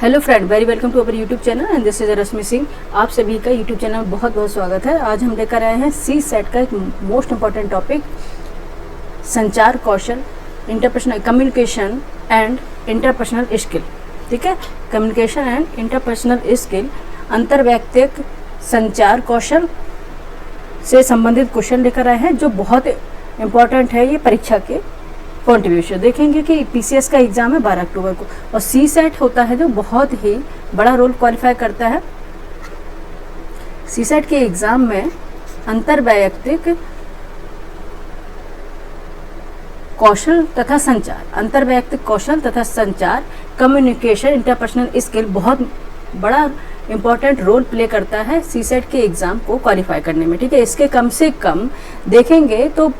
Hello friend, very welcome to our YouTube channel and this is Rashmi Singh. आप सभी का YouTube channel में बहुत बहुत स्वागत है। आज हम लेकर आए हैं सी सेट का एक मोस्ट इम्पॉर्टेंट टॉपिक, संचार कौशल, interpersonal communication and interpersonal skill. ठीक है, कम्युनिकेशन एंड इंटरपर्सनल स्किल, अंतर्वैयक्तिक संचार कौशल से संबंधित क्वेश्चन लेकर आए हैं जो बहुत इम्पॉर्टेंट है। ये परीक्षा के कॉन्ट्रीब्यूशन देखेंगे कि पीसीएस का एग्ज़ाम है 12 अक्टूबर को, और सी सेट होता है जो बहुत ही बड़ा रोल क्वालिफाई करता है। सी सेट के एग्ज़ाम में अंतर्वैयक्तिक कौशल तथा संचार, अंतर्वैयक्तिक कौशल तथा संचार, कम्युनिकेशन, इंटरपर्सनल स्किल बहुत बड़ा इम्पॉर्टेंट रोल प्ले करता है सी सेट के एग्ज़ाम को क्वालिफाई करने में। ठीक है, इसके कम से कम देखेंगे तो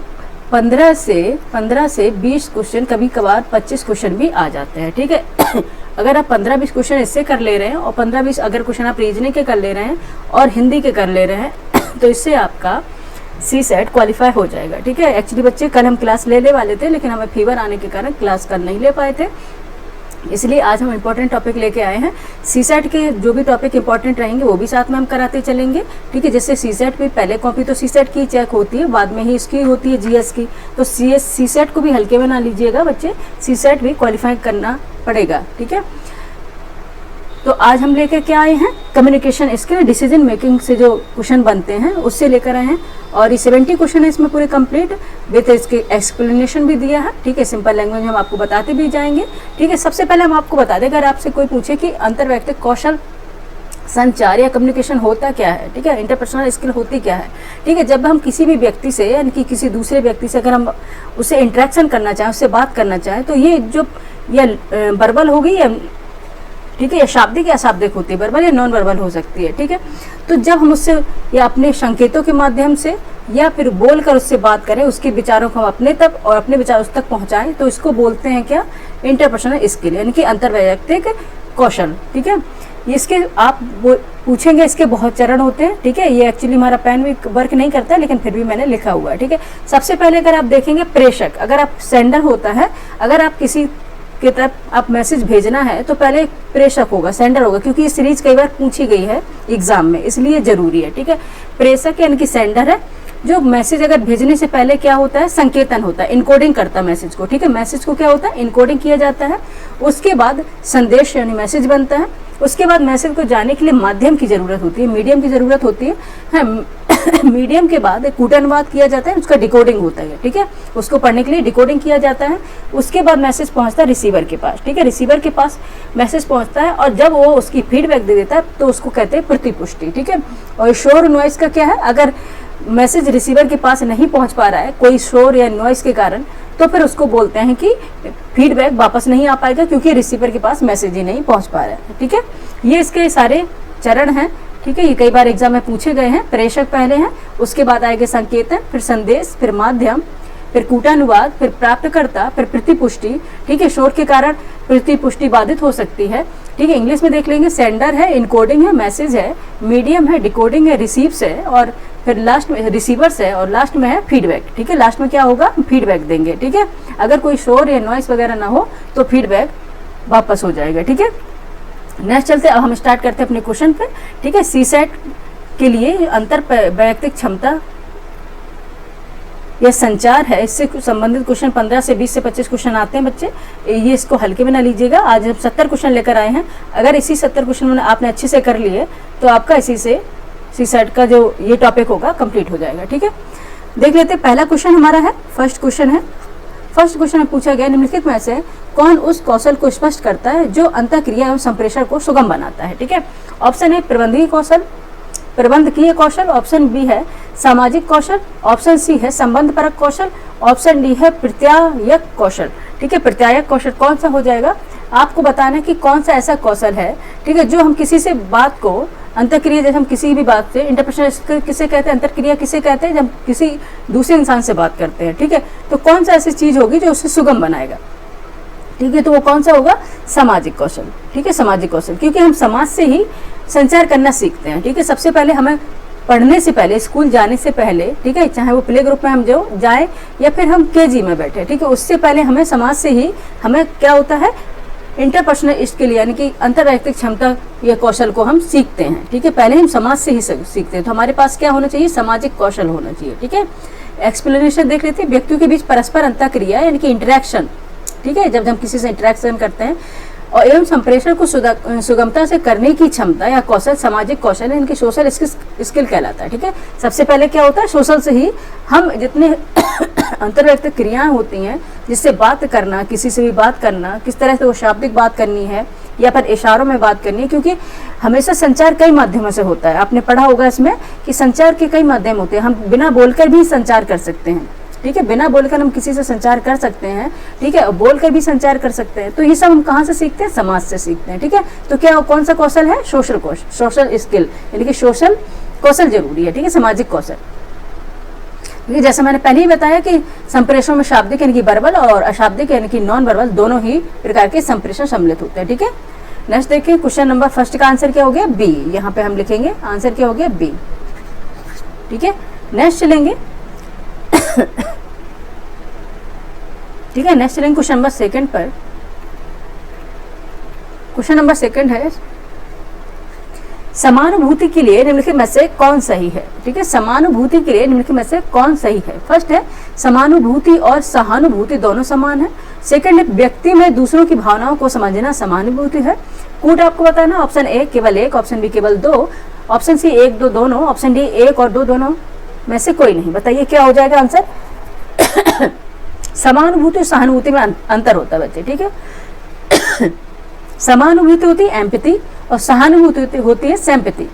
15 से 20 क्वेश्चन, कभी कभार 25 क्वेश्चन भी आ जाते हैं। ठीक है अगर आप 15-20 क्वेश्चन इससे कर ले रहे हैं और 15-20 अगर क्वेश्चन आप रीजनिंग के कर ले रहे हैं और हिंदी के कर ले रहे हैं तो इससे आपका सी सेट क्वालिफाई हो जाएगा। ठीक है, एक्चुअली बच्चे कल हम क्लास ले वाले थे, लेकिन हमें फीवर आने के कारण क्लास कल नहीं ले पाए थे, इसलिए आज हम इम्पोर्टेंट टॉपिक लेके आए हैं। सी सेट के जो भी टॉपिक इंपॉर्टेंट रहेंगे वो भी साथ में हम कराते चलेंगे। ठीक है, जैसे सी सेट में पहले कॉपी तो सी सेट की चेक होती है, बाद में ही इसकी होती है जीएस की, तो सी सेट को भी हल्के में ना लीजिएगा बच्चे, सी सेट भी क्वालिफाई करना पड़ेगा। ठीक है, तो आज हम लेकर क्या आए हैं, कम्युनिकेशन स्किल, डिसीजन मेकिंग से जो क्वेश्चन बनते हैं उससे लेकर आए हैं, और ये 70 क्वेश्चन है इसमें पूरे कंप्लीट विथ इसके एक्सप्लेनेशन भी दिया है। ठीक है, सिंपल लैंग्वेज में हम आपको बताते भी जाएंगे। ठीक है, सबसे पहले हम आपको बता दें, अगर आपसे कोई पूछे कि अंतर्वैयक्तिक कौशल, संचार या कम्युनिकेशन होता क्या है, ठीक है, इंटरपर्सनल स्किल होती क्या है। ठीक है, जब हम किसी भी व्यक्ति से यानी कि किसी दूसरे व्यक्ति से अगर हम उससे इंटरेक्शन करना चाहें, उससे बात करना चाहें, तो ये जो या वर्बल होगी या ठीक है, या शाब्दिक या अशाब्दिक होती है, वर्बल या नॉन वर्बल हो सकती है। ठीक है, तो जब हम उससे या अपने संकेतों के माध्यम से या फिर बोलकर उससे बात करें, उसके विचारों को हम अपने तक और अपने विचार उस तक पहुंचाएं, तो इसको बोलते हैं क्या, इंटरपर्सनल स्किल यानी कि अंतर्वैयक्तिक कौशल। ठीक है, इसके आप पूछेंगे, इसके बहुत चरण होते हैं। ठीक है, ये एक्चुअली हमारा पेन भी वर्क नहीं करता है, लेकिन फिर भी मैंने लिखा हुआ है। ठीक है, सबसे पहले अगर आप देखेंगे प्रेषक, अगर आप सेंडर होता है, अगर आप किसी की तरफ आप मैसेज भेजना है तो पहले प्रेषक होगा, सेंडर होगा, क्योंकि ये सीरीज कई बार पूछी गई है एग्जाम में, इसलिए जरूरी है। ठीक है, प्रेषक यानी कि सेंडर है जो मैसेज अगर भेजने से पहले क्या होता है, संकेतन होता है, इनकोडिंग करता है मैसेज को। ठीक है, मैसेज को क्या होता है, इनकोडिंग किया जाता है, उसके बाद संदेश यानी मैसेज बनता है, उसके बाद मैसेज को जाने के लिए माध्यम की जरूरत होती है, मीडियम की जरूरत होती है। मीडियम के बाद कूटानुवाद किया जाता है, उसका डिकोडिंग होता है। ठीक है, उसको पढ़ने के लिए डिकोडिंग किया जाता है, उसके बाद मैसेज पहुंचता है रिसीवर के पास। ठीक है, रिसीवर के पास मैसेज पहुंचता है और जब वो उसकी फीडबैक दे देता है तो उसको कहते हैं प्रतिपुष्टि। ठीक है, और शोर नॉइस का क्या है, अगर मैसेज रिसीवर के पास नहीं पहुंच पा रहा है कोई शोर या नॉइस के कारण, तो फिर उसको बोलते हैं कि फीडबैक वापस नहीं आ पाएगा क्योंकि रिसीवर के पास मैसेज ही नहीं पहुंच पा रहा है। ठीक है, ये इसके सारे चरण हैं। ठीक है, ये कई बार एग्जाम में पूछे गए हैं। प्रेषक पहले हैं, उसके बाद आएगा संकेतन, फिर संदेश, फिर माध्यम, फिर कूटानुवाद, फिर प्राप्तकर्ता, फिर प्रतिपुष्टि। ठीक है, शोर के कारण प्रतिपुष्टि बाधित हो सकती है। ठीक है, इंग्लिश में देख लेंगे, सेंडर है, इनकोडिंग है, मैसेज है, मीडियम है, डिकोडिंग है, रिसीव्स है, और फिर लास्ट में रिसीवर्स है, और लास्ट में है फीडबैक। ठीक है, लास्ट में क्या होगा, फीडबैक देंगे। ठीक है, अगर कोई शोर या नॉइस वगैरह ना हो तो फीडबैक वापस हो जाएगा। ठीक है, नेक्स्ट चलते, अब हम स्टार्ट करते हैं अपने क्वेश्चन पे। ठीक है, सी सेट के लिए अंतर्वैयक्तिक क्षमता यह संचार है, इससे संबंधित क्वेश्चन 15 से 20 से 25 क्वेश्चन आते हैं बच्चे, ये इसको हल्के में ना लीजिएगा। आज हम 70 क्वेश्चन लेकर आए हैं, अगर इसी 70 क्वेश्चन आपने अच्छे से कर लिए तो आपका इसी से सी सेट का जो ये टॉपिक होगा कंप्लीट हो जाएगा। ठीक है, देख लेते हैं, पहला क्वेश्चन हमारा है, फर्स्ट क्वेश्चन है। फर्स्ट क्वेश्चन में पूछा गया, निम्नलिखित में से कौन उस कौशल को स्पष्ट करता है जो अंतःक्रिया एवं संप्रेषण को सुगम बनाता है। ठीक है, ऑप्शन ए प्रबंधकीय कौशल, प्रबंधकीय कौशल, ऑप्शन बी है सामाजिक कौशल, ऑप्शन सी है संबंध परक कौशल, ऑप्शन डी है प्रत्यायक कौशल। ठीक है, प्रत्यायक कौशल कौन सा हो जाएगा, आपको बताना है कि कौन सा ऐसा कौशल है, ठीक है, जो हम किसी से बात को अंतःक्रिया, जैसे हम किसी भी बात से, इंटरपर्सनल किसे कहते हैं, अंतःक्रिया किसे कहते हैं, जब किसी दूसरे इंसान से बात करते हैं। ठीक है, तो कौन सा ऐसी चीज होगी जो उसे सुगम बनाएगा। ठीक है, तो वो कौन सा होगा, सामाजिक कौशल। ठीक है, सामाजिक कौशल, क्योंकि हम समाज से ही संचार करना सीखते हैं। ठीक है, सबसे पहले हमें पढ़ने से पहले, स्कूल जाने से पहले, ठीक है, चाहे वो प्ले ग्रुप में हम जो जाए या फिर हम केजी में बैठे, ठीक है, उससे पहले हमें समाज से ही हमें क्या होता है, इंटरपर्सनल स्किल यानी कि अंतर्वैयक्तिक क्षमता या कौशल को हम सीखते हैं, ठीक है। पहले हम समाज से ही सीखते हैं, तो हमारे पास क्या होना चाहिए, सामाजिक कौशल होना चाहिए, ठीक है। एक्सप्लेनेशन देख लेते हैं, व्यक्तियों के बीच परस्पर अंतःक्रिया यानी कि इंटरेक्शन, ठीक है, जब हम किसी से इंटरेक्शन करते हैं और एवं संप्रेषण को सुगमता से करने की क्षमता या कौशल सामाजिक कौशल है, इनकी सोशल स्किल कहलाता है, ठीक है। सबसे पहले क्या होता है, सोशल से ही हम जितने अंतर्वैयक्तिक क्रियाएं होती हैं, जिससे बात करना, किसी से भी बात करना, किस तरह से वो शाब्दिक बात करनी है या फिर इशारों में बात करनी है, क्योंकि हमेशा संचार कई माध्यमों से होता है। आपने पढ़ा होगा इसमें कि संचार के कई माध्यम होते हैं, हम बिना बोलकर भी संचार कर सकते हैं, ठीक है, बिना बोलकर हम किसी से संचार कर सकते हैं, ठीक है, बोलकर भी संचार कर सकते हैं। तो ये सब हम कहाँ से सीखते हैं, समाज से सीखते हैं, ठीक है। तो क्या कौन सा कौशल है, सोशल कौशल, सोशल स्किल यानी कि सोशल कौशल जरूरी है, ठीक है, सामाजिक कौशल। क्योंकि जैसे मैंने पहले ही बताया कि संप्रेषण में शाब्दिक यानी कि वर्बल और अशाब्दिक यानी कि नॉन वर्बल दोनों ही प्रकार के संप्रेषण सम्मिलित होते हैं, ठीक है। नेक्स्ट देखिए, क्वेश्चन नंबर फर्स्ट का आंसर क्या हो गया, बी। यहाँ पे हम लिखेंगे आंसर क्या हो गया, बी, ठीक है। नेक्स्ट चलेंगे ठीक है, नेक्स्ट चलेंगे क्वेश्चन नंबर सेकंड पर। क्वेश्चन नंबर सेकंड है, समानुभूति के लिए निम्नलिखित में से कौन सही है, ठीक है। समानुभूति के लिए निम्नलिखित में से कौन सही है। फर्स्ट है, समानुभूति और सहानुभूति दोनों समान है। सेकंड है, व्यक्ति में दूसरों की भावनाओं को समझना समानुभूति है। कूट आपको बताना, ऑप्शन ए केवल एक, ऑप्शन बी केवल दो, ऑप्शन सी एक दो दोनों, ऑप्शन डी एक और दो दोनों में से कोई नहीं। बताइए क्या हो जाएगा आंसर। समानुभूति और सहानुभूति में अंतर होता है बच्चे, ठीक है। समानुभूति होती है एम्पैथी और सहानुभूति होती है सिंपैथी।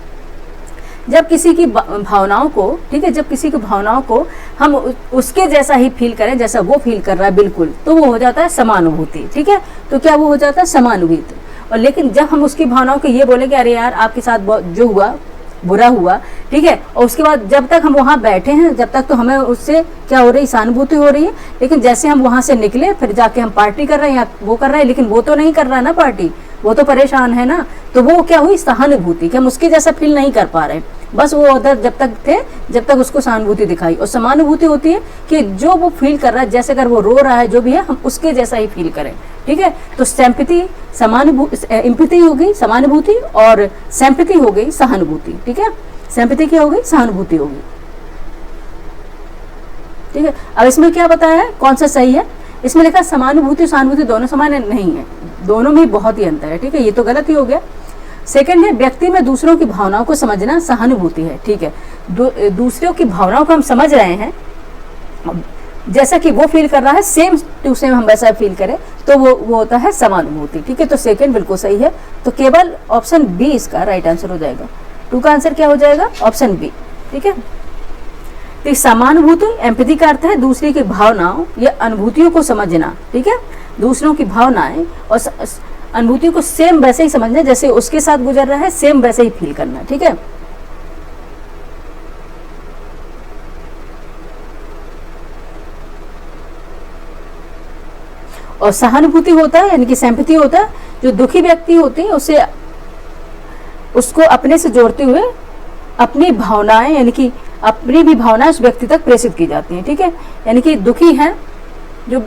जब किसी की भावनाओं को, ठीक है, जब किसी की भावनाओं को हम उसके जैसा ही फील करें जैसा वो फील कर रहा है बिल्कुल, तो वो हो जाता है समानुभूति, ठीक है। तो क्या वो हो जाता है समानुभूति। और लेकिन जब हम उसकी भावनाओं को ये बोले कि अरे यार आपके साथ जो हुआ बुरा हुआ, ठीक है, और उसके बाद जब तक हम वहाँ बैठे हैं जब तक तो हमें उससे क्या हो रही, सहानुभूति हो रही है। लेकिन जैसे हम वहाँ से निकले, फिर जाके हम पार्टी कर रहे हैं या वो कर रहे हैं, लेकिन वो तो नहीं कर रहा ना पार्टी, वो तो परेशान है ना, तो वो क्या हुई, सहानुभूति, कि हम उसके जैसा फील नहीं कर पा रहे, बस वो उधर जब तक थे जब तक उसको सहानुभूति दिखाई। और समानुभूति होती है कि जो वो फील कर रहा है, जैसे अगर वो रो रहा है जो भी है, हम उसके जैसा ही फील करें, ठीक है। तो सिंपैथी एम्पैथी हो गई समानुभूति और सिंपैथी हो गई सहानुभूति, ठीक है। सिंपैथी क्या हो गई, सहानुभूति होगी, ठीक है। अब इसमें क्या बताया है, कौन सा सही है। इसमें लिखा समानुभूति सहानुभूति दोनों समान नहीं है, दोनों में बहुत ही अंतर है, ठीक है, ये तो गलत ही हो गया। सेकंड है, व्यक्ति में दूसरों की भावनाओं को समझना सहानुभूति है, ठीक है। दूसरों की भावनाओं को हम समझ रहे हैं, जैसा कि वो फील कर रहा है सेम टू सेम हम वैसा फील करें, तो वो होता है समानुभूति, ठीक है। तो सेकंड बिल्कुल सही है, तो केवल ऑप्शन बी इसका राइट आंसर हो जाएगा। 2 का आंसर क्या हो जाएगा, ऑप्शन बी, ठीक है। तो समानुभूति एम्पैथी का अर्थ है दूसरे की भावनाओं या अनुभूतियों को समझना, ठीक है। दूसरों की भावनाएं और अनुभूतियों को सेम वैसे ही समझना, जैसे उसके साथ गुजर रहा है सेम वैसे ही फील करना, ठीक है। और सहानुभूति होता है यानी कि सिंपैथी होता है, जो दुखी व्यक्ति होती है उसे उसको अपने से जोड़ते हुए अपनी भावनाएं यानी कि अपनी भी भावनाएं उस व्यक्ति तक प्रेषित की जाती हैं, ठीक है। यानी कि दुखी है, जो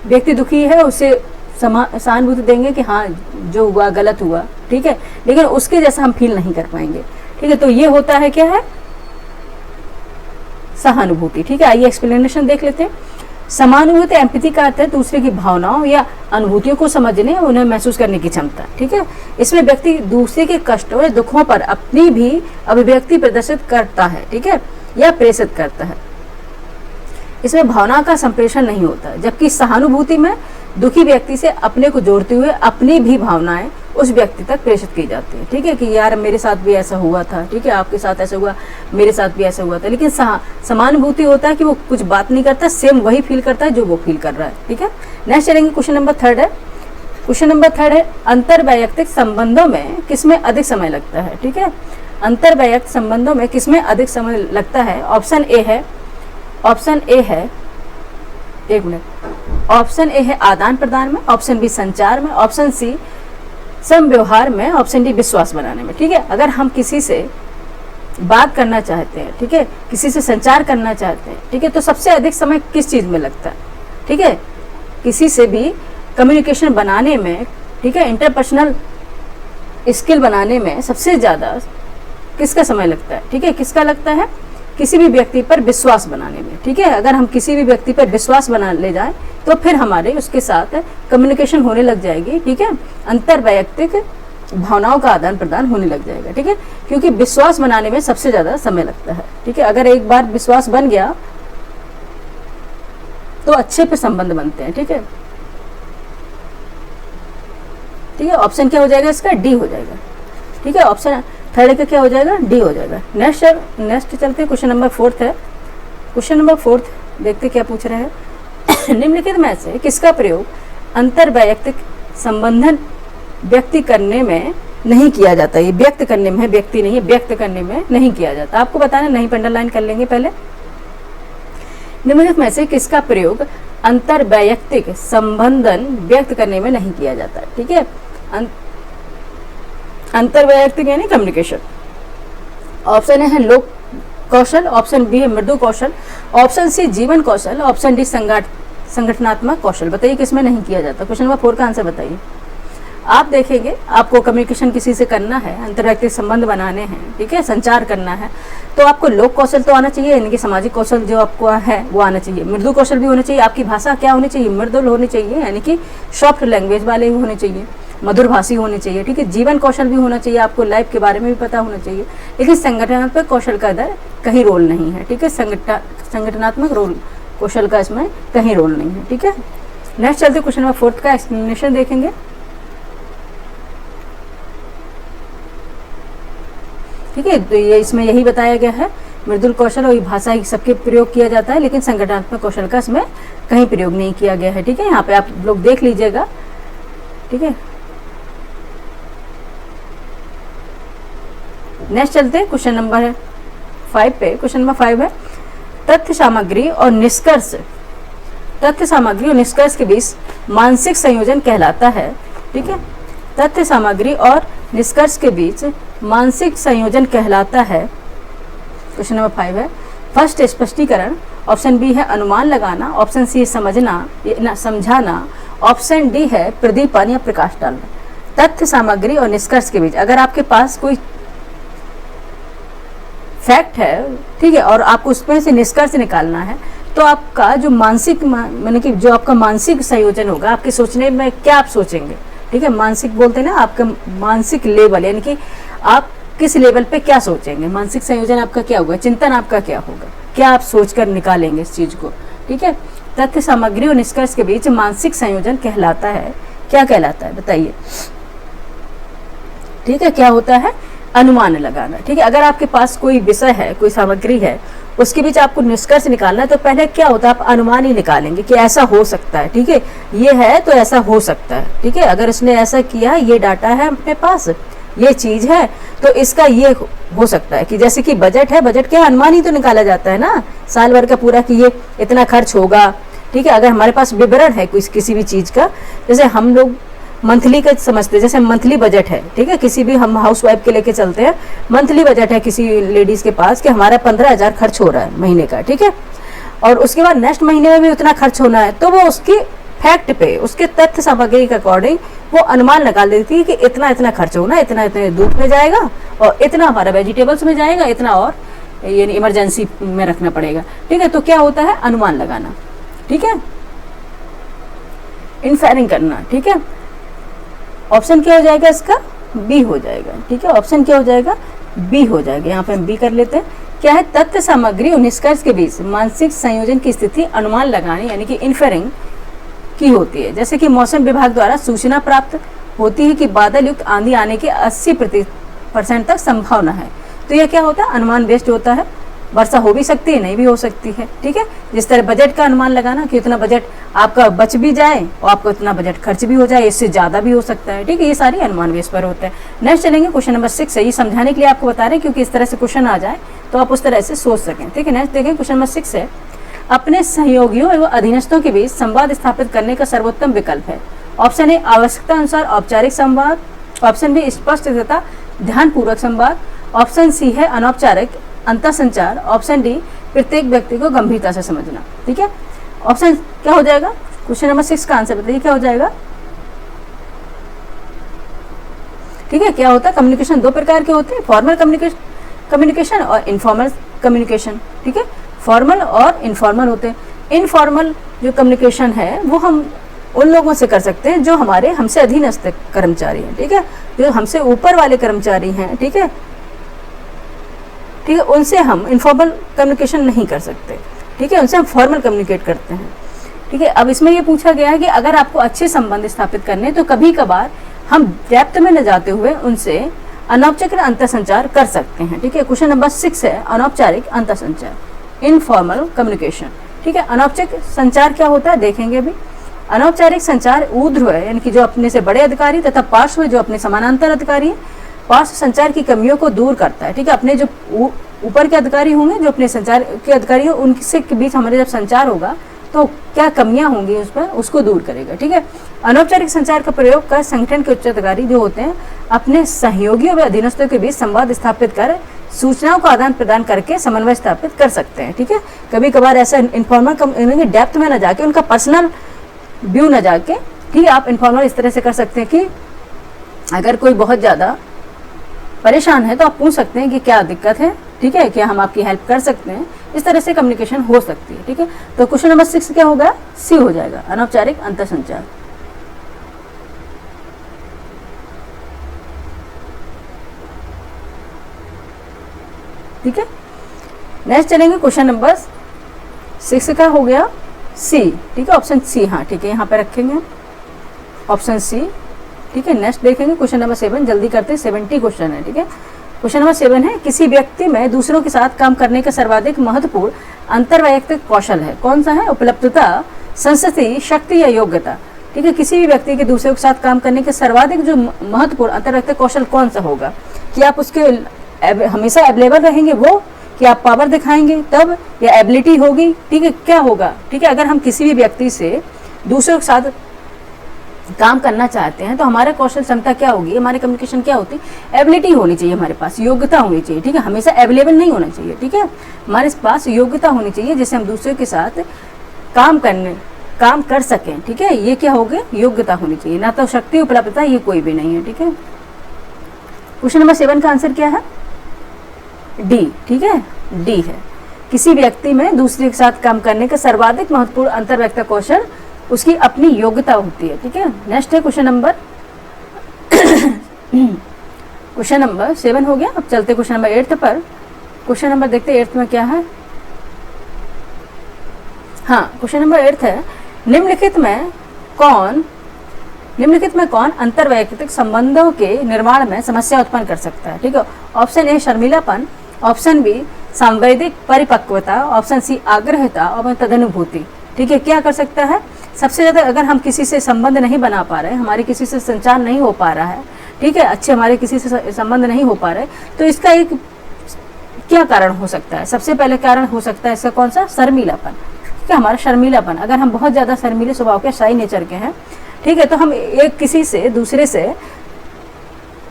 व्यक्ति दुखी है उसे सहानुभूति देंगे कि हाँ जो हुआ गलत हुआ, ठीक है, लेकिन उसके जैसा हम फील नहीं कर पाएंगे, ठीक है। तो ये होता है क्या है, सहानुभूति, ठीक है। आइए एक्सप्लेनेशन देख लेते हैं। समानुभूति एम्पैथी का अर्थ है दूसरे की भावनाओं या अनुभूतियों को समझने और उन्हें महसूस करने की क्षमता, ठीक है। इसमें व्यक्ति दूसरे के कष्टों या दुखों पर अपनी भी अभिव्यक्ति प्रदर्शित करता है, ठीक है, या प्रेषित करता है। इसमें भावना का संप्रेषण नहीं होता, जबकि सहानुभूति में दुखी व्यक्ति से अपने को जोड़ते हुए अपनी भी भावनाएं उस व्यक्ति तक प्रेषित की जाती है, ठीक है, कि यार मेरे साथ भी ऐसा हुआ था, ठीक है, आपके साथ ऐसा हुआ, मेरे साथ भी ऐसा हुआ था। लेकिन समानुभूति होता है कि वो कुछ बात नहीं करता, सेम वही फील करता है जो वो फील कर रहा है, ठीक है। नेक्स्ट चलेंगे, क्वेश्चन नंबर 3 है। क्वेश्चन नंबर 3 है, अंतर्वैयक्तिक संबंधों में किसमें अधिक समय लगता है, ठीक है। अंतर्वैयक्तिक संबंधों में किसमें अधिक समय लगता है। ऑप्शन ए है, ऑप्शन ए है, एक मिनट, ऑप्शन ए है आदान प्रदान में, ऑप्शन बी संचार में, ऑप्शन सी समव्यवहार में, ऑप्शन डी विश्वास बनाने में, ठीक है। अगर हम किसी से बात करना चाहते हैं, ठीक है, किसी से संचार करना चाहते हैं, ठीक है, तो सबसे अधिक समय किस चीज में लगता है, ठीक है। किसी से भी कम्युनिकेशन बनाने में ठीक है। इंटरपर्सनल स्किल बनाने में सबसे ज़्यादा किसका समय लगता है, ठीक है, किसका लगता है, किसी भी व्यक्ति पर विश्वास बनाने में, ठीक है। अगर हम किसी भी व्यक्ति पर विश्वास बना ले जाएं तो फिर हमारे उसके साथ कम्युनिकेशन होने लग जाएगी, ठीक है, अंतर वैयक्तिक भावनाओं का आदान प्रदान होने लग जाएगा, ठीक है, क्योंकि विश्वास बनाने में सबसे ज़्यादा समय लगता है, ठीक है। अगर एक बार विश्वास बन गया तो अच्छे पे संबंध बनते हैं, ठीक है, ठीक है। ऑप्शन क्या हो जाएगा इसका, डी हो जाएगा, ठीक है। ऑप्शन थर्ड का क्या हो जाएगा, डी हो जाएगा। नेक्स्ट चलते हैं, क्वेश्चन नंबर 4 है। क्वेश्चन नंबर 4 देखते क्या पूछ रहे हैं। निम्नलिखित में से किसका प्रयोग अंतर वैयक्तिक संबंधन व्यक्ति करने में नहीं किया जाता। ये व्यक्त करने में है, व्यक्ति नहीं है, व्यक्त करने में नहीं किया जाता। आपको बताना नहीं, अंडरलाइन कर लेंगे पहले। निम्नलिखित में से किसका प्रयोग अंतर वैयक्तिक संबंधन व्यक्त करने में नहीं किया जाता, ठीक है। अंतर वैयक्तिक यानी कम्युनिकेशन। ऑप्शन ए है लोक कौशल, ऑप्शन बी है मृदु कौशल, ऑप्शन सी जीवन कौशल, ऑप्शन डी संगठनात्मक कौशल। बताइए किसमें नहीं किया जाता। क्वेश्चन नंबर 4 का आंसर बताइए। आप देखेंगे आपको कम्युनिकेशन किसी से करना है, अंतर्वैयक्तिक संबंध बनाने हैं, ठीक है, संचार करना है, तो आपको लोक कौशल तो आना चाहिए, यानी कि सामाजिक कौशल जो आपको है वो आना चाहिए। मृदु कौशल भी होना चाहिए, आपकी भाषा क्या होनी चाहिए, मृदुल होनी चाहिए, यानी कि सॉफ्ट लैंग्वेज वाले ही होने चाहिए, मधुर भाषी होने चाहिए, ठीक है। जीवन कौशल भी होना चाहिए, आपको लाइफ के बारे में भी पता होना चाहिए। लेकिन संगठनात्मक कौशल का इधर कहीं रोल नहीं है, ठीक है। संगठनात्मक रोल कौशल का इसमें कहीं रोल नहीं है, ठीक है। नेक्स्ट चलते क्वेश्चन नंबर 4 का एक्सप्लेनेशन देखेंगे। ठीक है, तो ये इसमें यही बताया गया है, मृदुल कौशल और भाषा ही सबके प्रयोग किया जाता है, लेकिन संगठनात्मक कौशल का इसमें कहीं प्रयोग नहीं किया गया है, ठीक है। यहाँ पे आप लोग देख लीजिएगा, ठीक है। नेक्स्ट चलते हैं क्वेश्चन नंबर 5 पे। क्वेश्चन नंबर 5 है तथ्य सामग्री और निष्कर्ष। तथ्य सामग्री और निष्कर्ष के बीच मानसिक संयोजन कहलाता है, ठीक है। तथ्य सामग्री और निष्कर्ष के बीच मानसिक संयोजन कहलाता है। क्वेश्चन नंबर 5 है फर्स्ट स्पष्टीकरण, ऑप्शन बी है अनुमान लगाना, ऑप्शन सी समझना समझाना, ऑप्शन डी है प्रदीपन या प्रकाश डालना। तथ्य सामग्री और निष्कर्ष के बीच अगर आपके पास कोई फैक्ट है, ठीक है, और आपको उसमें से निष्कर्ष निकालना है, तो आपका जो मानसिक माने कि जो आपका मानसिक संयोजन होगा, आपके सोचने में क्या आप सोचेंगे, ठीक है। मानसिक बोलते हैं ना, आपका मानसिक लेवल, यानी कि आप किस लेवल पे क्या सोचेंगे, मानसिक संयोजन आपका क्या होगा, चिंतन आपका क्या होगा, क्या आप सोचकर निकालेंगे इस चीज को, ठीक है। तथ्य सामग्री और निष्कर्ष के बीच मानसिक संयोजन कहलाता है, क्या कहलाता है बताइए, ठीक है। क्या होता है, अनुमान लगाना, ठीक है। अगर आपके पास कोई विषय है, कोई सामग्री है, उसके बीच आपको निष्कर्ष निकालना है, तो पहले क्या होता है, आप अनुमान ही निकालेंगे कि ऐसा हो सकता है, ठीक है, ये है तो ऐसा हो सकता है, ठीक है। अगर इसने ऐसा किया, ये डाटा है अपने पास, ये चीज है, तो इसका ये हो सकता है कि जैसे कि बजट है, बजट के अनुमान ही तो निकाला जाता है ना, साल भर का पूरा कि ये इतना खर्च होगा, ठीक है। अगर हमारे पास विवरण है किसी भी चीज का, जैसे हम लोग मंथली का समझते हैं, जैसे मंथली बजट है, ठीक है, किसी भी हम हाउस वाइफ के लेके चलते हैं, मंथली बजट है किसी लेडीज के पास कि हमारा 15,000 खर्च हो रहा है महीने का, ठीक है, और उसके बाद नेक्स्ट महीने में भी उतना खर्च होना है, तो वो उसकी फैक्ट पे, उसके तथ्य सामग्री के अकॉर्डिंग वो अनुमान लगा देती है कि इतना इतना खर्च होना, इतना इतने दूध में जाएगा, और इतना हमारा वेजिटेबल्स में जाएगा, इतना और यानी इमरजेंसी में रखना पड़ेगा, ठीक है। तो क्या होता है, अनुमान लगाना, ठीक है, इन्फेरिंग करना, ठीक है। ऑप्शन क्या हो जाएगा इसका, बी हो जाएगा, ठीक है। ऑप्शन क्या हो जाएगा, बी हो जाएगा। यहाँ पे हम बी कर लेते हैं। क्या है, तथ्य सामग्री और निष्कर्ष के बीच मानसिक संयोजन की स्थिति अनुमान लगाने यानी कि इन्फेरिंग की होती है। जैसे कि मौसम विभाग द्वारा सूचना प्राप्त होती है कि बादल युक्त आंधी आने की 80% तक संभावना है, तो यह क्या होता है, अनुमान बेस्ड होता है। वर्षा हो भी सकती है, नहीं भी हो सकती है, ठीक है। जिस तरह बजट का अनुमान लगाना कि उतना बजट आपका बच भी जाए और आपको इतना बजट खर्च भी हो जाए, इससे ज़्यादा भी हो सकता है, ठीक है। ये सारी अनुमान बेस पर होते हैं। नेक्स्ट चलेंगे क्वेश्चन नंबर 6 है, ये समझाने के लिए आपको बता रहे हैं क्योंकि इस तरह से क्वेश्चन आ जाए तो आप उस तरह से सोच सकें, ठीक है। नेक्स्ट देखें, क्वेश्चन नंबर 6 है अपने सहयोगियों एवं अधीनस्थों के बीच संवाद स्थापित करने का सर्वोत्तम विकल्प है। ऑप्शन ए आवश्यकता अनुसार औपचारिक संवाद, ऑप्शन बी स्पष्ट तथा ध्यानपूर्वक संवाद, ऑप्शन सी है अनौपचारिक अंतर संचार, ऑप्शन डी प्रत्येक व्यक्ति को गंभीरता से समझना, ठीक है। ऑप्शन क्या हो जाएगा, क्वेश्चन नंबर 6 का आंसर बताइए क्या हो जाएगा, ठीक है। क्या होता है, कम्युनिकेशन दो प्रकार के होते हैं, फॉर्मल कम्युनिकेशन और इनफॉर्मल कम्युनिकेशन। ठीक है, फॉर्मल और इनफॉर्मल होते हैं। इनफॉर्मल जो कम्युनिकेशन है वो हम उन लोगों से कर सकते हैं जो हमारे हमसे अधीनस्थ कर्मचारी हैं। ठीक है, जो हमसे ऊपर वाले कर्मचारी हैं, ठीक है, ठीक है, उनसे हम इनफॉर्मल कम्युनिकेशन नहीं कर सकते। ठीक है, उनसे हम फॉर्मल कम्युनिकेट करते हैं। ठीक है, अब इसमें ये पूछा गया है कि अगर आपको अच्छे संबंध स्थापित करने तो कभी कभार हम डेप्थ में न जाते हुए उनसे अनौपचारिक अंतर संचार कर सकते हैं। ठीक है, क्वेश्चन नंबर 6 है अनौपचारिक अंतर संचार, इनफॉर्मल कम्युनिकेशन। ठीक है, अनौपचारिक संचार क्या होता है देखेंगे अभी। अनौपचारिक संचार ऊर्ध्व है, यानी कि जो अपने से बड़े अधिकारी, तथा पार्श्व जो अपने समानांतर अधिकारी है, पार्श्व संचार की कमियों को दूर करता है। ठीक है, अपने जो ऊपर के अधिकारी होंगे, जो अपने संचार के अधिकारी हो, उनसे के बीच हमारे जब संचार होगा तो क्या कमियां होंगी उस पर, उसको दूर करेगा। ठीक है, अनौपचारिक संचार का प्रयोग कर संगठन के उच्च अधिकारी जो होते हैं अपने सहयोगियों व अधीनस्थों के बीच संवाद स्थापित कर सूचनाओं का आदान प्रदान करके समन्वय स्थापित कर सकते हैं। ठीक है, कभी कभार ऐसा इनफॉर्मल डेप्थ में न जाके, उनका पर्सनल व्यू न जाके, ठीक है, आप इनफॉर्मल इस तरह से कर सकते हैं कि अगर कोई बहुत ज़्यादा परेशान है तो आप पूछ सकते हैं कि क्या दिक्कत है। ठीक है, क्या हम आपकी हेल्प कर सकते हैं। इस तरह से कम्युनिकेशन हो सकती है। ठीक है, तो क्वेश्चन नंबर 6 क्या होगा, सी हो जाएगा, अनौपचारिक अंतर संचार। ठीक है, नेक्स्ट चलेंगे क्वेश्चन नंबर 6 का हो गया सी। ठीक है, ऑप्शन सी, हाँ ठीक है, यहाँ पे रखेंगे ऑप्शन सी। ठीक है, नेक्स्ट देखेंगे क्वेश्चन नंबर 7, जल्दी करते हैं, 70 क्वेश्चन है। ठीक है, क्वेश्चन नंबर 7 है किसी व्यक्ति में दूसरों के साथ काम करने का सर्वाधिक महत्वपूर्ण अंतर्वैयक्तिक कौशल है, कौन सा है, उपलब्धता, संस्कृति, शक्ति या योग्यता। ठीक है, किसी भी व्यक्ति के दूसरों के साथ काम करने के सर्वाधिक जो महत्वपूर्ण अंतर्वैयक्तिक कौशल कौन सा होगा, कि आप उसके हमेशा अवेलेबल रहेंगे वो, कि आप पावर दिखाएंगे तब, या एबिलिटी होगी। ठीक है, क्या होगा। ठीक है, अगर हम किसी भी व्यक्ति से दूसरों के साथ काम करना चाहते हैं तो हमारा कौशल क्षमता क्या होगी, हमारी कम्युनिकेशन क्या होती है, एबिलिटी होनी चाहिए हमारे पास, योग्यता होनी चाहिए। ठीक है, हमेशा अवेलेबल नहीं होना चाहिए। ठीक है, हमारे पास योग्यता होनी चाहिए जिससे हम दूसरों के साथ काम कर सकें। ठीक है, ये क्या हो गया, योग्यता होनी चाहिए, ना तो शक्ति उपलब्धता, ये कोई भी नहीं है। ठीक है, क्वेश्चन नंबर 7 का आंसर क्या है, डी। ठीक है, डी है, किसी व्यक्ति में दूसरे के साथ काम करने का सर्वाधिक महत्वपूर्ण अंतर्वैयक्तिक कौशल उसकी अपनी योग्यता होती है। ठीक है, नेक्स्ट है क्वेश्चन नंबर क्वेश्चन नंबर 7 हो गया। अब चलते क्वेश्चन नंबर 8 पर। क्वेश्चन नंबर देखते 8 में क्या है। हाँ, क्वेश्चन नंबर 8 है निम्नलिखित में कौन अंतर्वैयक्तिक संबंधों के निर्माण में समस्या उत्पन्न कर सकता है। ठीक है, ऑप्शन ए शर्मिलापन, ऑप्शन बी सांवेदिक परिपक्वता, ऑप्शन सी आग्रहता, और तदनुभूति। ठीक है, क्या कर सकता है, सबसे ज़्यादा अगर हम किसी से संबंध नहीं बना पा रहे, हमारे किसी से संचार नहीं हो पा रहा है, ठीक है, अच्छे हमारे किसी से संबंध नहीं हो पा रहे, तो इसका एक क्या कारण हो सकता है, सबसे पहले कारण हो सकता है इसका कौन सा, शर्मिलापन। ठीक है, हमारा शर्मिलापन, अगर हम बहुत ज़्यादा शर्मीले स्वभाव के, शाई नेचर के हैं, ठीक है, तो हम एक किसी से दूसरे से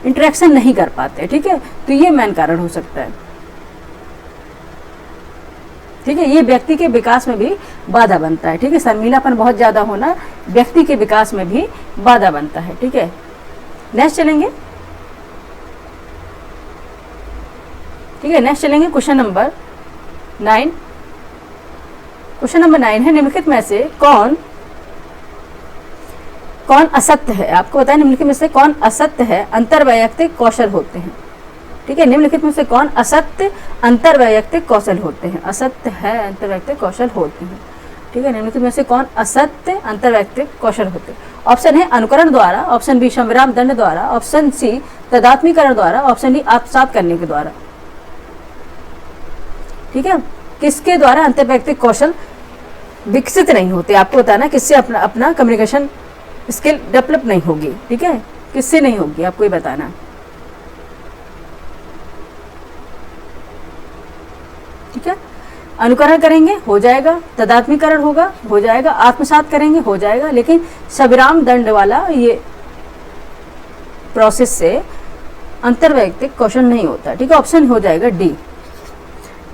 इंटरेक्शन नहीं कर पाते। ठीक है, तो ये मेन कारण हो सकता है। ठीक है, ये व्यक्ति के विकास में भी बाधा बनता है। ठीक है, शर्मीलापन बहुत ज़्यादा होना व्यक्ति के विकास में भी बाधा बनता है। ठीक है, नेक्स्ट चलेंगे। ठीक है, नेक्स्ट चलेंगे क्वेश्चन नंबर 9। क्वेश्चन नंबर 9 है निम्नलिखित में से कौन असत्य है, आपको बताएं निम्नलिखित में से कौन असत्य है अंतर्वैयक्तिक कौशल होते हैं। ठीक है, निम्नलिखित में से कौन असत्य अंतर्वैयक्तिक कौशल होते हैं, असत्य है अंतर्वैयक्तिक कौशल होते हैं। ठीक है, निम्नलिखित में से कौन असत्य अंतर्वैयक्तिक कौशल होते हैं। ऑप्शन है अनुकरण द्वारा, ऑप्शन बी संविराम दंड द्वारा, ऑप्शन सी तदात्मीकरण द्वारा, ऑप्शन डी आत्मसात करने के द्वारा। ठीक है, किसके द्वारा अंतर्वैयक्तिक कौशल विकसित नहीं होते, आपको बताना किससे अपना कम्युनिकेशन स्किल डेवलप नहीं होगी। ठीक है, किससे नहीं होगी, आपको ये बताना। ठीक है, अनुकरण करेंगे हो जाएगा, तदात्मीकरण होगा हो जाएगा, आत्मसात करेंगे हो जाएगा, लेकिन सविराम दंड वाला ये प्रोसेस से अंतर्वैयक्तिक कौशल नहीं होता। ठीक है, ऑप्शन हो जाएगा डी।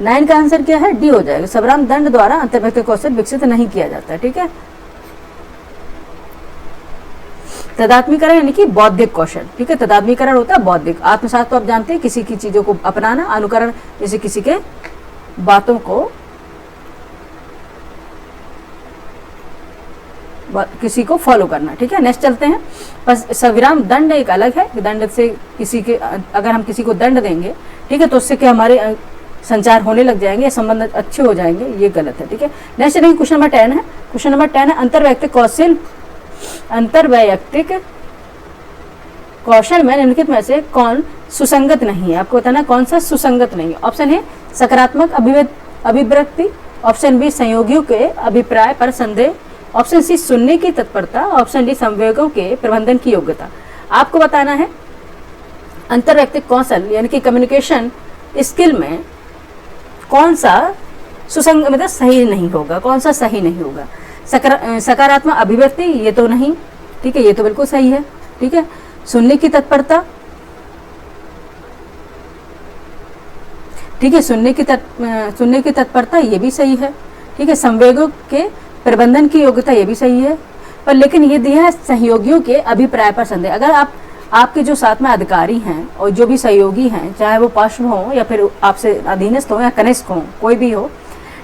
9 का आंसर क्या है, डी हो जाएगा, सविराम दंड द्वारा अंतर्वैयक्तिक कौशल विकसित नहीं किया जाता। ठीक है, तदात्मीकरण यानी कि बौद्धिक कौशल, ठीक है। तदात्मीकरण होता है बौद्धिक। आत्मसात तो आप जानते हैं, किसी की चीजों को अपनाना। अनुकरण जैसे किसी के बातों को, किसी को फॉलो करना, ठीक है। नेक्स्ट चलते हैं। बस सविराम दंड एक अलग है। दंड से किसी के, अगर हम किसी को दंड देंगे, ठीक है, तो उससे क्या हमारे संचार होने लग जाएंगे, संबंध अच्छे हो जाएंगे, ये गलत है, ठीक है। नेक्स्ट चलेंगे, क्वेश्चन नंबर 10 है। क्वेश्चन नंबर 10 है, अंतर्वैयक्तिक कौशल, अंतर्वैयक्तिक कौशल में निम्नलिखित में से कौन सुसंगत नहीं है? आपको बताना कौन सा सुसंगत नहीं है। ऑप्शन है सकारात्मक अभिव्यक्ति, ऑप्शन बी संयोगियों के अभिप्राय पर संदेह, ऑप्शन सी सुनने की तत्परता, ऑप्शन डी संवेगों के प्रबंधन की योग्यता। आपको बताना है अंतर्वैयक्तिक कौशल यानी कि कम्युनिकेशन स्किल में कौन सा मतलब सही नहीं होगा, कौन सा सही नहीं होगा। सकारात्मक अभिव्यक्ति, ये तो नहीं, ठीक है, ये तो बिल्कुल सही है, ठीक है। सुनने की तत्परता, ठीक है, सुनने की तत्परता, ये भी सही है, ठीक है। संवेगों के प्रबंधन की योग्यता, ये भी सही है, पर लेकिन ये दिया है सहयोगियों के अभिप्राय पर संदेह। अगर आपके जो साथ में अधिकारी हैं और जो भी सहयोगी हैं, चाहे वो पार्श्व हों या फिर आपसे अधीनस्थ हों या कनिष्ठ हों, कोई भी हो,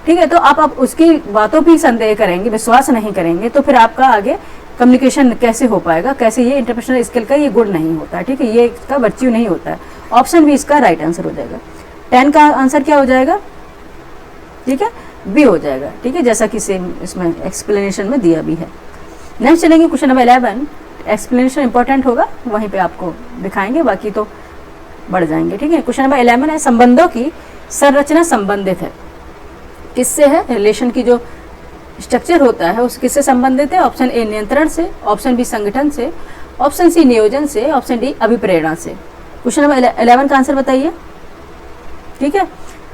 ठीक है, तो आप उसकी बातों पर संदेह करेंगे, विश्वास नहीं करेंगे, तो फिर आपका आगे कम्युनिकेशन कैसे हो पाएगा, कैसे? ये इंटरपर्सनल स्किल का ये गुण नहीं होता है, ठीक है, ये इसका वर्च्यू नहीं होता है। ऑप्शन बी इसका राइट आंसर हो जाएगा। 10 का आंसर क्या हो जाएगा? ठीक है, बी हो जाएगा, ठीक है, जैसा कि सेम इसमें एक्सप्लेनेशन में दिया भी है। नेक्स्ट चलेंगे क्वेश्चन नंबर 11। एक्सप्लेनेशन इंपॉर्टेंट होगा, वहीं पे आपको दिखाएंगे, बाकी तो बढ़ जाएंगे, ठीक है। क्वेश्चन नंबर 11 है, संबंधों की संरचना संबंधित है, किससे है? रिलेशन की जो स्ट्रक्चर होता है उस किससे संबंधित है? ऑप्शन ए नियंत्रण से, ऑप्शन बी संगठन से, ऑप्शन सी नियोजन से, ऑप्शन डी अभिप्रेरणा से। क्वेश्चन नंबर 11 का आंसर बताइए, ठीक है,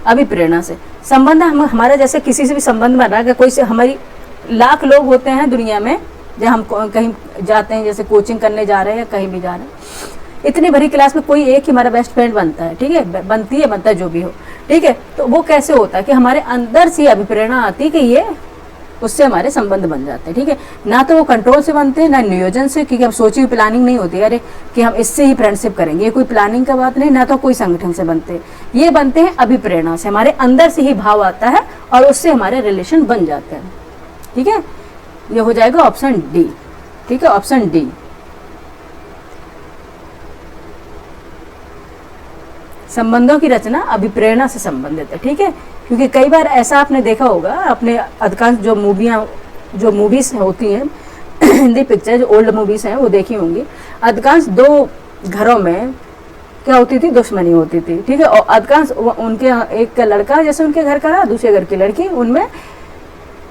अभिप्रेरणा से। संबंध हमारा जैसे किसी से भी संबंध बना है, कोई से हमारी लाख लोग होते हैं दुनिया में, जब हम कहीं जाते हैं, जैसे कोचिंग करने जा रहे हैं, कहीं भी जा रहे हैं, इतनी बड़ी क्लास में कोई एक ही हमारा बेस्ट फ्रेंड बनता है, ठीक है, बनता है जो भी हो, ठीक है। तो वो कैसे होता है कि हमारे अंदर से अभिप्रेरणा आती है कि ये उससे हमारे संबंध बन जाते हैं, ठीक है। ना तो वो कंट्रोल से बनते हैं, ना नियोजन से, क्योंकि हम सोची हुई प्लानिंग नहीं होती अरे कि हम इससे ही फ्रेंडशिप करेंगे, ये कोई प्लानिंग का बात नहीं, ना तो कोई संगठन से बनते हैं, ये बनते हैं अभिप्रेरणा से, हमारे अंदर से ही भाव आता है और उससे हमारे रिलेशन बन जाते हैं, ठीक है। ये हो जाएगा ऑप्शन डी, ठीक है, ऑप्शन डी। संबंधों की रचना अभिप्रेरणा से संबंधित है, ठीक है, क्योंकि कई बार ऐसा आपने देखा होगा, अपने अधिकांश जो मूवीज होती हैं हिंदी पिक्चर, जो ओल्ड मूवीज हैं वो देखी होंगी, अधिकांश दो घरों में क्या होती थी? दुश्मनी होती थी, ठीक है, और अधिकांश उनके एक लड़का जैसे उनके घर का, दूसरे घर की लड़की, उनमें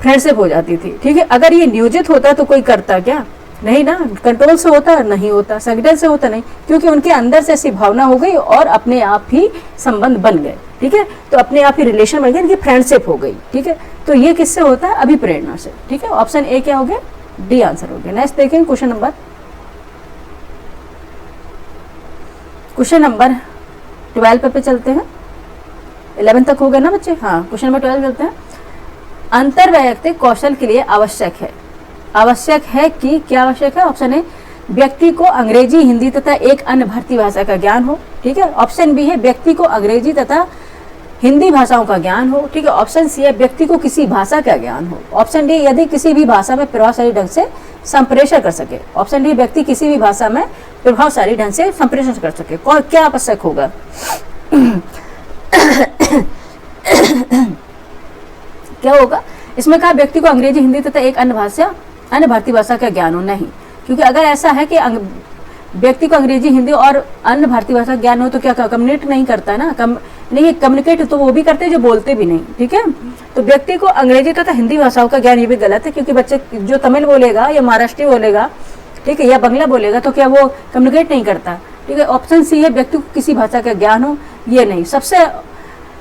फ्रेंडशिप हो जाती थी, ठीक है। अगर ये नियोजित होता तो कोई करता क्या? नहीं ना, कंट्रोल से होता नहीं होता, संगठन से होता नहीं, क्योंकि उनके अंदर से ऐसी भावना हो गई और अपने आप ही संबंध बन गए, ठीक है, तो अपने आप ही रिलेशन बन गए, इनकी फ्रेंडशिप हो गई, ठीक है। तो ये किससे होता है? अभिप्रेरणा से, ठीक है। ऑप्शन ए क्या हो गया? डी आंसर हो गया। नेक्स्ट देखें क्वेश्चन नंबर 12 पे चलते हैं। 11 तक हो गया ना बच्चे? हाँ, क्वेश्चन नंबर 12 चलते हैं। अंतर्वैयक्तिक कौशल के लिए आवश्यक है कि क्या आवश्यक है? ऑप्शन ए व्यक्ति को अंग्रेजी, हिंदी तथा एक अन्य भारतीय भाषा का ज्ञान हो, ठीक है। ऑप्शन बी है व्यक्ति को अंग्रेजी तथा हिंदी भाषाओं का ज्ञान हो, ठीक है। ऑप्शन सी है व्यक्ति को किसी भाषा का ज्ञान हो। ऑप्शन डी यदि किसी भी भाषा में प्रभावशाली ढंग से संप्रेषण कर सके। ऑप्शन डी व्यक्ति किसी भी भाषा में प्रभावशाली ढंग से संप्रेषण कर सके। कौन क्या आवश्यक होगा? क्या होगा इसमें? कहा व्यक्ति को अंग्रेजी, हिंदी तथा एक अन्य भारतीय भाषा का ज्ञान हो। नहीं, क्योंकि अगर ऐसा है कि व्यक्ति को अंग्रेजी, हिंदी और अन्य भारतीय भाषा का ज्ञान हो तो क्या कम्युनिकेट नहीं करता है ना, नहीं कम्युनिकेट तो वो भी करते हैं जो बोलते भी नहीं, ठीक है। तो व्यक्ति को अंग्रेजी तथा हिंदी भाषाओं का ज्ञान, ये भी गलत है, क्योंकि बच्चे जो तमिल बोलेगा या महाराष्ट्री बोलेगा, ठीक है, या बंगला बोलेगा, तो क्या वो कम्युनिकेट नहीं करता, ठीक है। ऑप्शन सी है व्यक्ति को किसी भाषा का ज्ञान हो, ये नहीं। सबसे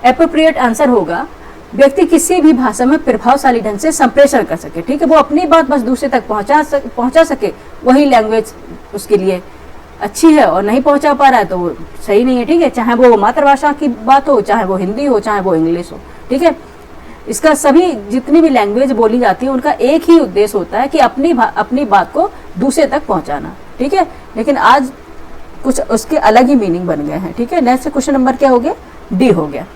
एप्रोप्रिएट आंसर होगा व्यक्ति किसी भी भाषा में प्रभावशाली ढंग से संप्रेषण कर सके, ठीक है, वो अपनी बात बस दूसरे तक पहुंचा सके, वही लैंग्वेज उसके लिए अच्छी है, और नहीं पहुंचा पा रहा है तो वो सही नहीं है, ठीक है। चाहे वो मातृभाषा की बात हो, चाहे वो हिंदी हो, चाहे वो इंग्लिश हो, ठीक है। इसका सभी जितनी भी लैंग्वेज बोली जाती है उनका एक ही उद्देश्य होता है कि अपनी बात को दूसरे तक पहुंचाना, ठीक है, लेकिन आज कुछ उसके अलग ही मीनिंग बन गए हैं। ठीक है, नेक्स्ट क्वेश्चन नंबर क्या हो गया, डी हो गया।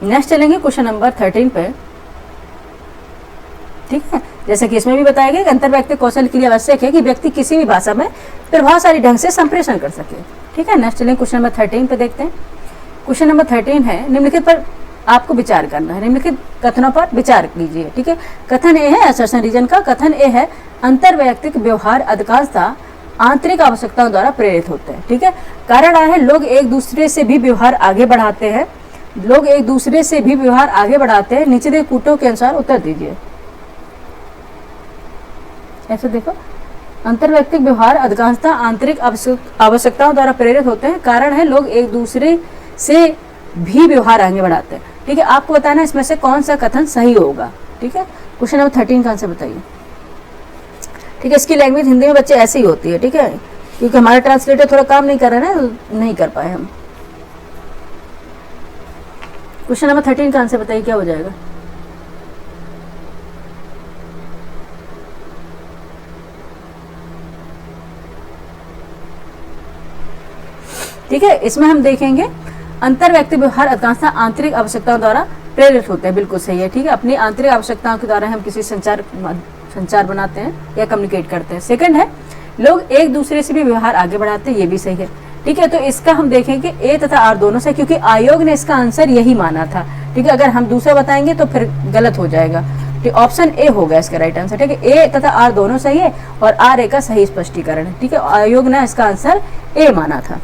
नेक्स्ट चलेंगे क्वेश्चन नंबर 13 पे। ठीक है, जैसे कि इसमें भी बताया गया कि अंतर्वैयक्तिक कौशल के लिए आवश्यक है कि व्यक्ति किसी भी भाषा में प्रभावशाली ढंग से संप्रेषण कर सके। ठीक है, नेक्स्ट चलेंगे क्वेश्चन नंबर 13 पे देखते हैं। क्वेश्चन नंबर 13 है, निम्नलिखित पर आपको विचार करना है, निम्नलिखित कथनों पर विचार कीजिए। ठीक है, कथन ए है असर्शन रीजन का। कथन ए है अंतर्वैयक्तिक व्यवहार अधिकांशतः आंतरिक आवश्यकताओं द्वारा प्रेरित होते हैं। ठीक है, कारण है लोग एक दूसरे से भी व्यवहार आगे बढ़ाते हैं, लोग एक दूसरे से भी व्यवहार आगे बढ़ाते हैं। नीचे दिए कूटों के अनुसार उत्तर दीजिए। ऐसे देखो, अंतर्वैयक्तिक व्यवहार अधिकांशतः आंतरिक आवश्यकताओं द्वारा प्रेरित होते हैं। कारण है लोग एक दूसरे से भी व्यवहार आगे बढ़ाते हैं। ठीक है, आपको बताना इसमें से कौन सा कथन सही होगा। ठीक है, क्वेश्चन नंबर 13 का आंसर बताइए। ठीक है, इसकी लैंग्वेज हिंदी में बच्चे ऐसे ही होती है। ठीक है, क्योंकि हमारा ट्रांसलेटर थोड़ा काम नहीं कर रहा है ना, तो नहीं कर पाए हम। क्वेश्चन नंबर 13 का आंसर बताइए, क्या हो जाएगा। ठीक है, इसमें हम देखेंगे अंतर्वैयक्तिक व्यवहार अधिकांशतः आंतरिक आवश्यकताओं द्वारा प्रेरित होते हैं। बिल्कुल सही है। ठीक है, अपनी आंतरिक आवश्यकताओं के द्वारा हम किसी संचार बनाते हैं या कम्युनिकेट करते हैं। सेकंड है लोग एक दूसरे से भी व्यवहार आगे बढ़ाते हैं, ये भी सही है। ठीक है, तो इसका हम देखेंगे ए तथा आर दोनों से, क्योंकि आयोग ने इसका आंसर यही माना था। ठीक है, अगर हम दूसरा बताएंगे तो फिर गलत हो जाएगा। ठीक, ऑप्शन ए होगा इसका राइट आंसर। ठीक है, ए तथा आर दोनों सही है और आर ए का सही स्पष्टीकरण है। ठीक है, आयोग ने इसका आंसर ए माना था।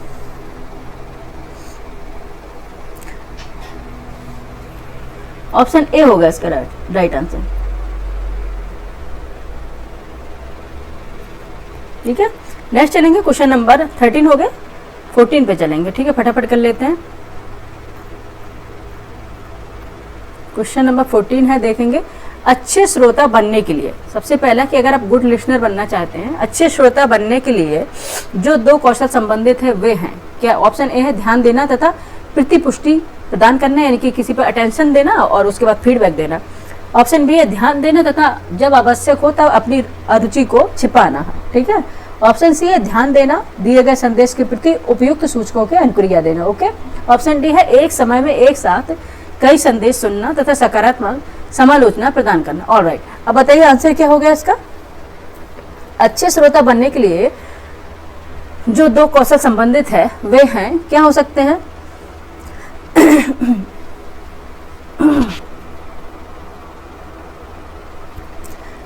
ऑप्शन ए होगा इसका राइट आंसर। ठीक है, नेक्स्ट चलेंगे क्वेश्चन नंबर 13 हो गए, 14 पे चलेंगे। ठीक है, फटाफट कर लेते हैं। क्वेश्चन नंबर 14 है, देखेंगे अच्छे श्रोता बनने के लिए। सबसे पहला कि अगर आप गुड लिसनर बनना चाहते हैं, अच्छे श्रोता बनने के लिए जो दो कौशल संबंधित है वे हैं क्या। ऑप्शन ए है ध्यान देना तथा प्रतिपुष्टि प्रदान करना, यानी कि किसी पर अटेंशन देना और उसके बाद फीडबैक देना। ऑप्शन बी है ध्यान देना तथा जब आवश्यक हो तब अपनी अरुचि को छिपाना। ठीक है, ऑप्शन सी है ध्यान देना, दिए गए संदेश के प्रति उपयुक्त सूचकों के अनुक्रिया देना। ओके, ऑप्शन डी है एक समय में एक साथ कई संदेश सुनना तथा सकारात्मक समालोचना प्रदान करना। ऑलराइट, अब बताइए आंसर क्या हो गया इसका। अच्छे श्रोता बनने के लिए जो दो कौशल संबंधित है वे हैं, क्या हो सकते हैं।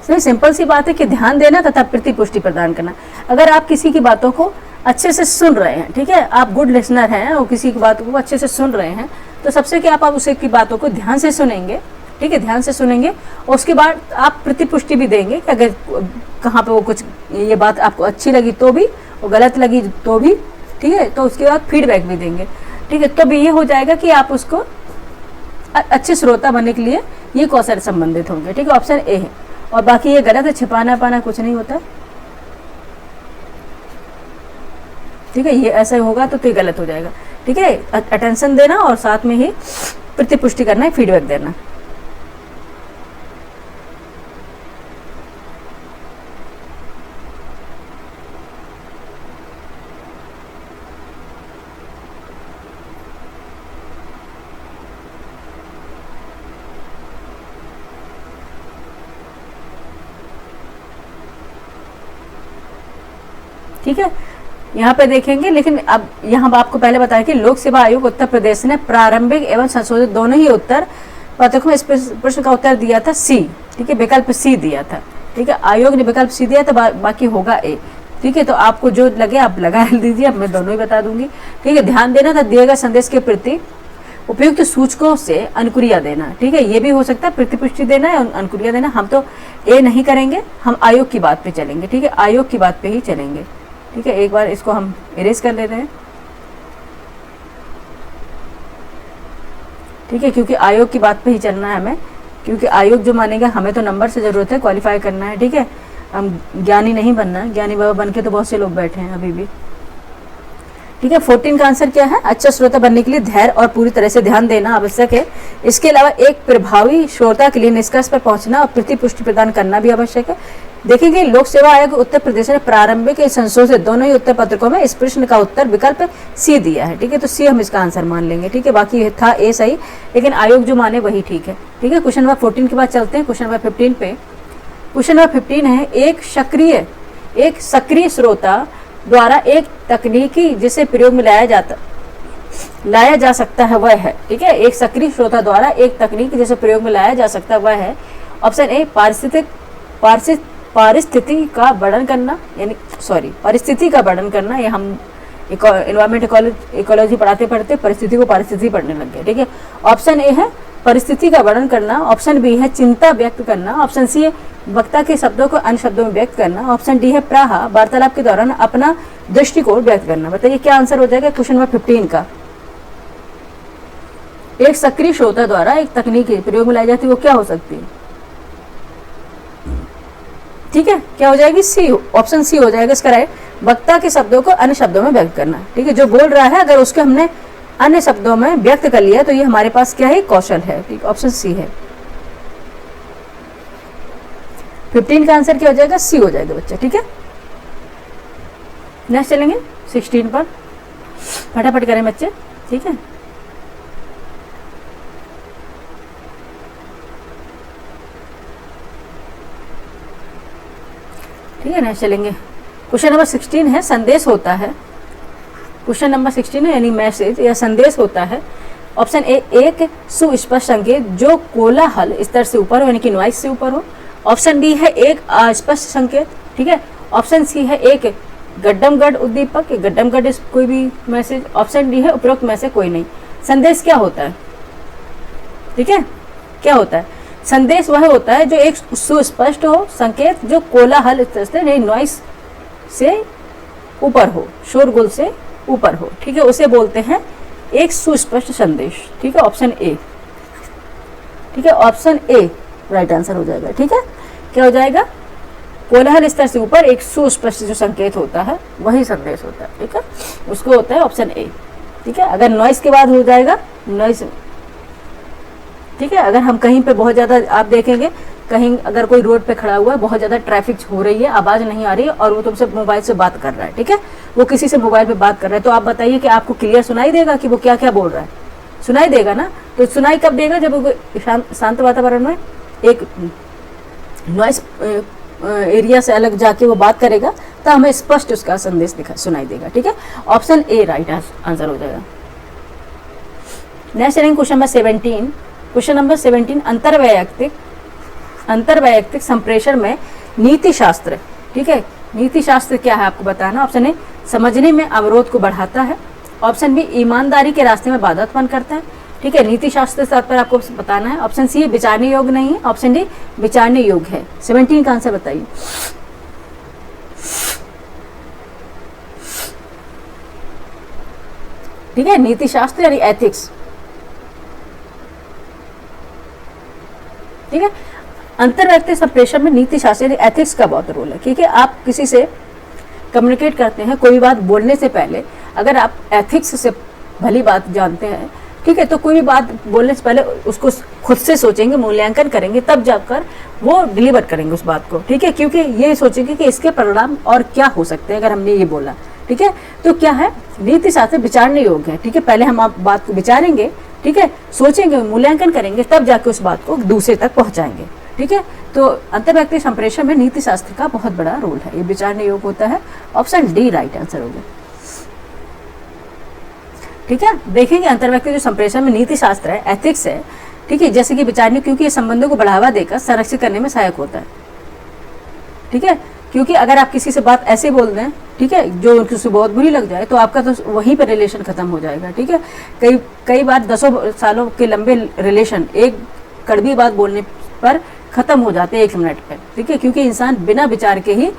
सही सिंपल सी बात है कि ध्यान देना तथा प्रतिपुष्टि प्रदान करना। अगर आप किसी की बातों को अच्छे से सुन रहे हैं, ठीक है, आप गुड लिसनर हैं और किसी की बातों को अच्छे से सुन रहे हैं, तो सबसे क्या आप उसे की बातों को ध्यान से सुनेंगे। ठीक है, ध्यान से सुनेंगे और उसके बाद आप प्रतिपुष्टि भी देंगे कि अगर कहाँ पे वो कुछ ये बात आपको अच्छी लगी तो भी और गलत लगी तो भी। ठीक है, तो उसके बाद फीडबैक भी देंगे। ठीक है, तब ये हो जाएगा कि आप उसको अच्छे श्रोता बनने के लिए ये कौशल संबंधित होंगे। ठीक है, ऑप्शन ए है और बाकी ये गलत है, छिपाना पाना कुछ नहीं होता। ठीक है, ये ऐसा होगा तो ये गलत हो जाएगा। ठीक है, अटेंशन देना और साथ में ही प्रतिपुष्टि करना है, फीडबैक देना। ठीक है, यहाँ पे देखेंगे, लेकिन अब यहाँ आपको पहले बताया कि लोक सेवा आयोग उत्तर प्रदेश ने प्रारंभिक एवं संशोधित दोनों ही उत्तर पत्रकों में इस प्रश्न का उत्तर दिया था सी। ठीक है, विकल्प सी दिया था। ठीक है, आयोग ने विकल्प सी दिया था, बाकी होगा ए। ठीक है, तो आपको जो लगे आप लगा दीजिए, अब मैं दोनों ही बता दूंगी। ठीक है, ध्यान देना था दिए गए संदेश के प्रति उपयुक्त सूचकों से अनुक्रिया देना। ठीक है, ये भी हो सकता है, प्रतिपुष्टि देना है, अनुक्रिया देना। हम तो ए नहीं करेंगे, हम आयोग की बात पे चलेंगे। ठीक है, आयोग की बात पे ही चलेंगे। ठीक है, एक बार इसको हम इरेज कर लेते हैं। ठीक है, क्योंकि आयोग की बात पे ही चलना है हमें, क्योंकि आयोग जो मानेगा, हमें तो नंबर से ज़रूरत है, क्वालिफाई करना है। ठीक है, हम ज्ञानी नहीं बनना है। ज्ञानी बाबा बन के तो बहुत से लोग बैठे हैं अभी भी। ठीक है, 14 का आंसर क्या है। अच्छा श्रोता बनने के लिए धैर्य और पूरी तरह से ध्यान देना आवश्यक है। इसके अलावा एक प्रभावी श्रोता के लिए निष्कर्ष पर पहुंचना और प्रतिपुष्टि प्रदान करना भी आवश्यक है। देखेंगे लोक सेवा आयोग उत्तर प्रदेश ने प्रारंभिक संशोधित दोनों ही उत्तर पत्रकों में इस प्रश्न का उत्तर विकल्प सी दिया है। ठीक है, तो सी हम इसका आंसर मान लेंगे। ठीक है, बाकी था ए सही, लेकिन आयोग जो माने वही ठीक है। ठीक है, क्वेश्चन नंबर 14 के बाद चलते हैं क्वेश्चन नंबर 15 पे। क्वेश्चन नंबर 15 है, एक सक्रिय श्रोता द्वारा एक तकनीकी जिसे प्रयोग में लाया जा सकता है वह है। ठीक है, एक सक्रिय श्रोता द्वारा एक तकनीक जिसे प्रयोग में लाया जा सकता है वह है। ऑप्शन ए परिस्थिति का वर्णन करना, परिस्थिति का वर्णन करना। ये हम एनवायरमेंट इकोलॉजी पढ़ाते परिस्थिति को पारिस्थिति पढ़ने लग गए। ठीक है, ऑप्शन ए है परिस्थिति का वर्णन करना। ऑप्शन बी है चिंता व्यक्त करना। ऑप्शन सी है वक्ता के शब्दों को अन्य शब्दों में व्यक्त करना। ऑप्शन डी है प्राह वार्तालाप के दौरान अपना दृष्टिकोण व्यक्त करना। बताइए क्या आंसर हो जाएगा क्वेश्चन नंबर 15 का। एक सक्रिय श्रोता द्वारा एक तकनीक प्रयोग में लाई जाती है वो क्या हो सकती है? ठीक है, क्या हो जाएगी? सी, ऑप्शन सी हो जाएगा इसका राइट। वक्ता के शब्दों को अन्य शब्दों में व्यक्त करना। ठीक है, जो बोल रहा है अगर उसको हमने अन्य शब्दों में व्यक्त कर लिया तो ये हमारे पास क्या है? कौशल है। ठीक, ऑप्शन सी है। 15 का आंसर क्या हो जाएगा? सी हो जाएगा बच्चा। ठीक है, नेक्स्ट चलेंगे 16 पर, फटाफट करें बच्चे। ठीक है, ठीक है, नेक्स्ट चलेंगे क्वेश्चन नंबर 16 है, संदेश होता है। क्वेश्चन नंबर 16 है यानी मैसेज या संदेश होता है। ऑप्शन ए एक सुस्पष्ट संकेत जो कोलाहल स्तर से ऊपर हो यानी कि नॉइस से ऊपर हो। ऑप्शन डी है एक अस्पष्ट संकेत। ठीक है, ऑप्शन सी है एक गड्डमगड उद्दीपक, गड्डमगड कोई भी मैसेज। ऑप्शन डी है उपरोक्त में से कोई नहीं। संदेश क्या होता है? ठीक है, क्या होता है? संदेश वह होता है जो एक सुस्पष्ट हो संकेत जो कोलाहल स्तर से नहीं नॉइस से ऊपर हो, शोरगुल से ऊपर हो। ठीक है, उसे बोलते हैं एक सुस्पष्ट संदेश। ठीक है, ऑप्शन ए। ठीक है, ऑप्शन ए राइट आंसर हो जाएगा। ठीक है, क्या हो जाएगा? कोलाहल स्तर से ऊपर एक सुस्पष्ट जो संकेत होता है वही संदेश होता है। ठीक है, उसको होता है ऑप्शन ए। ठीक है, अगर नॉइस के बाद हो जाएगा नॉइस। ठीक है, अगर हम कहीं पे बहुत ज़्यादा आप देखेंगे कहीं अगर कोई रोड पे खड़ा हुआ है, बहुत ज़्यादा ट्रैफिक हो रही है, आवाज़ नहीं आ रही है और वो तुमसे मोबाइल से बात कर रहा है। ठीक है, वो किसी से मोबाइल पे बात कर रहा है, तो आप बताइए कि आपको क्लियर सुनाई देगा कि वो क्या क्या बोल रहा है? सुनाई देगा ना। तो सुनाई कब देगा? जब वो शांत वातावरण में एक नॉइस एरिया से अलग जाके वो बात करेगा तो हमें स्पष्ट उसका संदेश सुनाई देगा। ठीक है, ऑप्शन ए राइट आंसर हो जाएगा। Next question number 17। Question number 17 अंतरवैयक्तिक संप्रेषण में नीति शास्त्र। ठीक है, नीति शास्त्र क्या है आपको बताना। ऑप्शन ए समझने में अवरोध को बढ़ाता है। ऑप्शन बी ईमानदारी के रास्ते में बाधा उत्पन्न करता है। ठीक है, नीति शास्त्र से पर आपको बताना है। ऑप्शन सी विचारने योग्य नहीं है। ऑप्शन डी विचारने योग्य है। 17 का आंसर बताइए। ठीक है, नीति शास्त्र यानी एथिक्स। ठीक है, अंतरवैयक्तिक संप्रेषण में नीति शास्त्र यानी एथिक्स का बहुत रोल है। ठीक है, आप किसी से कम्युनिकेट करते हैं, कोई बात बोलने से पहले अगर आप एथिक्स से भली बात जानते हैं, ठीक है, तो कोई भी बात बोलने से पहले उसको खुद से सोचेंगे, मूल्यांकन करेंगे, तब जाकर वो डिलीवर करेंगे उस बात को। ठीक है, क्योंकि ये सोचेंगे कि इसके परिणाम और क्या हो सकते हैं अगर हमने ये बोला। ठीक है, तो क्या है नीति शास्त्र विचारने योग्य है। ठीक है, पहले हम आप बात को विचारेंगे, ठीक है, सोचेंगे, मूल्यांकन करेंगे, तब जाके उस बात को दूसरे तक पहुंचाएंगे। ठीक है, तो अंतरवैयक्तिक संप्रेषण में नीति शास्त्र का बहुत बड़ा रोल है, ये विचारने योग्य होता है। ऑप्शन डी राइट आंसर होगा। ठीक है, देखेंगे अंतरवैयक्तिक जो संप्रेषण में नीति शास्त्र है, एथिक्स है, ठीक है, जैसे कि विचारने, क्योंकि ये संबंधों को बढ़ावा देकर संरक्षित करने में सहायक होता है। ठीक है, क्योंकि अगर आप किसी से बात ऐसे बोल दें, ठीक है, जो किसी बहुत बुरी लग जाए तो आपका तो वहीं पर रिलेशन खत्म हो जाएगा। ठीक है, कई बार 10 सालों के लंबे रिलेशन एक कड़वी बात बोलने पर खत्म हो जाते हैं 1 मिनट पर। ठीक है, क्योंकि इंसान बिना विचार के ही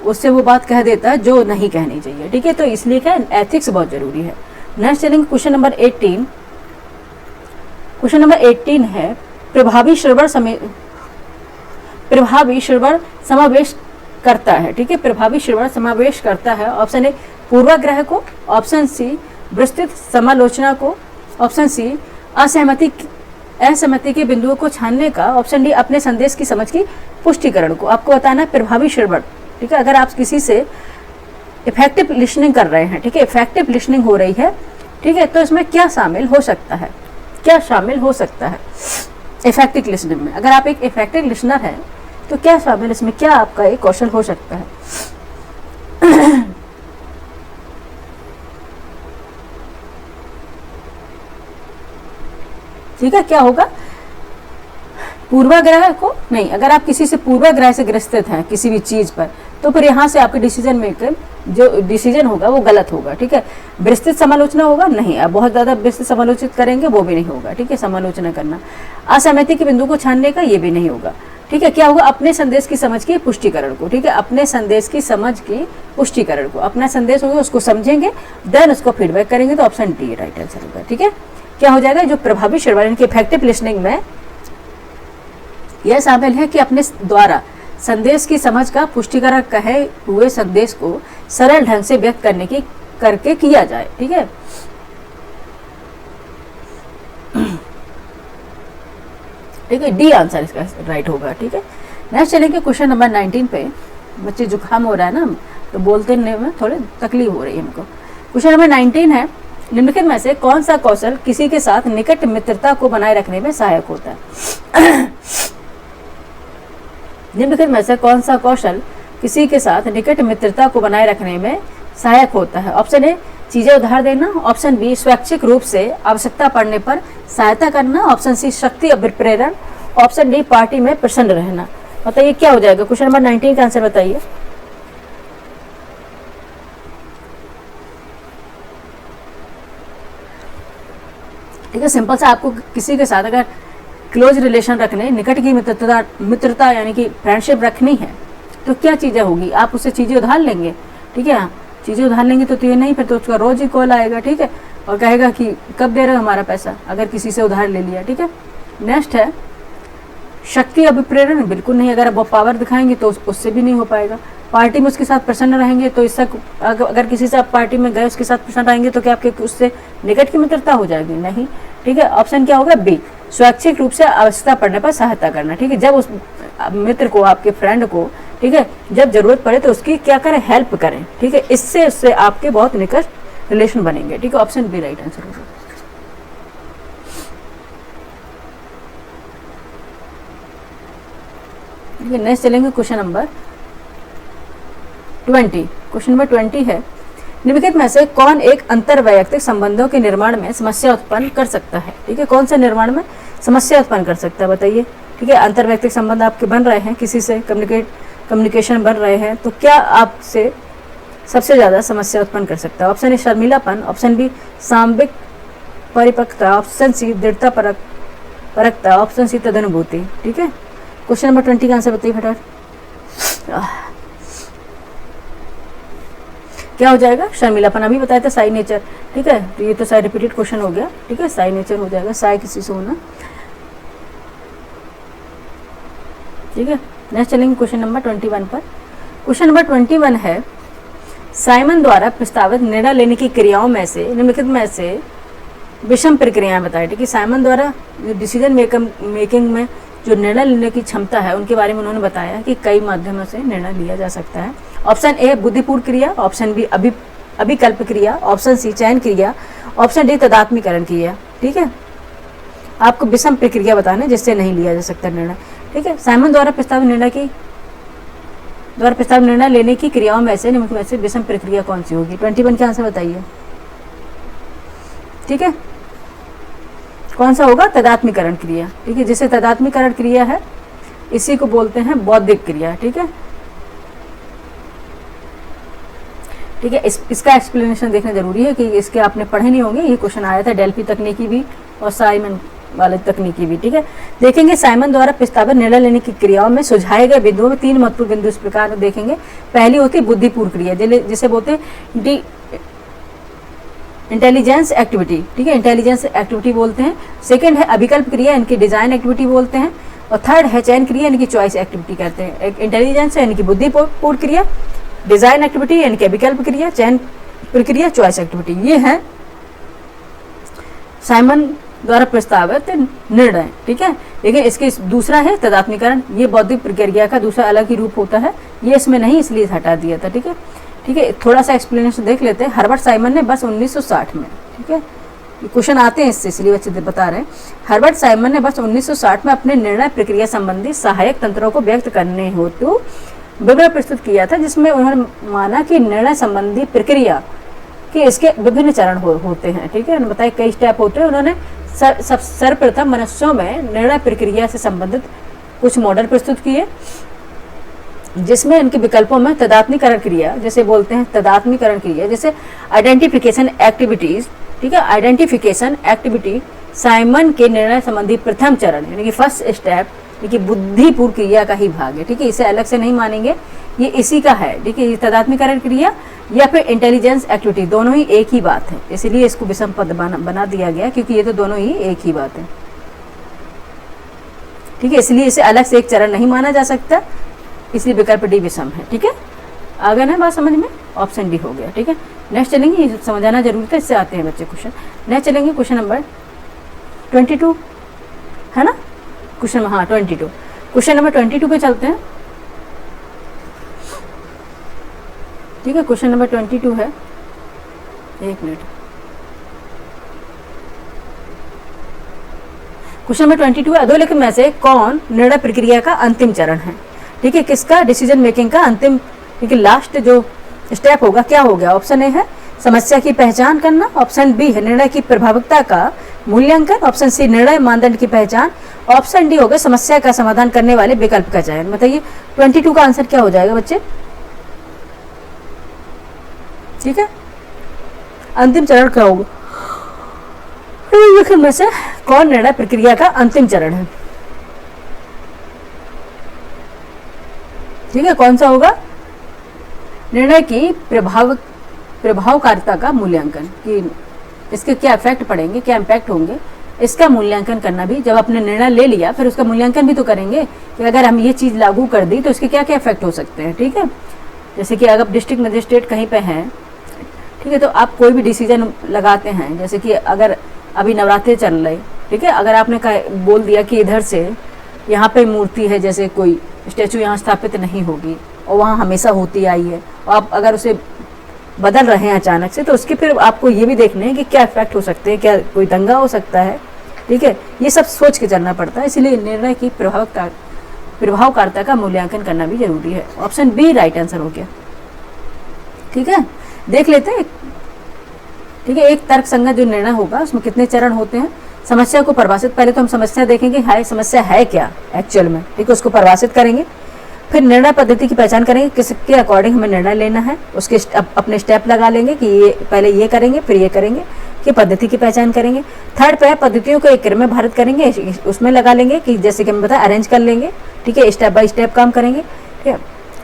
उससे वो बात कह देता है जो नहीं कहनी चाहिए। ठीक है, तो इसलिए क्या एथिक्स बहुत जरूरी है। नेक्स्ट चलेंगे क्वेश्चन नंबर 18। क्वेश्चन नंबर 18 है प्रभावी श्रवण समावेश करता है। ठीक है, प्रभावी श्रवण समावेश करता है। ऑप्शन ए पूर्वाग्रह को। ऑप्शन सी विस्तृत समालोचना को। ऑप्शन सी असहमति असहमति के बिंदुओं को छानने का। ऑप्शन डी अपने संदेश की समझ की पुष्टिकरण को। आपको बताना है प्रभावी श्रवण, ठीक है। अगर आप किसी से इफेक्टिव लिसनिंग कर रहे हैं, ठीक है, इफेक्टिव लिसनिंग हो रही है, ठीक है, तो इसमें क्या शामिल हो सकता है, क्या शामिल हो सकता है इफेक्टिव लिसनिंग में। अगर आप एक इफेक्टिव लिसनर हैं तो क्या शामिल, इसमें क्या आपका एक कौशल हो सकता है। ठीक है, क्या होगा, पूर्वाग्रह को नहीं। अगर आप किसी से पूर्वाग्रह से ग्रसित हैं किसी भी चीज पर, तो फिर यहाँ से आपके डिसीजन मेकर जो डिसीजन होगा वो गलत होगा, ठीक है। विस्तृत समालोचना होगा नहीं, आप बहुत ज्यादा विस्तृत समालोचित करेंगे वो भी नहीं होगा, ठीक है, समालोचना करना। असहमति के बिंदु को छानने का ये भी नहीं होगा, ठीक है। क्या होगा, अपने संदेश की समझ की पुष्टिकरण को, ठीक है, अपने संदेश की समझ की पुष्टिकरण को। अपना संदेश होगा उसको समझेंगे, देन उसको फीडबैक करेंगे, तो ऑप्शन डी राइट आंसर होगा, ठीक है। क्या हो जाएगा, जो प्रभावी श्रवण की इफेक्टिव लिसनिंग में यह शामिल है कि अपने द्वारा संदेश की समझ का पुष्टिकरण कहे हुए संदेश को सरल ढंग से व्यक्त करके किया जाए, ठीक है। ठीक है, डी आंसर इसका राइट होगा, ठीक है। नेक्स्ट चलेंगे क्वेश्चन नंबर 19 पे। बच्चे जुकाम हो रहा है ना, तो बोलते में थोड़े तकलीफ हो रही है हमको। क्वेश्चन नंबर 19 है, निम्नलिखित में से कौन सा कौशल किसी के साथ निकट मित्रता को बनाए रखने में सहायक होता है। निम्नलिखित में से कौन सा कौशल किसी के साथ निकट मित्रता को बनाए रखने में सहायक होता है। ऑप्शन ए चीजें उधार देना, ऑप्शन बी स्वैच्छिक रूप से आवश्यकता पड़ने पर सहायता करना, ऑप्शन सी शक्ति अभिप्रेरण, ऑप्शन डी पार्टी में प्रसन्न रहना। बताइए क्या हो जाएगा, क्वेश्चन नंबर 19 का आंसर बताइए। ठीक है, सिंपल सा आपको किसी के साथ अगर क्लोज रिलेशन रखने, निकट की मित्रता यानी कि फ्रेंडशिप रखनी है, तो क्या चीजें होगी, आप उससे चीजें उधार लेंगे, ठीक है। चीजें उधार लेंगे तो ये नहीं, फिर तो उसका रोज ही कॉल आएगा, ठीक है, और कहेगा कि कब दे रहे हो हमारा पैसा, अगर किसी से उधार ले लिया, ठीक है। नेक्स्ट है शक्ति अभिप्रेरण, बिल्कुल नहीं, अगर वो पावर दिखाएंगे तो उससे भी नहीं हो पाएगा। पार्टी में उसके साथ प्रसन्न रहेंगे, तो इससे अगर किसी से आप पार्टी में गए उसके साथ प्रसन्न रहेंगे तो क्या आपके उससे निकट की मित्रता हो जाएगी, नहीं, ठीक है। ऑप्शन क्या होगा, बी स्वैच्छिक रूप से आवश्यकता पड़ने पर सहायता करना, ठीक है। जब उस मित्र को, आपके फ्रेंड को, ठीक है, जब जरूरत पड़े तो उसकी क्या करें, हेल्प करें, ठीक है। इससे उससे आपके बहुत निकट रिलेशन बनेंगे, ठीक है। ऑप्शन बी राइट आंसर होगा। ठीक है, नेक्स्ट चलेंगे क्वेश्चन नंबर 20। क्वेश्चन नंबर 20 है, निम्नलिखित में से कौन एक अंतरवैयक्तिक संबंधों के निर्माण में समस्या उत्पन्न कर सकता है, ठीक है। कौन सा निर्माण में समस्या उत्पन्न कर सकता है, बताइए, ठीक है। अंतरवैयक्तिक संबंध आपके बन रहे हैं, किसी से कम्युनिकेशन बन रहे हैं, तो क्या आपसे सबसे ज्यादा समस्या उत्पन्न कर सकता है। ऑप्शन ए शर्मिलापन, ऑप्शन बी सांविक परिपक्वता, ऑप्शन सी दृढ़ता परकता, ऑप्शन सी तदनुभूति, ठीक है। क्वेश्चन नंबर 20 का आंसर बताइए फटाफट। क्या हो जाएगा, शर्मिलापन अभी बताया था, साई नेचर, ठीक है, तो ये तो साई रिपीटेड क्वेश्चन हो गया, ठीक है, साई नेचर हो जाएगा, साई किसी से होना, ठीक है। नेक्स्ट चलेंगे क्वेश्चन नंबर 21 पर। क्वेश्चन नंबर 21 है, साइमन द्वारा प्रस्तावित निर्णय लेने की क्रियाओं में से निम्नलिखित में से विषम प्रक्रियाएं बताएं, ठीक है। साइमन द्वारा डिसीजन मेकिंग में जो निर्णय लेने की क्षमता है उनके बारे में उन्होंने बताया कि कई माध्यमों से निर्णय लिया जा सकता है। ऑप्शन ए बुद्धिपूर्ण क्रिया, ऑप्शन बी अभिकल्प क्रिया, ऑप्शन सी चयन क्रिया, ऑप्शन डी तदात्मीकरण क्रिया, ठीक है। आपको विषम प्रक्रिया बताना है जिससे नहीं लिया जा सकता निर्णय, ठीक है। साइमन द्वारा प्रस्तावित निर्णय लेने की क्रियाओं में से निम्नलिखित में से विषम प्रक्रिया कौन सी होगी। 21 के आंसर बताइए, ठीक है। कौन सा होगा, तदात्मीकरण क्रिया, ठीक है। जिसे तदात्मीकरण क्रिया है इसी को बोलते हैं बौद्धिक क्रिया, ठीक है, ठीक है। इसका एक्सप्लेनेशन देखना जरूरी है कि इसके आपने पढ़े नहीं होंगे, ये क्वेश्चन आया था डेल्फी तकनीकी भी और साइमन वाले तकनीकी भी, ठीक है। देखेंगे साइमन द्वारा प्रस्तावित निर्णय लेने की क्रियाओं में सुझाए गए बिंदुओं में 3 महत्वपूर्ण बिंदु इस प्रकार देखेंगे। पहली होती है बुद्धिपूर्ण क्रिया, जिसे बोलते हैं इंटेलिजेंस एक्टिविटी, ठीक है, इंटेलिजेंस एक्टिविटी बोलते हैं। सेकंड है अभिकल्प क्रिया, इनकी डिजाइन एक्टिविटी बोलते हैं। और थर्ड है चयन क्रिया, इनकी चॉइस एक्टिविटी कहते हैं। इंटेलिजेंस है इनकी बुद्धिपूर्ण क्रिया, डिजाइन एक्टिविटी यानी कि विकल्प क्रिया, चयन प्रक्रिया, चॉइस एक्टिविटी, ये है साइमन द्वारा प्रस्तावित निर्णय, ठीक है। लेकिन इसके दूसरा है तदात्मीकरण, ये बौद्धिक प्रक्रिया का दूसरा अलग ही रूप होता है, ये इसमें नहीं इसलिए हटा दिया था, ठीक है। ठीक है, थोड़ा सा एक्सप्लेनेशन देख लेते हैं। हर्बर्ट साइमन ने बस 1960 में, ठीक है, क्वेश्चन आते हैं इससे, इसलिए बच्चे बता रहे हैं। हर्बर्ट साइमन ने बस 1960 में अपने निर्णय प्रक्रिया संबंधी सहायक तंत्रों को व्यक्त करने हेतु विवरण प्रस्तुत किया था, जिसमें उन्होंने माना कि निर्णय संबंधी प्रक्रिया कि इसके विभिन्न चरण होते हैं, ठीक है। उन्होंने बताया कई स्टेप होते हैं। उन्होंने सर्वप्रथम मनुष्यों में निर्णय प्रक्रिया से संबंधित कुछ मॉडल प्रस्तुत किए, जिसमें इनके विकल्पों में तदात्मीकरण क्रिया, जैसे बोलते हैं तदात्मीकरण क्रिया, जैसे आइडेंटिफिकेशन एक्टिविटीज, ठीक है, आइडेंटिफिकेशन एक्टिविटी साइमन के निर्णय संबंधी प्रथम चरण यानी कि फर्स्ट स्टेप, यानी कि बुद्धिपूर्ण क्रिया का ही भाग है, ठीक है। इसे अलग से नहीं मानेंगे, ये इसी का है, ठीक है। तदात्मीकरण क्रिया या फिर इंटेलिजेंस एक्टिविटी दोनों ही एक ही बात है, इसलिए इसको विषम पद बना दिया गया, क्योंकि ये तो दोनों ही एक ही बात है, ठीक है। इसलिए इसे अलग से एक चरण नहीं माना जा सकता, इसलिए विकल्प डी विषम है, ठीक है। आगे ना बात समझ में, ऑप्शन डी हो गया, ठीक है। नेक्स्ट चलेंगे, ये समझाना जरूरी था, इससे आते हैं बच्चे क्वेश्चन। नेक्स्ट चलेंगे क्वेश्चन नंबर 22, है ना, क्वेश्चन, हाँ 22, क्वेश्चन नंबर 22 पे चलते हैं, ठीक है। क्वेश्चन नंबर 22 है, एक मिनट, क्वेश्चन नंबर 22 है, अधोलिखित में से कौन निर्णय प्रक्रिया का अंतिम चरण है, ठीक है। किसका डिसीजन मेकिंग का अंतिम, ठीक है, लास्ट जो स्टेप होगा क्या हो गया। ऑप्शन ए है समस्या की पहचान करना, ऑप्शन बी है निर्णय की प्रभावकता का मूल्यांकन, ऑप्शन सी निर्णय मानदंड की पहचान, ऑप्शन डी होगा समस्या का समाधान करने वाले विकल्प का चयन। बताइए 22 का आंसर क्या हो जाएगा बच्चे, ठीक है। अंतिम चरण क्या होगा, में से कौन निर्णय प्रक्रिया का अंतिम चरण है, ठीक है। कौन सा होगा, निर्णय की प्रभावकारिता का मूल्यांकन, कि इसके क्या इफेक्ट पड़ेंगे, क्या इम्पैक्ट होंगे, इसका मूल्यांकन करना भी। जब आपने निर्णय ले लिया फिर उसका मूल्यांकन भी तो करेंगे कि अगर हम ये चीज़ लागू कर दी तो इसके क्या क्या इफेक्ट हो सकते हैं, ठीक है। जैसे कि अगर डिस्ट्रिक्ट मजिस्ट्रेट कहीं पे हैं, ठीक है, तो आप कोई भी डिसीजन लगाते हैं, जैसे कि अगर अभी नवरात्रि चल रहे, ठीक है, अगर आपने बोल दिया कि इधर से यहाँ पे मूर्ति है, जैसे कोई स्टैचू यहाँ स्थापित नहीं होगी और वहाँ हमेशा होती आई है, और आप अगर उसे बदल रहे हैं अचानक से, तो उसके फिर आपको ये भी देखना है कि क्या इफेक्ट हो सकते हैं, क्या कोई दंगा हो सकता है, ठीक है। ये सब सोच के चलना पड़ता है, इसलिए निर्णय की प्रभावकारिता का मूल्यांकन करना भी जरूरी है। ऑप्शन बी राइट आंसर हो गया, ठीक है। देख लेते हैं, ठीक है। एक तर्क संगत जो निर्णय होगा उसमें कितने चरण होते हैं। समस्या को परिभाषित, पहले तो हम समस्या देखेंगे, हाय समस्या है क्या एक्चुअल में, ठीक है, उसको परिभाषित करेंगे। फिर निर्णय पद्धति की पहचान करेंगे, किसके अकॉर्डिंग हमें निर्णय लेना है, उसके अपने स्टेप लगा लेंगे कि ये पहले ये करेंगे फिर ये करेंगे, कि पद्धति की पहचान करेंगे। थर्ड पे पद्धतियों को एक क्रम में भारित करेंगे, उसमें लगा लेंगे कि जैसे कि हम बताया अरेंज कर लेंगे, ठीक है, स्टेप बाय स्टेप काम करेंगे, ठीक है।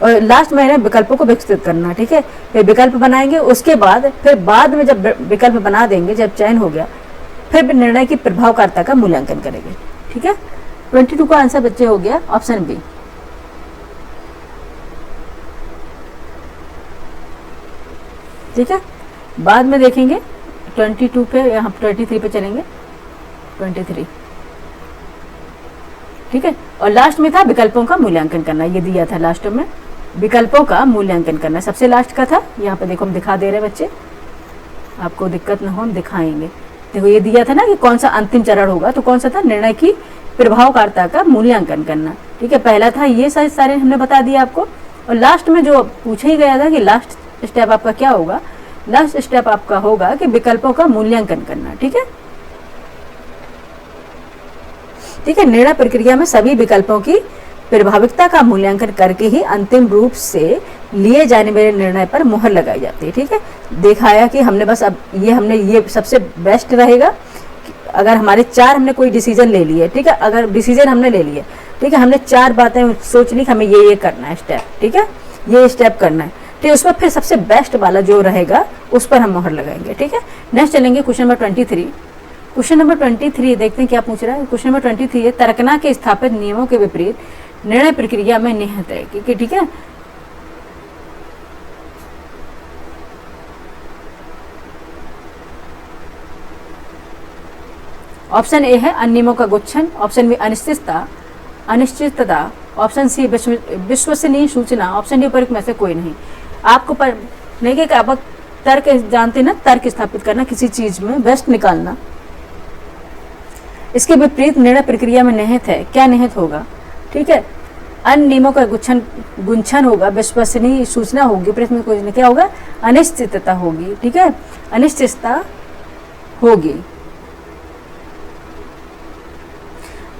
और लास्ट में है विकल्पों को विकसित करना, ठीक है। फिर विकल्प बनाएंगे, उसके बाद फिर बाद में जब विकल्प बना देंगे, जब चयन हो गया, फिर निर्णय की प्रभावकारिता का मूल्यांकन करेंगे, ठीक है। 22 का आंसर बच्चे हो गया ऑप्शन बी, ठीक है। बाद में देखेंगे 22 पे, यहाँ 23 पे चलेंगे, 23, ठीक है। और लास्ट में था विकल्पों का मूल्यांकन करना, ये दिया था लास्ट में, विकल्पों का मूल्यांकन करना सबसे लास्ट का था। यहाँ पे देखो हम दिखा दे रहे हैं बच्चे, आपको दिक्कत ना हो हम दिखाएंगे। देखो ये दिया था ना कि कौन सा अंतिम चरण होगा, तो कौन सा था, निर्णय की प्रभावकारिता का मूल्यांकन करना, ठीक है। पहला था ये सारे हमने बता दिया आपको, और लास्ट में जो पूछा ही गया था कि लास्ट स्टेप आपका क्या होगा, लास्ट स्टेप आपका होगा कि विकल्पों का मूल्यांकन करना, ठीक है, ठीक है। निर्णय प्रक्रिया में सभी विकल्पों की प्रभाविकता का मूल्यांकन करके ही अंतिम रूप से लिए जाने वाले निर्णय पर मुहर लगाई जाती है, ठीक है। दिखाया कि हमने बस अब हमने ये सबसे बेस्ट रहेगा, अगर हमारे 4 हमने कोई डिसीजन ले लिए, ठीक है, अगर डिसीजन हमने ले लिए, ठीक है, हमने 4 बातें सोच ली कि हमें ये करना है स्टेप, ठीक है, ये स्टेप करना है, ठीक है, उसमें फिर सबसे बेस्ट वाला जो रहेगा उस पर हम मुहर लगाएंगे, ठीक है। नेक्स्ट चलेंगे क्वेश्चन नंबर 23। क्वेश्चन नंबर 23 देखते हैं क्या पूछ रहा है। क्वेश्चन नंबर 23 है, तर्कना के स्थापित नियमों के विपरीत निर्णय प्रक्रिया में निहित है, ठीक है। ऑप्शन ए है अनियमों का गुच्छन, ऑप्शन बी अनिश्चितता, ऑप्शन सी विश्वसनीय सूचना, ऑप्शन डी उपरोक्त में से कोई नहीं। आपको पर नहीं कि आप तर्क जानते ना, तर्क स्थापित करना, किसी चीज में बेस्ट निकालना। इसके विपरीत निर्णय प्रक्रिया में निहित है, क्या निहित होगा? ठीक है, अन्य नियमों का गुंछन होगा, विश्वसनीय सूचना होगी, प्रश्न में कुछ नहीं, क्या होगा? अनिश्चितता होगी। ठीक है, अनिश्चितता होगी।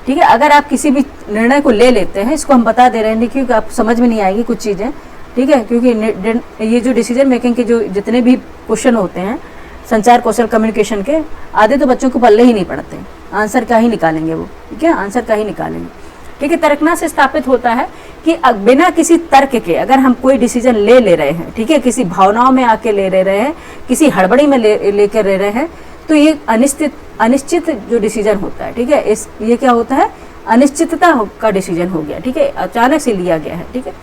ठीक है, अगर आप किसी भी निर्णय को ले लेते हैं, इसको हम बता दे रहे हैं क्योंकि आपको समझ में नहीं आएगी कुछ चीजें। ठीक है, क्योंकि ये जो डिसीजन मेकिंग के जो जितने भी क्वेश्चन होते हैं संचार कौशल कम्युनिकेशन के, आधे तो बच्चों को पल्ले ही नहीं पड़ते, आंसर का ही निकालेंगे वो। ठीक है, आंसर का ही निकालेंगे। ठीक है, तर्कना से स्थापित होता है कि बिना किसी तर्क के अगर हम कोई डिसीजन ले रहे हैं, ठीक है, किसी भावनाओं में आके ले रहे हैं, किसी हड़बड़ी में लेकर ले रहे हैं, तो ये अनिश्चित जो डिसीजन होता है। ठीक है, ये क्या होता है? अनिश्चितता का डिसीजन हो गया। ठीक है, अचानक से लिया गया है। ठीक है,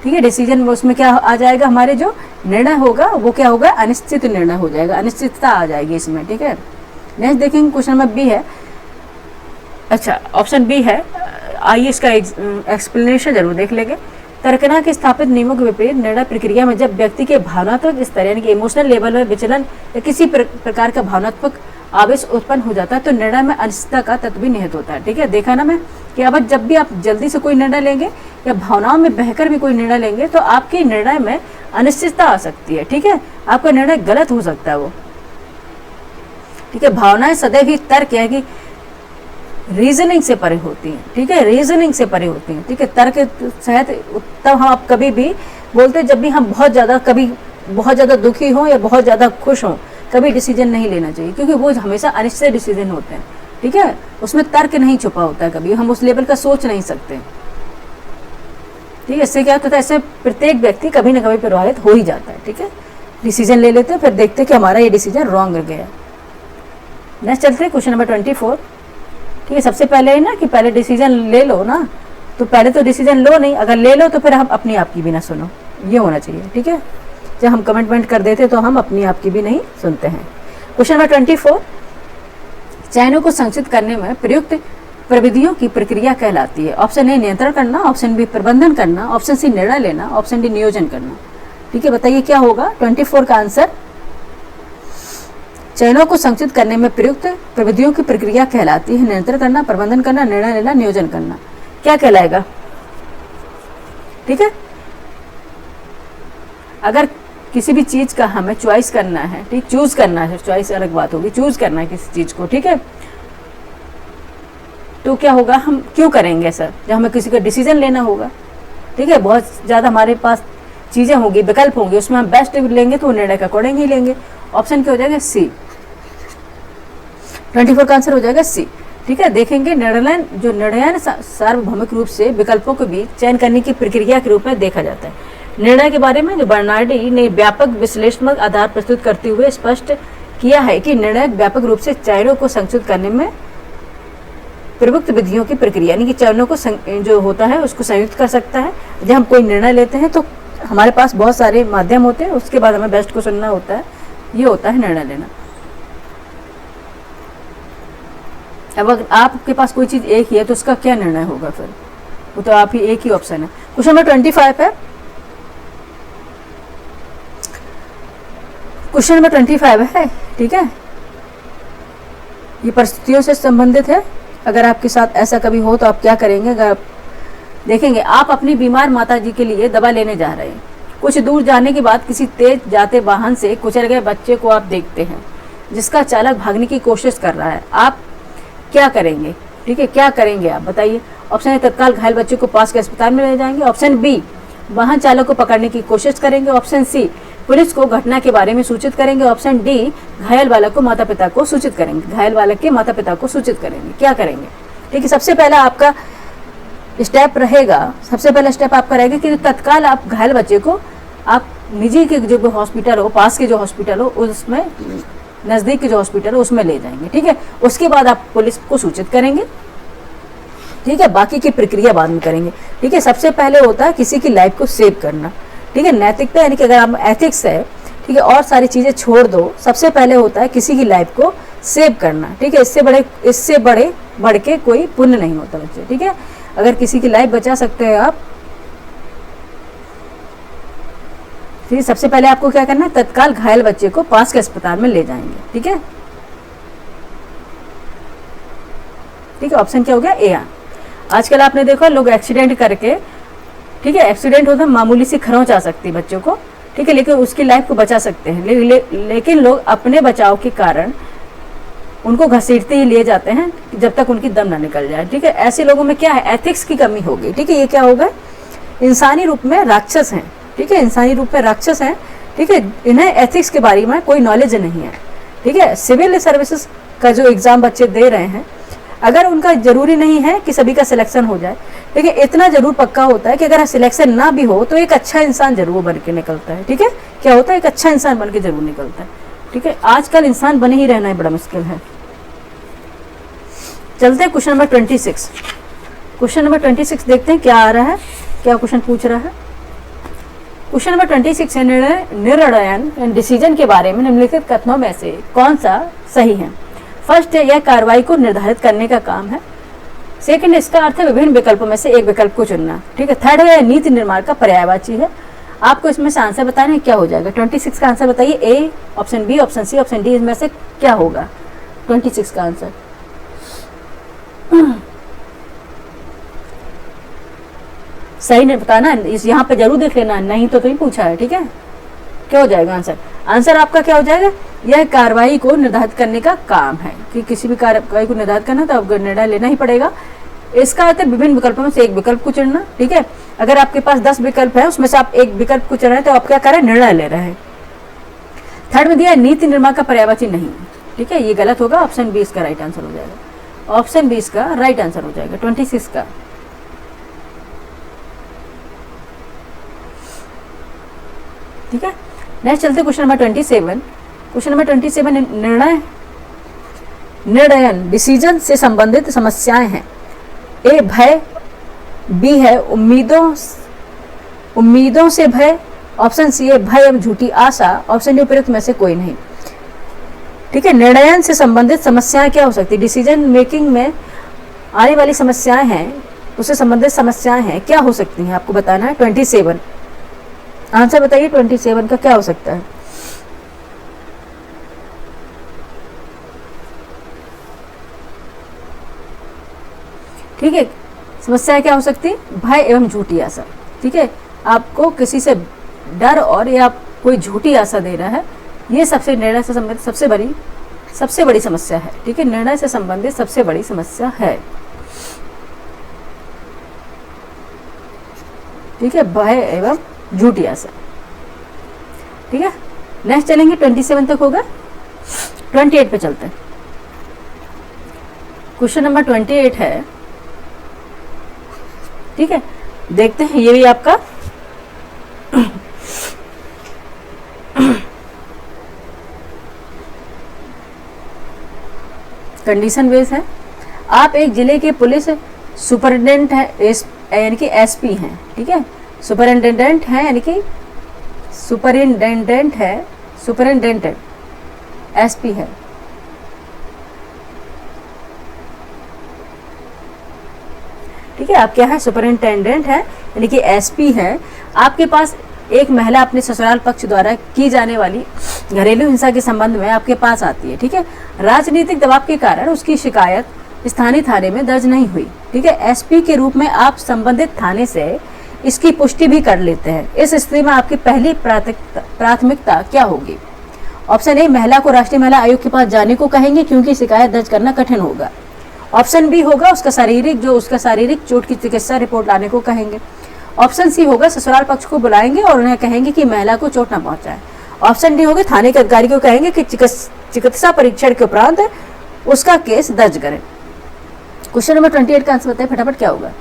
ठीक है, डिसीजन उसमें क्या आ जाएगा? हमारे जो निर्णय होगा वो क्या होगा? अनिश्चित निर्णय हो जाएगा, अनिश्चितता आ जाएगी इसमें। ठीक है, नेक्स्ट देखेंगे क्वेश्चन नंबर बी है। अच्छा, ऑप्शन बी है, आइए इसका एक्सप्लेनेशन जरूर देख लेंगे। तर्कना के स्थापित नियमों के विपरीत निर्णय प्रक्रिया में जब व्यक्ति के भावनात्मक स्तर यानी कि इमोशनल लेवल में विचलन या किसी प्रकार का भावनात्मक आवेश उत्पन्न हो जाता है तो निर्णय में अनिश्चितता का तत्व भी निहित होता है। ठीक है, देखा ना मैं कि अब जब भी आप जल्दी से कोई निर्णय लेंगे या भावनाओं में बहकर भी कोई निर्णय लेंगे तो आपके निर्णय में अनिश्चितता आ सकती है। ठीक है, आपका निर्णय गलत हो सकता है वो। ठीक है, भावनाएं सदैव ही तर्क है कि रीजनिंग से परे होती हैं। ठीक है, रीजनिंग से परे होती हैं। ठीक है, तर्क शायद तब हम आप कभी भी बोलते हैं जब भी हम कभी बहुत ज़्यादा दुखी हों या बहुत ज़्यादा खुश हों, कभी डिसीजन नहीं लेना चाहिए क्योंकि वो हमेशा अनिश्चित डिसीजन होते हैं। ठीक है, उसमें तर्क नहीं छुपा होता है, कभी हम उस लेवल का सोच नहीं सकते। ठीक है, इससे क्या होता है? ऐसे प्रत्येक व्यक्ति कभी ना कभी प्रभावित हो ही जाता है। ठीक है, डिसीजन ले लेते हैं, फिर देखते हैं कि हमारा ये डिसीजन रॉन्ग गया। नेक्स्ट चलते हैं क्वेश्चन नंबर 24। ठीक है, सबसे पहले है ना कि पहले डिसीजन ले लो ना, तो पहले तो डिसीजन लो नहीं, अगर ले लो तो फिर हम अपनी आपकी भी ना सुनो, ये होना चाहिए। ठीक है, जब हम कमिटमेंट कर देते तो हम अपनी आपकी भी नहीं सुनते हैं। क्वेश्चन नंबर 24, चयनों को संचित करने में प्रयुक्त प्रविधियों की प्रक्रिया कहलाती है। ऑप्शन ए नियंत्रण करना, ऑप्शन बी प्रबंधन करना, ऑप्शन सी निर्णय लेना, ऑप्शन डी नियोजन करना। ठीक है, बताइए क्या होगा 24 का आंसर? चयनों को संचित करने में प्रयुक्त प्रविधियों की प्रक्रिया कहलाती है नियंत्रण करना, प्रबंधन करना, निर्णय लेना, नियोजन करना। क्या कहलाएगा? ठीक है, अगर किसी भी चीज का हमें चॉइस करना है, ठीक, चूज करना है, चॉइस अलग बात होगी, चूज करना है किसी चीज को, ठीक है, तो क्या होगा? हम क्यों करेंगे ऐसा? जब हमें किसी का डिसीजन लेना होगा, ठीक है, बहुत ज्यादा हमारे पास चीजें होंगी, विकल्प होंगे, उसमें हम बेस्ट लेंगे तो निर्णय का अकॉर्डिंग ही लेंगे। ऑप्शन क्या हो जाएगा? सी। 24 का आंसर हो जाएगा सी। ठीक है, देखेंगे निर्णय सार्वभौमिक रूप से विकल्पों के बीच चयन करने की प्रक्रिया के रूप में देखा जाता है। निर्णय के बारे में जो बर्नार्डी ने व्यापक विश्लेषणात्मक आधार प्रस्तुत करते हुए स्पष्ट किया है कि निर्णय व्यापक रूप से चयनों को संचित करने में प्रयुक्त विधियों की प्रक्रिया यानी कि चयनों को जो होता है उसको संयुक्त कर सकता है। जब हम कोई निर्णय लेते हैं तो हमारे पास बहुत सारे माध्यम होते हैं, उसके बाद हमें बेस्ट को चुनना होता है, ये होता है निर्णय लेना। अब अगर आपके पास कोई चीज एक ही है तो उसका क्या निर्णय होगा? फिर वो तो आप ही एक ही ऑप्शन है। क्वेश्चन नंबर 25 है। क्वेश्चन नंबर 25 है, ठीक है, ये परिस्थितियों से संबंधित है। अगर आपके साथ ऐसा कभी हो तो आप क्या करेंगे? अगर आप देखेंगे, आप अपनी बीमार माता जी के लिए दवा लेने जा रहे हैं, कुछ दूर जाने के बाद किसी तेज जाते वाहन से कुचल गए बच्चे को आप देखते हैं जिसका चालक भागने की कोशिश कर रहा है, आप क्या करेंगे? ठीक है, क्या करेंगे आप बताइए? ऑप्शन ए तत्काल घायल बच्चे को पास के अस्पताल में ले जाएंगे, ऑप्शन बी वाहन चालक को पकड़ने की कोशिश करेंगे, ऑप्शन सी पुलिस को घटना के बारे में सूचित करेंगे, ऑप्शन डी घायल बालक को माता पिता को सूचित करेंगे, घायल बालक के माता पिता को सूचित करेंगे। क्या करेंगे? ठीक है, सबसे पहला आपका स्टेप रहेगा, सबसे पहला स्टेप आपका रहेगा कि तत्काल आप घायल बच्चे को आप निजी के जो हॉस्पिटल हो, पास के जो हॉस्पिटल हो, उसमें नजदीक के जो हॉस्पिटल हो उसमें ले जाएंगे। ठीक है, उसके बाद आप पुलिस को सूचित करेंगे। ठीक है, बाकी की प्रक्रिया बाद में करेंगे। ठीक है, सबसे पहले होता है किसी की लाइफ को सेव करना। ठीक है, नैतिकता यानी कि अगर आप एथिक्स है, ठीक है, और सारी चीजें छोड़ दो, सबसे पहले होता है किसी की लाइफ को सेव करना, ठीक है। इससे बढ़ के कोई पुण्य नहीं होता बच्चे, ठीक है। अगर किसी की लाइफ बचा सकते हैं आप, ठीक है, सबसे पहले आपको क्या करना है, तत्काल घायल बच्चे को पास के अस्पताल में ले जाएंगे, ठीक है। ठीक है, ऑप्शन क्या हो गया, ए। आजकल आपने देखा लोग एक्सीडेंट करके, ठीक है, एक्सीडेंट होता है, मामूली सी खरोंच आ सकती है बच्चों को, ठीक है, लेकिन उसकी लाइफ को बचा सकते हैं। लेकिन लोग अपने बचाव के कारण उनको घसीटते ही लिए जाते हैं जब तक उनकी दम ना निकल जाए, ठीक है। ऐसे लोगों में क्या है, एथिक्स की कमी होगी, ठीक है। ये क्या होगा, इंसानी रूप में राक्षस हैं, ठीक है, इंसानी रूप में राक्षस हैं, ठीक है। इन्हें एथिक्स के बारे में कोई नॉलेज नहीं है, ठीक है। सिविल सर्विसेज का जो एग्जाम बच्चे दे रहे हैं, अगर उनका जरूरी नहीं है कि सभी का सिलेक्शन हो जाए, लेकिन इतना जरूर पक्का होता है कि अगर सिलेक्शन ना भी हो तो एक अच्छा इंसान जरूर बन के निकलता है, ठीक है। क्या होता है, एक अच्छा इंसान बन के जरूर निकलता है, ठीक है। आजकल इंसान बने ही रहना है बड़ा मुश्किल है। चलते हैं क्वेश्चन नंबर 26। क्वेश्चन नंबर 26 देखते हैं क्या आ रहा है, क्या क्वेश्चन पूछ रहा है। क्वेश्चन नंबर 26 है, निर्णयन एंड डिसीजन के बारे में निम्नलिखित कथनों में से कौन सा सही है। फर्स्ट है, यह कार्रवाई को निर्धारित करने का काम है। सेकंड, इसका अर्थ है विभिन्न विकल्पों में से एक विकल्प को चुनना, ठीक है। थर्ड है, नीति निर्माण का पर्यायवाची है। आपको इसमें से आंसर बताना है, क्या हो जाएगा। 26 का आंसर बताइए, A, option B, option C, option D, इसमें से क्या होगा 26 का आंसर। सही नहीं बताना, इस यहाँ पे जरूर देख लेना, नहीं तो ही पूछा है, ठीक है। क्या हो जाएगा आंसर, आंसर आपका क्या हो जाएगा, यह कार्रवाई को निर्धारित करने का काम है, कि किसी भी कार्रवाई को निर्धारित करना तो आपको निर्णय लेना ही पड़ेगा। इसका अर्थ है विभिन्न विकल्पों में से एक विकल्प को चुनना, ठीक है। अगर आपके पास 10 विकल्प है, उसमें से आप एक विकल्प को चुन रहे हैं, तो आप क्या कर रहे हैं, निर्णय ले रहे हैं। थर्ड में दिया नीति निर्माण का पर्यायवाची नहीं, ठीक है, ये गलत होगा। ऑप्शन बी इसका राइट आंसर हो जाएगा, ऑप्शन बी इसका राइट आंसर हो जाएगा 26 का। ठीक है, नेक्स्ट चलते क्वेश्चन नंबर 27। क्वेश्चन नंबर 27 निर्णयन डिसीजन से संबंधित समस्याएं हैं। ए, भय, बी है उम्मीदों से भय, ऑप्शन सी है भय एवं झूठी आशा, ऑप्शन डी उपयुक्त में से कोई नहीं। ठीक है, निर्णयन से संबंधित समस्याएं क्या हो सकती है, डिसीजन मेकिंग में आने वाली समस्याएं हैं, उससे संबंधित समस्याएं हैं, क्या हो सकती हैं आपको बताना है। 27 आंसर बताइए, 27 का क्या हो सकता है। ठीक है, समस्या क्या हो सकती है, भय एवं झूठी आशा। ठीक है, आपको किसी से डर और या कोई झूठी आशा दे रहा है, ये सबसे निर्णय से संबंधित सबसे बड़ी समस्या है। ठीक है, निर्णय से संबंधित सबसे बड़ी समस्या है। ठीक है, भय एवं झूठी आशा। ठीक है, नेक्स्ट चलेंगे 27 तक होगा, 28 पे चलते हैं। क्वेश्चन नंबर 28 है। ठीक है, देखते हैं, ये भी आपका कंडीशन बेस है। आप एक जिले के पुलिस सुपरिटेंडेंट है, यानी कि एसपी हैं। ठीक है, सुपरिटेंडेंट है, यानी कि सुपरिटेंडेंट एसपी है। ठीक है, आप क्या है, सुपरिटेंडेंट है, यानी कि एसपी है। आपके पास एक महिला अपने ससुराल पक्ष द्वारा की जाने वाली घरेलू हिंसा के संबंध में आपके पास आती है। ठीक है, राजनीतिक दबाव के कारण उसकी शिकायत स्थानीय थाने में दर्ज नहीं हुई। ठीक है, एसपी के रूप में आप संबंधित थाने से इसकी पुष्टि भी कर लेते हैं। इस स्थिति में आपकी पहली प्राथमिकता क्या होगी। ऑप्शन ए, महिला को राष्ट्रीय महिला आयोग के पास जाने को कहेंगे, क्योंकि शिकायत दर्ज करना कठिन होगा। ऑप्शन बी होगा, उसका शारीरिक चोट की चिकित्सा रिपोर्ट लाने को कहेंगे। ऑप्शन सी होगा, ससुराल पक्ष को बुलाएंगे और उन्हें कहेंगे कि महिला को चोट न पहुंचाए। ऑप्शन डी होगा, थाने के अधिकारी को कहेंगे कि चिकित्सा परीक्षण के उपरांत उसका केस दर्ज करें। क्वेश्चन नंबर 28 का आंसर बताइए फटाफट, क्या होगा।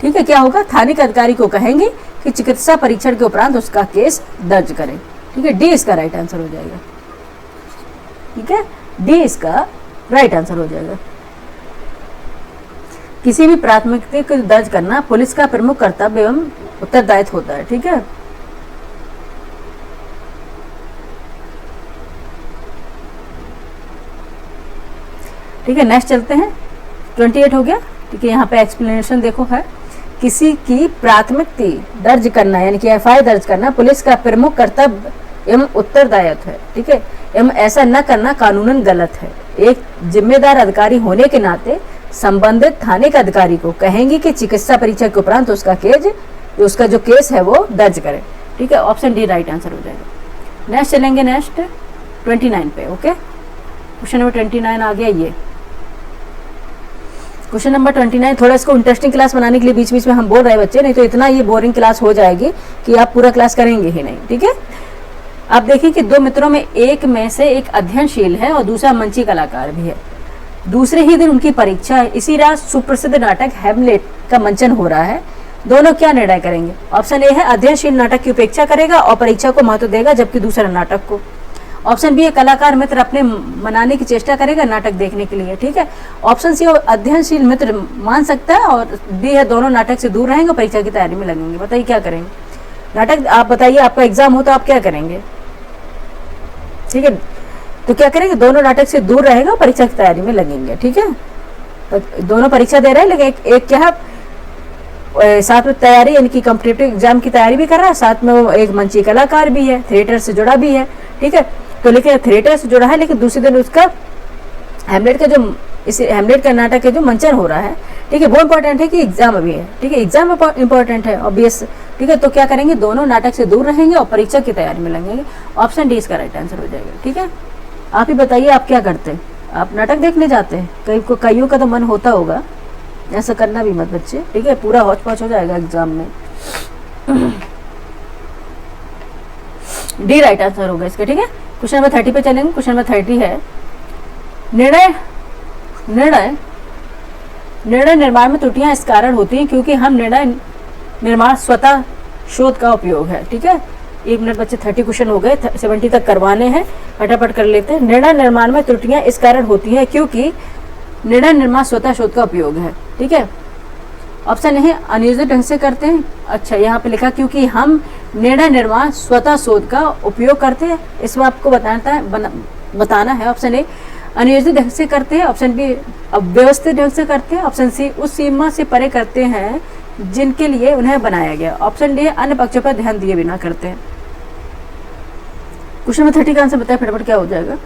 ठीक है, क्या होगा, थाने के अधिकारी को कहेंगे कि चिकित्सा परीक्षण के उपरांत उसका केस दर्ज करें। ठीक है, डी इसका राइट आंसर हो जाएगा। ठीक है, डी इसका राइट आंसर हो जाएगा। किसी भी प्राथमिकता को दर्ज करना पुलिस का प्रमुख कर्तव्य एवं उत्तरदायित्व होता है। ठीक है, ठीक है, नेक्स्ट चलते हैं। 28 हो गया। ठीक है, यहाँ पे एक्सप्लेनेशन देखो है, किसी की प्राथमिकता दर्ज करना यानी कि एफआईआर दर्ज करना पुलिस का प्रमुख कर्तव्य एवं उत्तरदायित्व है। ठीक है, एवं ऐसा न करना कानूनन गलत है। एक जिम्मेदार अधिकारी होने के नाते संबंधित थाने के अधिकारी को कहेंगे कि चिकित्सा परीक्षा के उपरांत उसका जो केस है वो दर्ज करे। ठीक है, ऑप्शन डी राइट आंसर हो जाएगा। नेक्स्ट चलेंगे, नेक्स्ट 29 पे। ओके, क्वेश्चन नंबर 29 आ गया। ये क्वेश्चन नंबर 29 थोड़ा इसको इंटरेस्टिंग क्लास बनाने के लिए बीच बीच में हम बोल रहे हैं बच्चे, नहीं तो इतना ये बोरिंग क्लास हो जाएगी कि आप पूरा क्लास करेंगे ही नहीं। ठीक है, आप देखिए कि दो मित्रों में एक में से एक अध्ययनशील है और दूसरा मंची कलाकार भी है। दूसरे ही दिन उनकी परीक्षा है। इसी रात सुप्रसिद्ध नाटक हैमलेट का मंचन हो रहा है। दोनों क्या निर्णय करेंगे? ऑप्शन ए है अध्ययनशील नाटक की उपेक्षा करेगा और परीक्षा को महत्व देगा, जबकि दूसरा नाटक को। ऑप्शन बी है कलाकार मित्र अपने मनाने की चेष्टा करेगा नाटक देखने के लिए। ठीक है, ऑप्शन सी अध्ययनशील मित्र मान सकता है, और डी है दोनों नाटक से दूर रहेंगे, परीक्षा की तैयारी में लगेंगे। बताइए क्या करेंगे? नाटक आप बताइए, आपका एग्जाम हो तो आप क्या करेंगे? ठीक है, तो क्या करेंगे? दोनों नाटक से दूर रहेगा, परीक्षा की तैयारी में लगेंगे। ठीक है, तो दोनों परीक्षा दे रहे हैं, लेकिन एक क्या है साथ में तैयारी यानी कि कॉम्पिटिटिव एग्जाम की तैयारी भी कर रहा है, साथ में वो एक मंची कलाकार भी है, थिएटर से जुड़ा भी है। ठीक है, तो लेकिन थिएटर से जुड़ा है, लेकिन दूसरे दिन उसका हेमलेट का नाटक का जो मंचन हो रहा है। ठीक है, वो इंपॉर्टेंट है कि एग्जाम अभी है। ठीक है, एग्जाम इंपॉर्टेंट है ऑब्वियस। ठीक है, तो क्या करेंगे? दोनों नाटक से दूर रहेंगे और परीक्षा की तैयारी में लगेंगे। ऑप्शन डी इसका राइट आंसर हो जाएगा। ठीक है, आप ही बताइए आप क्या करते हैं? आप नाटक देखने जाते हैं? कईयों का तो मन होता होगा, ऐसा करना भी मत बच्चे। ठीक है, पूरा हौच पौच हो जाएगा एग्जाम में। डी राइट आंसर होगा इसका। ठीक है, क्वेश्चन नंबर 30 पे चलेंगे। क्वेश्चन नंबर 30 है निर्णय निर्माण में त्रुटियां इस कारण होती हैं क्योंकि हम निर्णय निर्माण स्वतः शोध का उपयोग है। ठीक है, 1 मिनट बच्चे 30 क्वेश्चन हो गए, 70 तक करवाने हैं, फटाफट कर लेते हैं। निर्णय निर्माण में त्रुटियां इस कारण होती हैं क्योंकि निर्णय निर्माण स्वतः शोध का उपयोग है। ठीक है, ऑप्शन है अनियोजित ढंग से करते हैं। अच्छा, यहाँ पे लिखा क्योंकि हम निर्णय निर्माण स्वतः शोध का उपयोग करते हैं, इसमें आपको बताना है। ऑप्शन ए अनियोजित ढंग से करते हैं, ऑप्शन बी अव्यवस्थित ढंग से करते हैं, ऑप्शन सी उस सीमा से परे करते हैं जिनके लिए उन्हें बनाया गया, ऑप्शन डी अन्य पक्षों पर ध्यान दिए बिना करते हैं। क्वेश्चन नंबर 30 का आंसर बताए फटाफट, क्या हो जाएगा?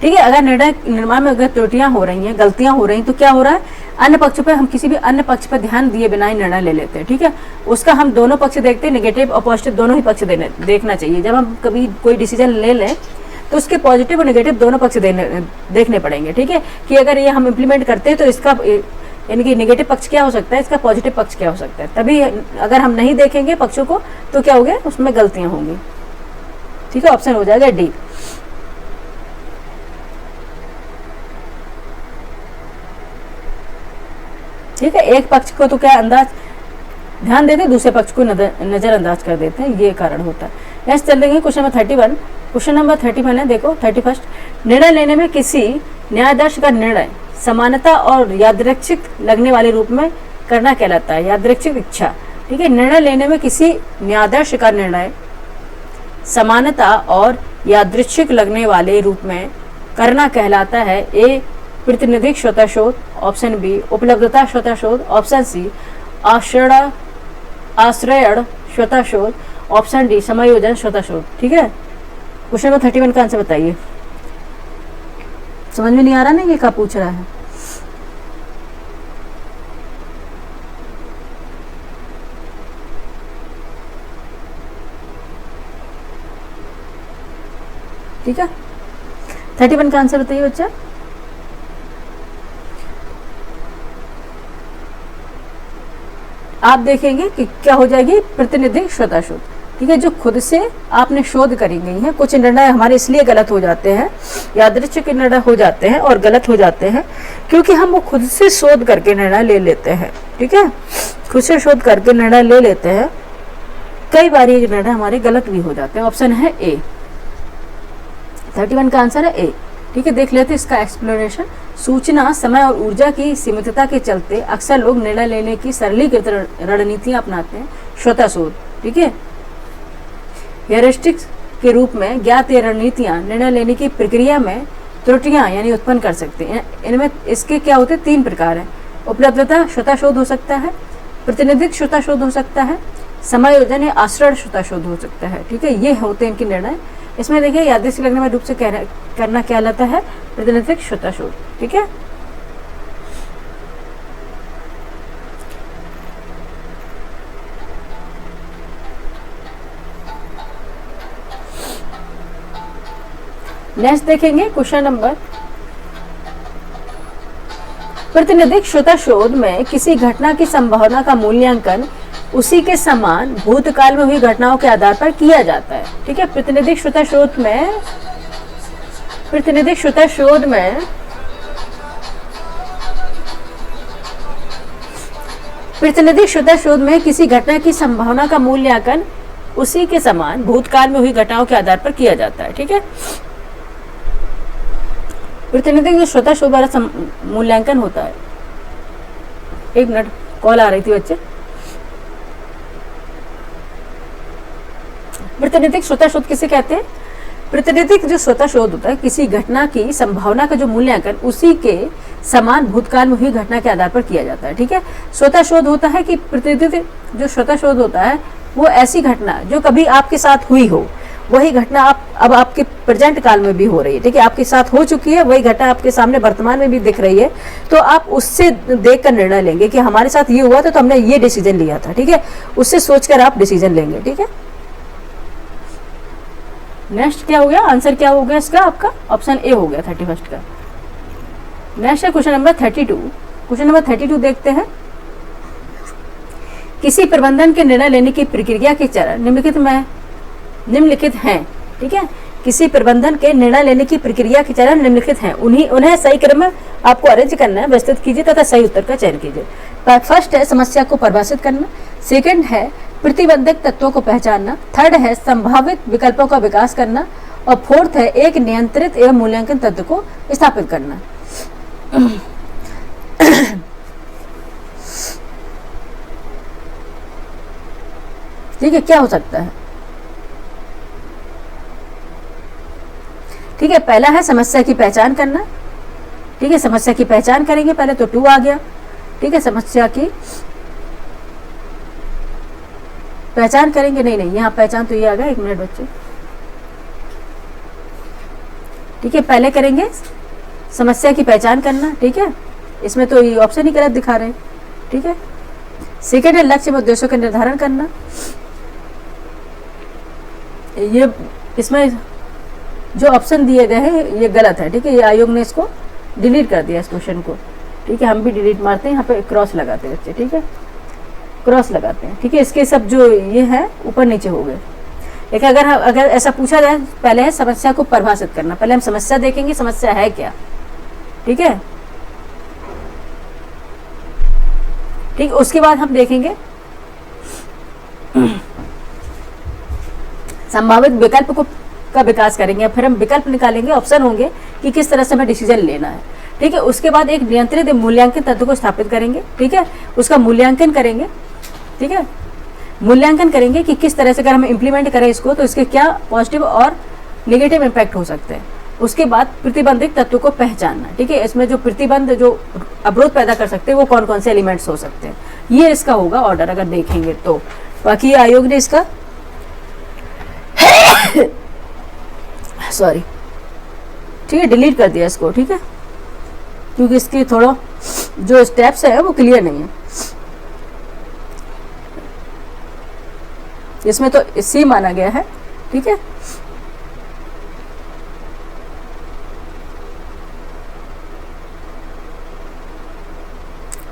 ठीक है, अगर निर्णय निर्माण में अगर त्रुटियां हो रही हैं, गलतियां हो रही हैं, तो क्या हो रहा है? अन्य पक्ष पर हम किसी भी अन्य पक्ष पर ध्यान दिए बिना ही निर्णय ले लेते हैं। ठीक है, उसका हम दोनों पक्ष देखते हैं, नेगेटिव और पॉजिटिव दोनों ही पक्ष देखना चाहिए। जब हम कभी कोई डिसीजन ले लें तो उसके पॉजिटिव और नेगेटिव दोनों पक्ष देखने पड़ेंगे। ठीक है, कि अगर ये हम इम्प्लीमेंट करते हैं तो इसका यानी कि नेगेटिव पक्ष क्या हो सकता है, इसका पॉजिटिव पक्ष क्या हो सकता है। तभी अगर हम नहीं देखेंगे पक्षों को तो क्या हो गया? उसमें गलतियां होंगी। ठीक है, ऑप्शन हो जाएगा डी। ठीक है, एक पक्ष को तो क्या अंदाज ध्यान देते हैं, दूसरे पक्ष को नजरअंदाज कर देते हैं, ये कारण होता है। नेक्स्ट चलेंगे क्वेश्चन नंबर 31। क्वेश्चन नंबर 31 है, देखो 31। निर्णय लेने में किसी न्यायाधीश का निर्णय समानता और यादृच्छिक लगने वाले रूप में करना कहलाता है। यादृच्छिक इच्छा। ठीक है, निर्णय लेने में किसी न्यायाधीश का निर्णय समानता और यादृच्छिक लगने वाले रूप में करना कहलाता है। ए प्रतिनिधिक स्वतः शोध, ऑप्शन बी उपलब्धता स्वतः शोध, ऑप्शन सी आश्रयण स्वतः शोध, ऑप्शन डी समायोजन स्वतः शोध। ठीक है, क्वेश्चन नंबर 31 का आंसर बताइए। समझ में नहीं आ रहा ना ये क्या पूछ रहा है? ठीक है, 31 का आंसर बताइए बच्चा। आप देखेंगे कि क्या हो जाएगी? प्रतिनिधिक स्वतः शोध। ठीक है, जो खुद से आपने शोध करी गई है। कुछ निर्णय हमारे इसलिए गलत हो जाते हैं, यादृच्छिक निर्णय हो जाते हैं और गलत हो जाते हैं क्योंकि हम वो खुद से शोध करके निर्णय ले लेते हैं। ठीक है, खुद से शोध करके निर्णय ले लेते हैं। कई बार ये निर्णय हमारे गलत भी हो जाते हैं। ऑप्शन है ए, 31 का आंसर है ए। ठीक है, देख लेते हैं इसका एक्सप्लेनेशन। सूचना, समय और ऊर्जा की सीमितता के चलते अक्सर लोग निर्णय लेने की सरलीकृत रणनीतियां अपनाते हैं। स्वतः शोध, ठीक है, हेरिस्टिक्स के रूप में ज्ञात ये रणनीतियां निर्णय लेने की प्रक्रिया में त्रुटियां यानी उत्पन्न कर सकते हैं। इनमें इसके क्या होते हैं, 3 प्रकार हैं। उपलब्धता स्वतः शोध हो सकता है, प्रतिनिधिक स्वतः शोध हो सकता है, समायोजन या आश्रय स्वतः शोध हो सकता है। ठीक है, ये होते हैं इनके निर्णय। इसमें देखिए यादृच्छिक लगने में रूप से करना क्या लाता है, प्रतिनिधिक स्वतः शोध। ठीक है, नेक्स्ट देखेंगे क्वेश्चन नंबर। प्रतिनिधिक स्वतः शोध में किसी घटना की संभावना का मूल्यांकन उसी के समान भूतकाल में हुई घटनाओं के आधार पर किया जाता है। ठीक है, प्रतिनिधिक स्वतः शोध में किसी घटना की संभावना का मूल्यांकन उसी के समान भूतकाल में हुई घटनाओं के आधार पर किया जाता है। ठीक है, प्रतिनिधिक जो स्वतः शोध वाला मूल्यांकन होता है। एक मिनट, कॉल आ रही थी बच्चे। प्रतिनिधिक स्वतः शोध किसे कहते हैं? प्रतिनिधिक जो स्वतः शोध होता है, किसी घटना की संभावना का जो मूल्यांकन उसी के समान भूतकाल में हुई घटना के आधार पर किया जाता है। ठीक है, स्वतः शोध होता है कि प्रतिनिधिक जो स्वतः शोध होता है वो ऐसी घटना जो कभी आपके साथ हुई हो, वही घटना अब आपके प्रेजेंट काल में भी हो रही है। ठीक है, आपके साथ हो चुकी है, वही घटना आपके सामने वर्तमान में भी दिख रही है, तो आप उससे देखकर निर्णय लेंगे कि हमारे साथ ये हुआ था तो हमने ये डिसीजन लिया था। ठीक है, उससे सोचकर आप डिसीजन लेंगे। ठीक है, नेक्स्ट क्या हो गया, आंसर क्या हो गया इसका? आपका ऑप्शन ए हो गया 31 का। नेक्स्ट है क्वेश्चन नंबर 32। क्वेश्चन नंबर 32 देखते हैं। किसी प्रबंधन के निर्णय लेने की प्रक्रिया के चरण निम्नलिखित हैं। ठीक है, किसी प्रबंधन के निर्णय लेने की प्रक्रिया के चरण निम्नलिखित हैं, उन्हें सही क्रम में आपको अरेंज करना है, व्यवस्थित कीजिए तथा सही उत्तर का चयन कीजिए। फर्स्ट है समस्या को परिभाषित करना, सेकंड है प्रतिबंधक तत्वों को पहचानना, थर्ड है संभावित विकल्पों का विकास करना, और फोर्थ है एक नियंत्रित एवं मूल्यांकन तत्व को स्थापित करना। ठीक है, क्या हो सकता है? ठीक है, पहला है समस्या की पहचान करना। ठीक है, समस्या की पहचान करेंगे पहले, तो 2 आ गया। ठीक है, समस्या की पहचान करेंगे, नहीं यहाँ पहचान तो ये आ गया। 1 मिनट बच्चे। ठीक है, पहले करेंगे समस्या की पहचान करना। ठीक है, इसमें तो ये ऑप्शन ही गलत दिखा रहे हैं। ठीक है, सेकेंड है लक्ष्य में उद्देश्यों का निर्धारण करना। ये इसमें जो ऑप्शन दिए गए हैं ये गलत है। ठीक है, ये आयोग ने इसको डिलीट कर दिया इस क्वेश्चन को। ठीक है, हम भी डिलीट मारते हैं, यहाँ पे क्रॉस लगाते हैं बच्चे। ठीक है, क्रॉस लगाते हैं। ठीक है, इसके सब जो ये है ऊपर नीचे हो गए। लेकिन अगर ऐसा पूछा जाए, पहले है समस्या को परिभाषित करना। पहले हम समस्या देखेंगे, समस्या है क्या। ठीक है, ठीक, उसके बाद हम देखेंगे संभावित विकल्प का विकास करेंगे, फिर हम विकल्प निकालेंगे, ऑप्शन होंगे कि किस तरह से हमें डिसीजन लेना है। ठीक है, उसके बाद एक नियंत्रित मूल्यांकन तत्व को स्थापित करेंगे। ठीक है, उसका मूल्यांकन करेंगे। ठीक है, मूल्यांकन करेंगे कि किस तरह से अगर हम इम्प्लीमेंट करें इसको तो इसके क्या पॉजिटिव और नेगेटिव इम्पैक्ट हो सकते हैं। उसके बाद प्रतिबंधित तत्व को पहचानना। ठीक है, इसमें जो प्रतिबंध जो अवरोध पैदा कर सकते हैं वो कौन कौन से एलिमेंट्स हो सकते हैं, ये इसका होगा ऑर्डर अगर देखेंगे तो। बाकी आयोग ने इसका सॉरी, ठीक है, डिलीट कर दिया इसको। ठीक है, क्योंकि इसके थोड़ा जो स्टेप्स है वो क्लियर नहीं है। इसमें तो सी माना गया है। ठीक है,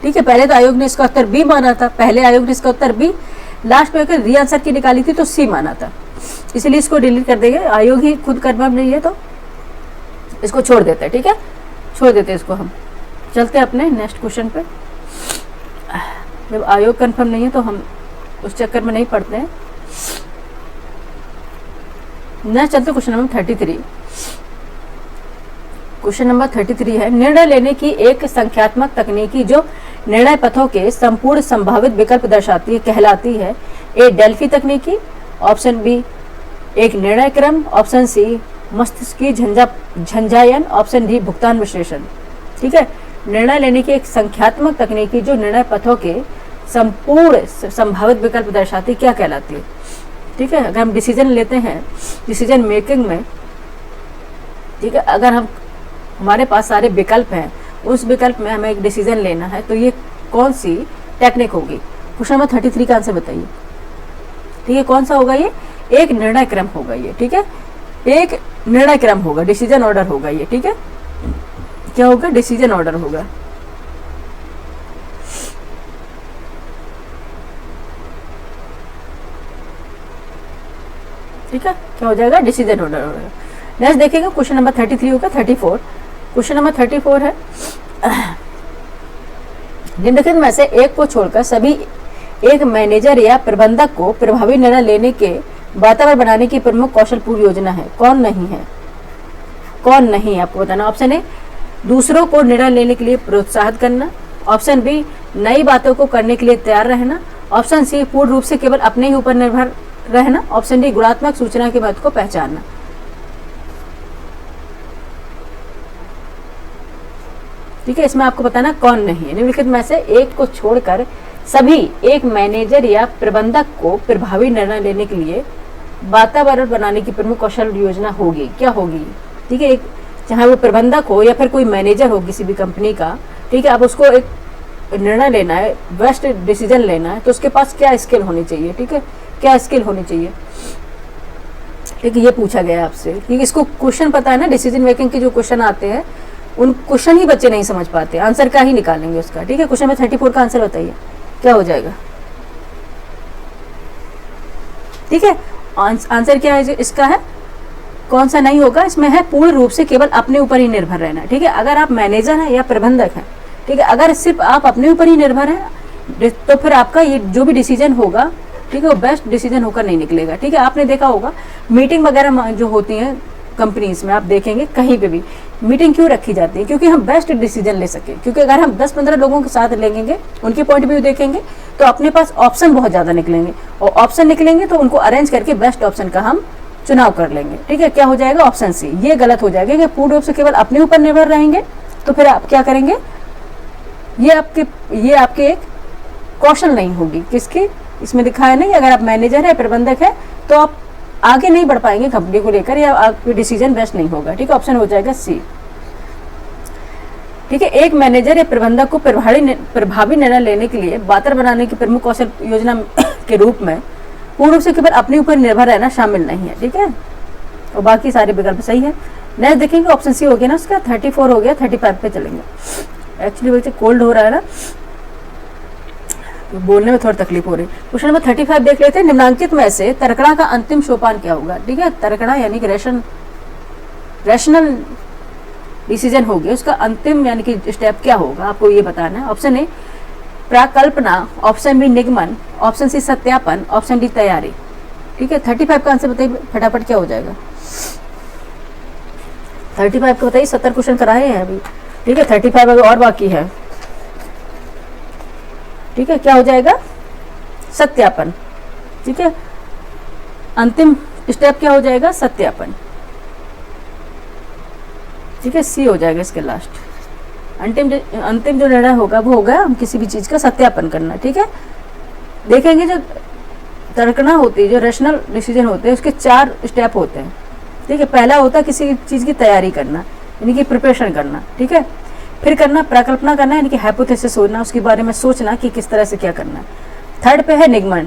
ठीक है, पहले तो आयोग ने इसका उत्तर बी माना था। पहले आयोग ने इसका उत्तर बी, लास्ट में अगर री आंसर की निकाली थी तो सी माना था, इसलिए इसको डिलीट कर देंगे। आयोग ही खुद कंफर्म नहीं है तो इसको छोड़ देते हैं। ठीक है, छोड़ देते हैं इसको। हम चलते हैं अपने नेक्स्ट क्वेश्चन पे। जब आयोग कंफर्म नहीं है तो हम उस चक्कर में नहीं पड़ते हैं। नेक्स्ट चलते क्वेश्चन नंबर 33। क्वेश्चन नंबर 33 है, निर्णय लेने की एक संख्यात्मक तकनीकी जो निर्णय पथों के संपूर्ण संभावित विकल्प दर्शाती है कहलाती है। ए डेल्फी तकनीकी, ऑप्शन बी एक निर्णय क्रम, ऑप्शन सी मस्तिष्कीय झंझायन, ऑप्शन डी भुगतान विश्लेषण। ठीक है, निर्णय लेने की एक संख्यात्मक तकनीकी जो निर्णय पथों के संपूर्ण संभावित विकल्प दर्शाती क्या कहलाती है। ठीक है, अगर हम डिसीजन लेते हैं, डिसीजन मेकिंग में, ठीक है, अगर हमारे पास सारे विकल्प हैं, उस विकल्प में हमें एक डिसीजन लेना है, तो ये कौन सी टेक्निक होगी। क्वेश्चन नंबर 33 का आंसर बताइए। ठीक है, कौन सा होगा ये, एक निर्णय क्रम होगा ये। ठीक है, एक निर्णय क्रम होगा, डिसीजन ऑर्डर होगा ये। ठीक है, क्या होगा, डिसीजन ऑर्डर होगा। ठीक है, क्या हो जाएगा, डिसीजन ऑर्डर होगा। नेक्स्ट देखेंगे क्वेश्चन नंबर 33 होगा 34। क्वेश्चन नंबर 34 है, निम्नलिखित में से एक को छोड़कर सभी एक मैनेजर या प्रबंधक को प्रभावी निर्णय लेने के वातावरण बनाने की प्रमुख कौशल पूर्व योजना है। कौन नहीं है, कौन नहीं, आपको बताना। ऑप्शन ए दूसरों को निर्णय लेने के लिए प्रोत्साहित करना, ऑप्शन बी नई बातों को करने के लिए तैयार रहना, ऑप्शन सी पूर्ण रूप से केवल अपने ही ऊपर निर्भर रहना, ऑप्शन डी गुणात्मक सूचना के महत्व को पहचानना। ठीक है, इसमें आपको बताना कौन नहीं है। निम्नलिखित में से एक को छोड़कर सभी एक मैनेजर या प्रबंधक को प्रभावी निर्णय लेने के लिए वातावरण बनाने की प्रमुख कौशल योजना होगी। क्या होगी, ठीक है, एक चाहे वो प्रबंधक हो या फिर कोई मैनेजर हो किसी भी कंपनी का। ठीक है, अब उसको एक निर्णय लेना है, बेस्ट डिसीजन लेना है, तो उसके पास क्या स्किल होनी चाहिए। ठीक है, क्या स्किल होनी चाहिए। ठीक है, ये पूछा गया आपसे, क्योंकि इसको क्वेश्चन पता है ना, डिसीजन मेकिंग के जो क्वेश्चन आते हैं उन क्वेश्चन ही बच्चे नहीं समझ पाते, आंसर का ही निकालेंगे उसका। ठीक है, क्वेश्चन में 34 का आंसर बताइए, क्या हो जाएगा। ठीक है, आंसर क्या है इसका, है कौन सा नहीं होगा, इसमें है पूर्ण रूप से केवल अपने ऊपर ही निर्भर रहना। ठीक है, अगर आप मैनेजर हैं या प्रबंधक हैं, ठीक है, अगर सिर्फ आप अपने ऊपर ही निर्भर हैं तो फिर आपका ये जो भी डिसीजन होगा, ठीक है, वो बेस्ट डिसीजन होकर नहीं निकलेगा। ठीक है, आपने देखा होगा मीटिंग वगैरह जो होती हैं कंपनीज में, आप देखेंगे कहीं पे भी मीटिंग क्यों रखी जाती है, क्योंकि हम बेस्ट डिसीजन ले सके। क्योंकि अगर हम 10-15 लोगों के साथ लेंगे, उनके पॉइंट व्यू देखेंगे, तो अपने पास ऑप्शन बहुत ज़्यादा निकलेंगे, और ऑप्शन निकलेंगे तो उनको अरेंज करके बेस्ट ऑप्शन का हम चुनाव कर लेंगे। ठीक है, क्या हो जाएगा, ऑप्शन सी। ये गलत हो जाएगा कि पूर्ण रूप से केवल अपने ऊपर निर्भर रहेंगे, तो फिर आप क्या करेंगे, ये आपके एक कौशल नहीं होगी। किसकी, इसमें दिखा है नहीं, अगर आप मैनेजर है, प्रबंधक है, तो आप आगे नहीं बढ़ पाएंगे कंपनी को लेकर, या आपका डिसीजन बेस्ट नहीं होगा। ठीक है, ऑप्शन हो जाएगा सी। ठीक है, एक मैनेजर या प्रबंधक को प्रभावी निर्णय लेने के लिए वातावरण बनाने की प्रमुख कौशल योजना के रूप में पूर्ण रूप से केवल अपने ऊपर निर्भर रहना शामिल नहीं है। ठीक है, और बाकी सारे विकल्प सही है। नेक्स्ट देखेंगे, ऑप्शन सी हो गया ना उसका, 34 हो गया, 35 पे चलेंगे। एक्चुअली वैसे कोल्ड हो रहा है ना, बोलने में थोड़ी तकलीफ हो रही है। क्वेश्चन नंबर 35 देख लेते हैं, निम्नांकित में से तरकणा का अंतिम सोपान क्या होगा। ठीक है, तरकणा यानी कि रैशनल डिसीजन हो गया, उसका अंतिम यानी कि स्टेप क्या होगा, आपको ये बताना है। ऑप्शन ए प्राकल्पना, ऑप्शन बी निगमन, ऑप्शन सी सत्यापन, ऑप्शन डी तैयारी। ठीक है, 35 का आंसर बताइए फटाफट, क्या हो जाएगा। 35 का बताइए, 70 क्वेश्चन कराए हैं अभी। ठीक है, 35 अभी और बाकी है। ठीक है, क्या हो जाएगा, सत्यापन। ठीक है, अंतिम स्टेप क्या हो जाएगा, सत्यापन। ठीक है, सी हो जाएगा इसके लास्ट। अंतिम जो निर्णय होगा वो होगा हम किसी भी चीज का सत्यापन करना। ठीक है, देखेंगे जो तर्कना होती है, जो रैशनल डिसीजन होते हैं, उसके 4 स्टेप होते हैं। ठीक है, पहला होता है किसी चीज की तैयारी करना, यानी कि प्रिपरेशन करना। ठीक है, फिर करना प्रकल्पना करना, यानी कि हाइपोथेसिस सोचना, उसके बारे में सोचना कि किस तरह से क्या करना है। थर्ड पे है निगमन।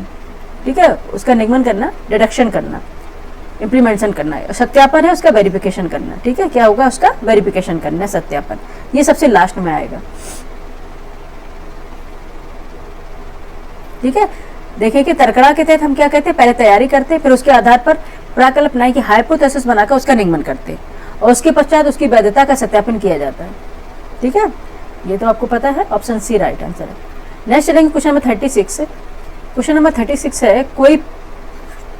ठीक है, उसका निगमन करना, डिडक्शन करना, इम्प्लीमेंटेशन करना है। सत्यापन है उसका वेरिफिकेशन करना। ठीक है, क्या होगा, उसका वेरिफिकेशन करना है, सत्यापन। ये सबसे लास्ट में आएगा। ठीक है, देखिए कि तर्कणा के तहत हम क्या कहते हैं, पहले तैयारी करते हैं, फिर उसके आधार पर प्राकल्पना की हाइपोथेसिस बनाकर उसका निगमन करते हैं, और उसके पश्चात उसकी वैधता का सत्यापन किया जाता है। ठीक है, ये तो आपको पता है, ऑप्शन सी राइट आंसर है। नेक्स्ट चलेंगे क्वेश्चन नंबर 36। क्वेश्चन नंबर 36 है, कोई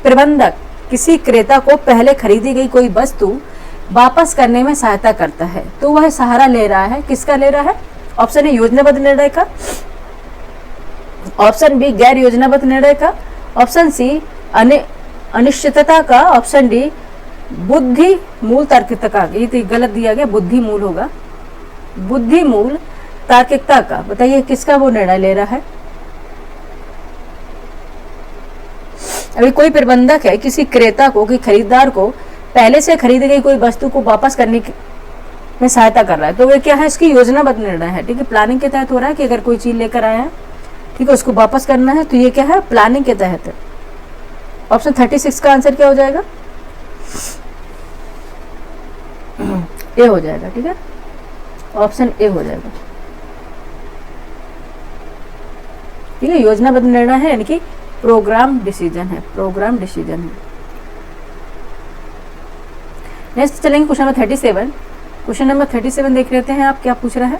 प्रबंधक किसी क्रेता को पहले खरीदी गई कोई वस्तु वापस करने में सहायता करता है। तो वह सहारा ले रहा है, किसका ले रहा है? ऑप्शन ए योजनाबद्ध निर्णय का, ऑप्शन बी गैर योजनाबद्ध निर्णय का, ऑप्शन सी अनिश्चितता का, ऑप्शन डी बुद्धि मूल तार्किकता का। ये तो गलत दिया गया, बुद्धि मूल होगा, बुद्धि मूल तार्किकता का। बताइए किसका वो निर्णय ले रहा है? अभी कोई प्रबंधक है किसी क्रेता को, कि खरीदार को पहले से खरीदी गई कोई वस्तु को वापस करने में सहायता कर रहा है, तो वे क्या है? इसकी योजनाबद्ध निर्णय है। ठीक है, प्लानिंग के तहत हो रहा है कि अगर कोई चीज लेकर आया है, ठीक है, उसको वापस करना है, तो ये क्या है? प्लानिंग के तहत है। ऑप्शन 36 का आंसर क्या हो जाएगा? ए हो जाएगा। ठीक है, ऑप्शन ए हो जाएगा। ठीक है, योजनाबद्ध निर्णय है यानी कि प्रोग्राम डिसीजन है, प्रोग्राम डिसीजन है। नेक्स्ट चलेंगे क्वेश्चन नंबर 37। क्वेश्चन नंबर 37 देख लेते हैं आप क्या पूछ रहा है।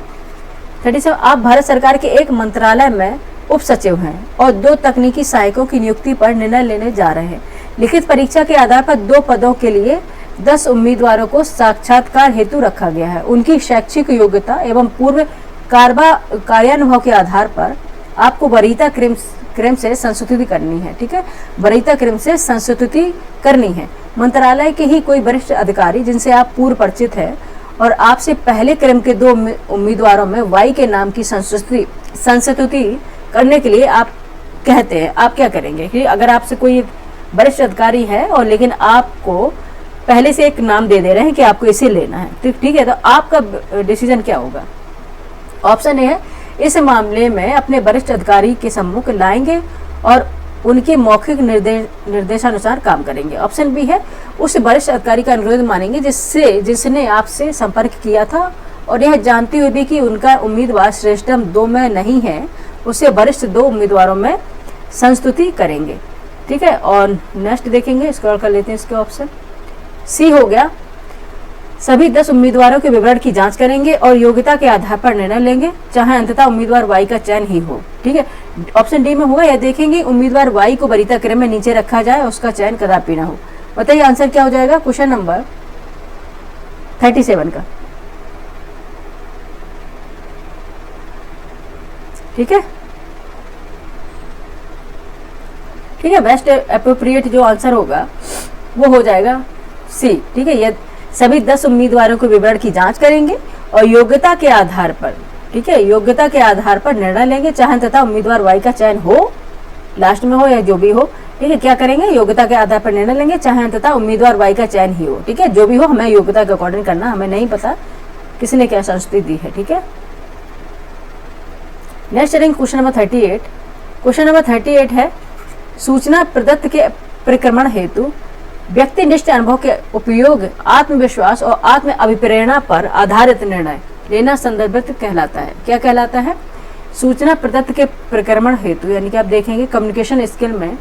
37, आप भारत सरकार के एक मंत्रालय में उप सचिव हैं और 2 तकनीकी सहायकों की नियुक्ति पर निर्णय लेने जा रहे हैं। लिखित परीक्षा के आधार पर 2 पदों के लिए 10 उम्मीदवारों को साक्षात्कार हेतु रखा गया है। उनकी शैक्षिक योग्यता एवं पूर्व कार्यानुभव के आधार पर आपको वरीयता क्रम से संस्तुति करनी है। ठीक है, वरीयता क्रम से संस्तुति करनी है। मंत्रालय के ही कोई वरिष्ठ अधिकारी जिनसे आप पूर्व परिचित है और आपसे पहले क्रम के 2 उम्मीदवारों में वाई के नाम की संस्तुति करने के लिए आप कहते हैं, आप क्या करेंगे? कि अगर आपसे कोई वरिष्ठ अधिकारी है और लेकिन आपको पहले से एक नाम दे रहे हैं कि आपको इसे लेना है, तो ठीक है, तो आपका डिसीजन क्या होगा? ऑप्शन ए है इस मामले में अपने वरिष्ठ अधिकारी के सम्मुख लाएंगे और उनके मौखिक निर्देशानुसार काम करेंगे। ऑप्शन बी है उस वरिष्ठ अधिकारी का अनुरोध मानेंगे जिसने आपसे संपर्क किया था और यह जानते हुए भी कि उनका उम्मीदवार श्रेष्ठतम 2 में नहीं है, उसे वरिष्ठ 2 उम्मीदवारों में संस्तुति करेंगे। ठीक है, और नेक्स्ट देखेंगे, स्क्रॉल कर लेते हैं इसके ऑप्शन। सी हो गया, सभी 10 उम्मीदवारों के विवरण की जांच करेंगे और योग्यता के आधार पर निर्णय लेंगे, चाहे अंततः उम्मीदवार वाई का चयन ही हो। ठीक है, ऑप्शन डी में होगा, यह देखेंगे उम्मीदवार वाई को वरीयता क्रम में नीचे रखा जाए, उसका चयन कदापि ना हो। बताइए आंसर क्या हो जाएगा क्वेश्चन नंबर 37 का? ठीक है, ठीक है, बेस्ट एप्रोप्रिएट जो आंसर होगा वो हो जाएगा सी। ठीक है, यह सभी 10 उम्मीदवारों के विवरण की जांच करेंगे और योग्यता के आधार पर, ठीक है, योग्यता के आधार पर निर्णय लेंगे, चाहे तथा उम्मीदवार वाई का चयन हो, लास्ट में हो या जो भी हो। ठीक है, क्या करेंगे? योग्यता के आधार पर निर्णय लेंगे, चाहे तथा उम्मीदवार वाई का चयन ही हो। ठीक है, जो भी हो, हमें योग्यता के अकॉर्डिंग करना, हमें नहीं पता किसने क्या संस्तुति दी है। ठीक है, नेक्स्ट चलेंगे क्वेश्चन नंबर 38। क्वेश्चन नंबर 38 है, सूचना प्रदत्त के परिक्रमण हेतु व्यक्तिनिष्ठ अनुभव के उपयोग आत्मविश्वास और आत्म अभिप्रेरणा पर आधारित निर्णय लेना संदर्भित कहलाता है। क्या कहलाता है? सूचना प्रदत्त के परिक्रमण हेतु, यानी कि आप देखेंगे कम्युनिकेशन स्किल में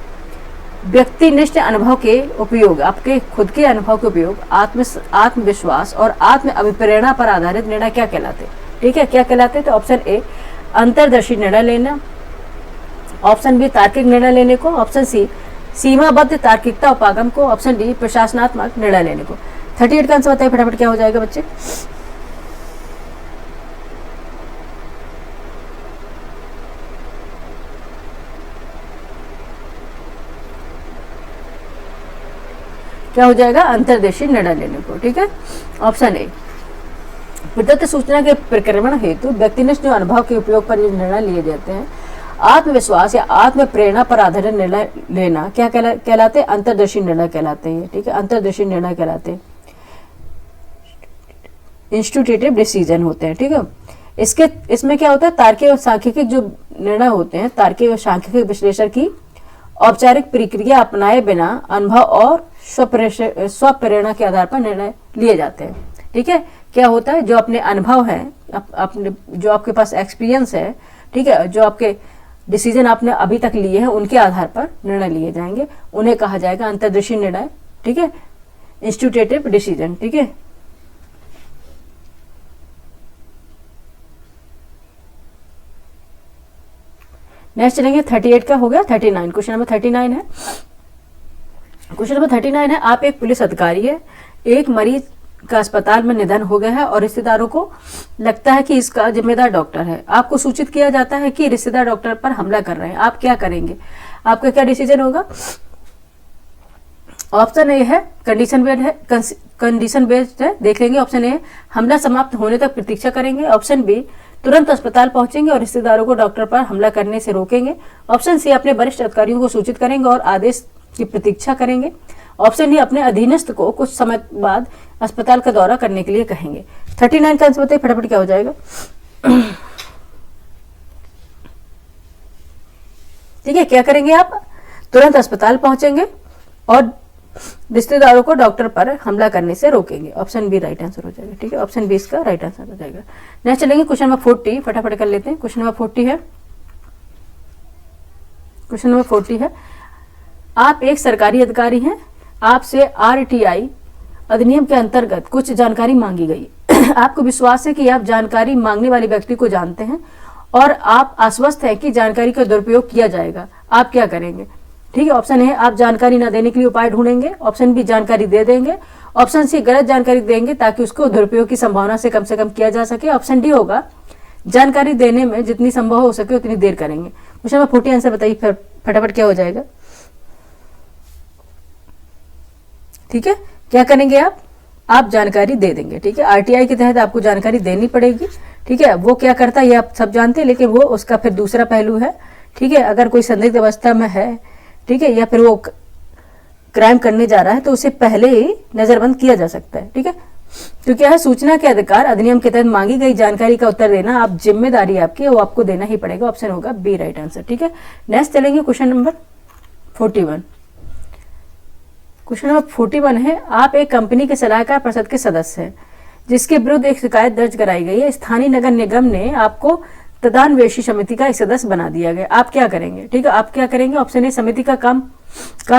व्यक्तिनिष्ठ अनुभव के उपयोग, आपके खुद के अनुभव के उपयोग आत्मविश्वास और आत्म अभिप्रेरणा पर आधारित निर्णय क्या कहलाते? ठीक है, क्या कहलाते? तो ऑप्शन ए अंतर्दर्शी निर्णय लेना, ऑप्शन बी तार्किक निर्णय लेने को, ऑप्शन सी सीमाबद्ध तार्किकता उपागम को, ऑप्शन डी प्रशासनात्मक निर्णय लेने को। 38 का आंसर बताइए फटाफट, क्या हो जाएगा बच्चे? क्या हो जाएगा? अंतर्देशीय निर्णय लेने को। ठीक है, ऑप्शन ए प्रदत्त सूचना के परिक्रमण हेतु व्यक्तिनिष्ठ जो अनुभव के उपयोग पर जो निर्णय लिए जाते हैं, आत्मविश्वास या आत्म प्रेरणा पर आधारित निर्णय लेना क्या कहलाते हैं? अंतर्दर्शी निर्णय कहलाते हैं। ठीक है, अंतर्दर्शी निर्णय कहलाते हैं, इंस्टीट्यूटिव डिसीजन होते हैं। ठीक है, इसमें क्या होता है? तार्किक और सांख्यिक जो निर्णय होते हैं, तार्किक और सांख्यिक विश्लेषण की औपचारिक प्रक्रिया अपनाए बिना अनुभव और स्वप्रेरणा के आधार पर निर्णय लिए जाते हैं। ठीक है, क्या होता है? जो अपने अनुभव है, अपने जो आपके पास एक्सपीरियंस है, ठीक है, जो आपके डिसीजन आपने अभी तक लिए हैं, उनके आधार पर निर्णय लिए जाएंगे, उन्हें कहा जाएगा अंतर्दर्शी निर्णय। ठीक है, इंस्टीट्यूटिव डिसीजन। ठीक है, नेक्स्ट चलेंगे 38 का हो गया 39। क्वेश्चन नंबर 39 है, क्वेश्चन नंबर 39 है, आप एक पुलिस अधिकारी है, एक मरीज का अस्पताल में निधन हो गया है और रिश्तेदारों को लगता है कि इसका जिम्मेदार डॉक्टर है। आपको सूचित किया जाता है कि रिश्तेदार डॉक्टर पर हमला कर रहे हैं। आप क्या करेंगे? आपका क्या डिसीजन होगा? ऑप्शन ए है कंडीशन बेस्ड है, देख लेंगे। ऑप्शन ए हमला समाप्त होने तक प्रतीक्षा करेंगे। ऑप्शन बी तुरंत अस्पताल पहुंचेंगे और रिश्तेदारों को डॉक्टर पर हमला करने से रोकेंगे। ऑप्शन सी अपने वरिष्ठ अधिकारियों को सूचित करेंगे और आदेश की प्रतीक्षा करेंगे। ऑप्शन डी अपने अधीनस्थ को कुछ समय बाद अस्पताल का दौरा करने के लिए कहेंगे। 39 का आंसर बताइए फटाफट, क्या हो जाएगा? ठीक है, क्या करेंगे आप? तुरंत अस्पताल पहुंचेंगे और रिश्तेदारों को डॉक्टर पर हमला करने से रोकेंगे। ऑप्शन बी राइट आंसर हो जाएगा। ठीक है, ऑप्शन बी इसका राइट आंसर हो जाएगा। नेक्स्ट चलेंगे क्वेश्चन नंबर 40, फटाफट कर लेते हैं। क्वेश्चन नंबर 40 है, क्वेश्चन नंबर 40 है, आप एक सरकारी अधिकारी हैं, आपसे आरटीआई अधिनियम के अंतर्गत कुछ जानकारी मांगी गई। आपको विश्वास है कि आप जानकारी मांगने वाले व्यक्ति को जानते हैं और आप आश्वस्त हैं कि जानकारी का दुरुपयोग किया जाएगा। आप क्या करेंगे? ठीक है, ऑप्शन है आप जानकारी न देने के लिए उपाय ढूंढेंगे। ऑप्शन बी जानकारी दे देंगे। ऑप्शन सी गलत जानकारी देंगे ताकि उसको दुरुपयोग की संभावना से कम किया जा सके। ऑप्शन डी होगा जानकारी देने में जितनी संभव हो सके उतनी देर करेंगे। क्वेश्चन नंबर 40 आंसर बताइए फटाफट, क्या हो जाएगा? ठीक है, क्या करेंगे आप जानकारी दे देंगे। ठीक है, आरटीआई के तहत आपको जानकारी देनी पड़ेगी। ठीक है, वो क्या करता है ये आप सब जानते हैं, लेकिन वो उसका फिर दूसरा पहलू है। ठीक है, अगर कोई संदिग्ध अवस्था में है, ठीक है, या फिर वो क्राइम करने जा रहा है तो उसे पहले ही नजरबंद किया जा सकता है। ठीक है, तो क्या है, सूचना के अधिकार अधिनियम के तहत मांगी गई जानकारी का उत्तर देना आप जिम्मेदारी आपकी, वो आपको देना ही पड़ेगा। ऑप्शन होगा बी राइट आंसर। ठीक है, नेक्स्ट चलेंगे क्वेश्चन नंबर 41। क्वेश्चन नंबर 41 है, आप एक कंपनी के सलाहकार परिषद के सदस्य हैं जिसके विरुद्ध एक शिकायत दर्ज कराई गई है। स्थानीय नगर निगम ने आपको तदान्वेषी समिति का एक सदस्य बना दिया गया। आप क्या करेंगे? ठीक है, आप क्या करेंगे? ऑप्शन ए समिति का काम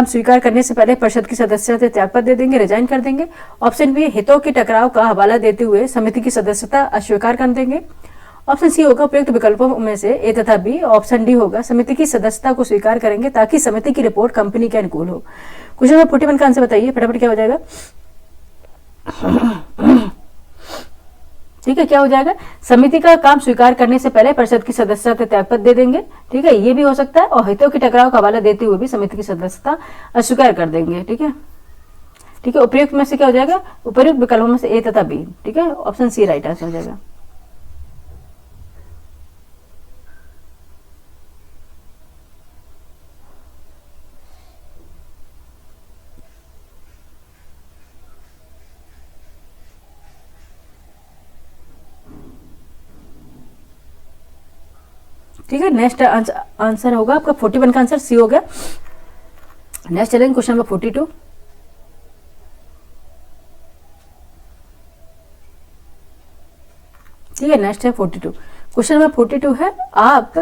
स्वीकार करने से पहले परिषद की सदस्यता से त्यागपत्र दे देंगे, रिजाइन कर देंगे। ऑप्शन बी हितों के टकराव का हवाला देते हुए समिति की सदस्यता अस्वीकार कर देंगे। ऑप्शन सी होगा उपयुक्त विकल्पों में से ए तथा बी। ऑप्शन डी होगा समिति की सदस्यता को स्वीकार करेंगे ताकि समिति की रिपोर्ट कंपनी के अनुकूल हो। क्वेश्चन नंबर 41 का आंसर बताइए फटाफट, क्या हो जाएगा? ठीक है, क्या हो जाएगा? समिति का काम स्वीकार करने से पहले परिषद की सदस्यता से त्यागपत्र दे देंगे। ठीक है, ये भी हो सकता है, और हितों के टकराव का हवाला देते हुए भी समिति की सदस्यता अस्वीकार कर देंगे। ठीक है, ठीक है, उपयुक्त में से क्या हो जाएगा? उपयुक्त विकल्पों में से ए तथा बी। ठीक है, ऑप्शन सी राइट आंसर हो जाएगा। ठीक है, नेक्स्ट आंसर होगा आपका 41 का आंसर सी हो गया। नेक्स्ट चलेंगे क्वेश्चन नंबर 42। ठीक है, नेक्स्ट है 42। क्वेश्चन नंबर 42 है, आप